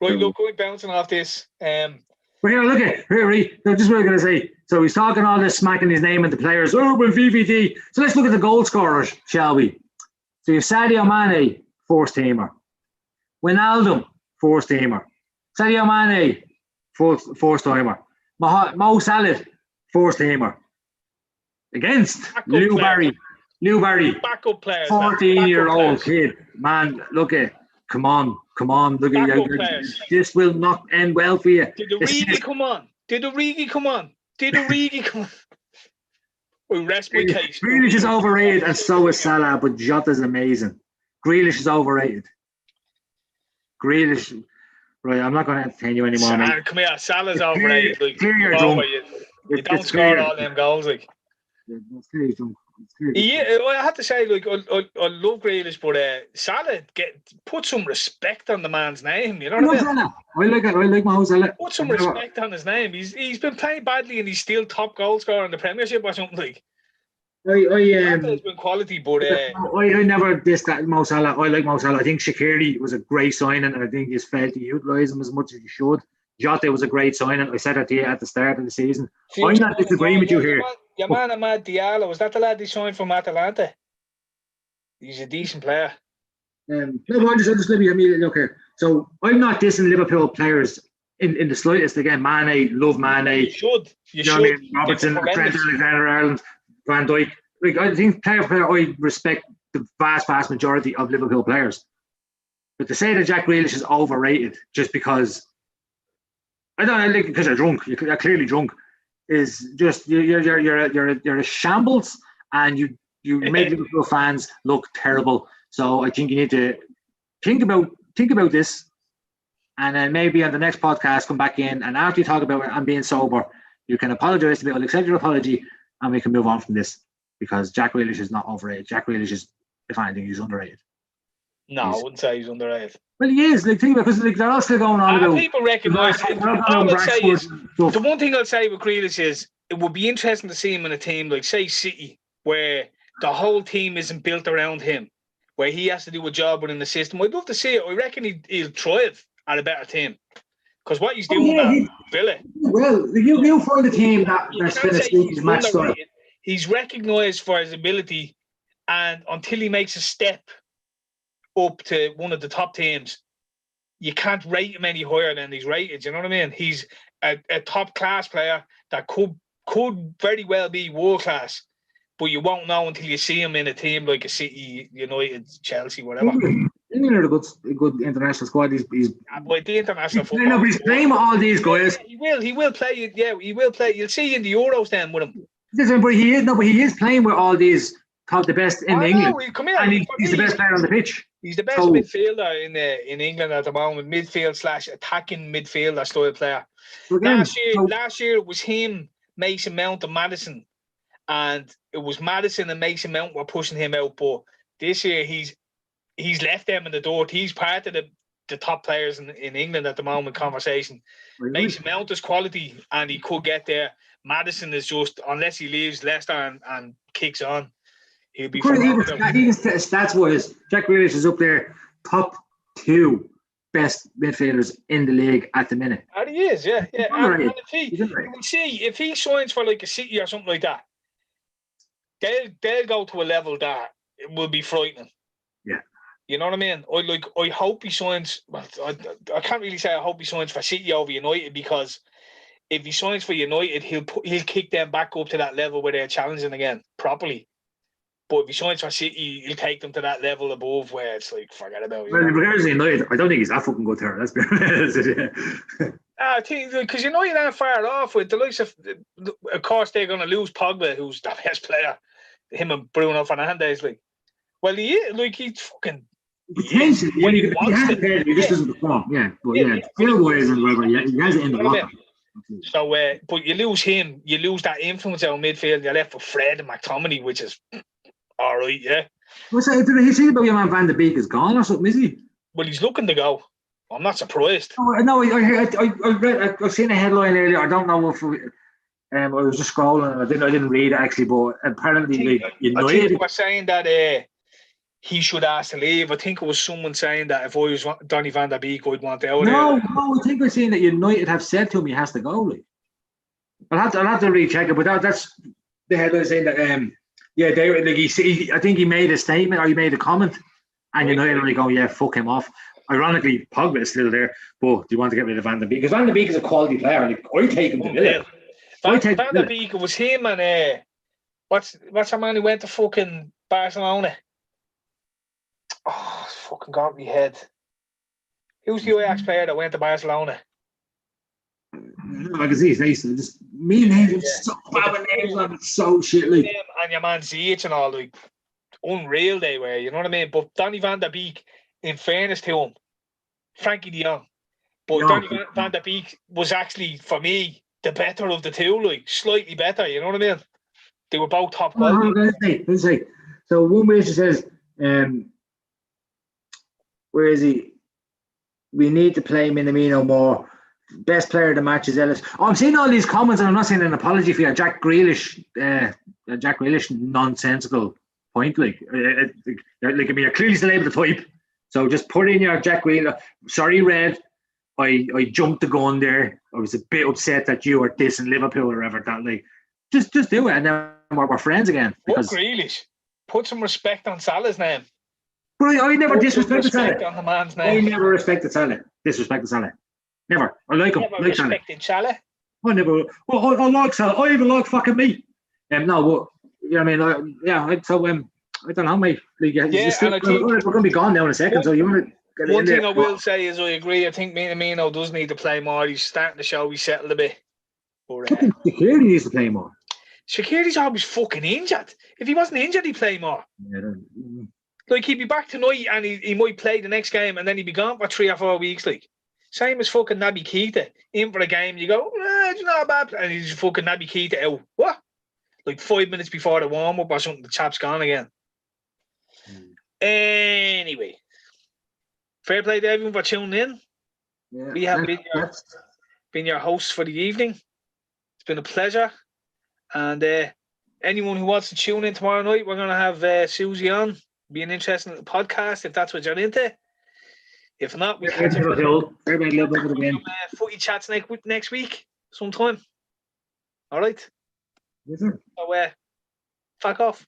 Right, look, going bouncing off this. But here, look at here. No, just what I'm going to say. So he's talking all this, smacking his name at the players. Oh, we're VVD. So let's look at the goal scorers, shall we? So you have Sadio Mane, first teamer. Wijnaldum, first teamer. Sadio Mane, first timer. Mo Salah, first teamer. Against Lou Barry. Backup players. 14-year-old kid. Man, look at. Come on. Look at this will not end well for you. Did the Origi come on? We rest my case. Grealish is overrated, and so is Salah, but Jota's amazing. Grealish is overrated. Grealish, right? I'm not going to entertain you anymore. Come here, Salah's overrated. Like, you don't score all them goals, like. Yeah, I have to say, like, I love Grealish, but Salah put some respect on the man's name. You know what I mean? I like Mo Salah. Put some respect on his name. He's been playing badly, and he's still top goal scorer in the Premiership or something. Like, it's been quality, but I never dissed that Mo Salah. I like Mo Salah. I think Shaqiri was a great signing, and I think he's failed to utilise him as much as he should. Jota was a great signing. I said that to you at the start of the season. I'm not disagreeing with you here. Your man Amad Diallo, was that the lad he signed from Atalanta? He's a decent player. No, but I'm just let me look here. So I'm not dissing Liverpool players in the slightest. Again, love Mane. You should. You know what I mean? Robertson, Trent Alexander-Arnold, Van Dijk. Like, I think player, I respect the vast majority of Liverpool players. But to say that Jack Grealish is overrated just because I don't know, like, because you're drunk, you're clearly drunk, is just you're a shambles, and you make Liverpool fans look terrible. So I think you need to think about this, and then maybe on the next podcast come back in, and after you talk about it and being sober, you can apologise to me. I'll accept your apology, and we can move on from this, because Jack Grealish is not overrated. Jack Grealish is, if anything, he's underrated. No, I wouldn't say he's underrated. Well, he is. Like, think about, because like, they're all still going on about. People recognise it. The one thing I'll say with Grealish is it would be interesting to see him in a team like, say, City, where the whole team isn't built around him, where he has to do a job within the system. I'd love to see it. I reckon he'll thrive at a better team, because what he's doing at Villa. Well, you find a team that's going to suit his match style. He's recognised for his ability, and until he makes a step up to one of the top teams, you can't rate him any higher than he's rated. You know what I mean? He's a top class player that could very well be world class, but you won't know until you see him in a team like a City, United, Chelsea, whatever. England are a good international squad. He's But the international football. no, but he's playing with all these guys. Yeah, he will play. Yeah, he will play. You'll see in the Euros then with him. Listen, but he is playing with all these top the best in England, and he's the best player on the pitch. He's the best midfielder in England at the moment. Midfield / attacking midfielder style player. Again, last year it was him, Mason Mount, and Maddison, and it was Maddison and Mason Mount were pushing him out. But this year he's left them in the door. He's part of the top players in England at the moment conversation. Really? Mason Mount is quality and he could get there. Maddison is just, unless he leaves Leicester and kicks on, he'll be even stats wise, Jack Grealish is up there, top 2 best midfielders in the league at the minute. And he is, yeah. And if he signs for like a City or something like that, they'll go to a level that it will be frightening. Yeah. You know what I mean? I hope he signs. Well, I can't really say I hope he signs for City over United, because if he signs for United, he'll kick them back up to that level where they're challenging again properly. But if he signs for City, he'll take them to that level above where it's like, forget about it. Well, in regards to United, I don't think he's that fucking good there. Let's be honest. I think because United aren't far off with the likes of course, they're going to lose Pogba, who's the best player. Him and Bruno Fernandes, like. Well, he is, like, he's fucking. Potentially, when he just doesn't perform. Yeah, but skill-wise and whatever, he has it in the locker. So, but you lose him, you lose that influence out of midfield. You're left with Fred and McTominay, which is all right, yeah. What's that? Did he say about your man Van der Beek is gone or something? Is he? Well, he's looking to go. I'm not surprised. No, I've seen a headline earlier. I don't know if I was just scrolling. I didn't read it actually, but apparently, I think they were saying that he should ask to leave. I think it was someone saying that if I was Donny Van der Beek, I'd want out. No, I think we're saying that United have said to him he has to go. Like. I'll have to recheck it, but that's the headline saying that. They were like I think he made a statement or he made a comment, and United are like, "Oh yeah, fuck him off." Ironically, Pogba is still there, but do you want to get rid of Van der Beek? Because Van der Beek is a quality player. Like, I take him to Villa. Van der Beek, it was him and what's the man who went to fucking Barcelona? Oh, it's fucking got me head. Who's the Ajax player that went to Barcelona? I can see his face. Just me names, so bad with names, and it's so shit. Like. And your man Ziyech and all, like, unreal they were. You know what I mean? But Donny Van der Beek, in fairness to him, Frankie de Jong, but Donny Van der Beek was actually, for me, the better of the two. Like, slightly better. You know what I mean? They were both top quality. Let's say. So one way she says, where is he? We need to play Minamino more. Best player of the match is Ellis. I'm seeing all these comments, and I'm not saying an apology for your Jack Grealish nonsensical point. Like, I mean, you're clearly still able to type. So just put in your Jack Grealish. Sorry, Red. I jumped the gun there. I was a bit upset that you were dissing Liverpool or whatever. That, like, just do it, and then we're friends again. Because Grealish, put some respect on Salah's name. But I never disrespected Salah. On the man's name. I never respected Salah. Disrespected Salah. Never. I like him. Never like respected Salah. I never. Well, I like Salah. I even like fucking me. No, but you know what I mean. I don't know, mate. Like, and I think we're going to be gone now in a second. So you want to. One thing I will say is I agree. I think Minamino does need to play more. He's starting to show he's settled a bit. But Shaqiri needs to play more. Shaqiri's always fucking injured. If he wasn't injured, he'd play more. Like, he'd be back tonight and he might play the next game and then he'd be gone for 3 or 4 weeks. Like, same as fucking Naby Keita. In for a game, you go, it's not a bad play. And he's fucking Naby Keita out. What? Like 5 minutes before the warm-up or something, the chap's gone again. Anyway. Fair play to everyone for tuning in. Yeah, we have been your hosts for the evening. It's been a pleasure. And anyone who wants to tune in tomorrow night, we're going to have Susie on. Be an interesting little podcast if that's what you're into. If not, we catch up. Footy chats next week sometime. All right. Yes, sir. So, fuck off.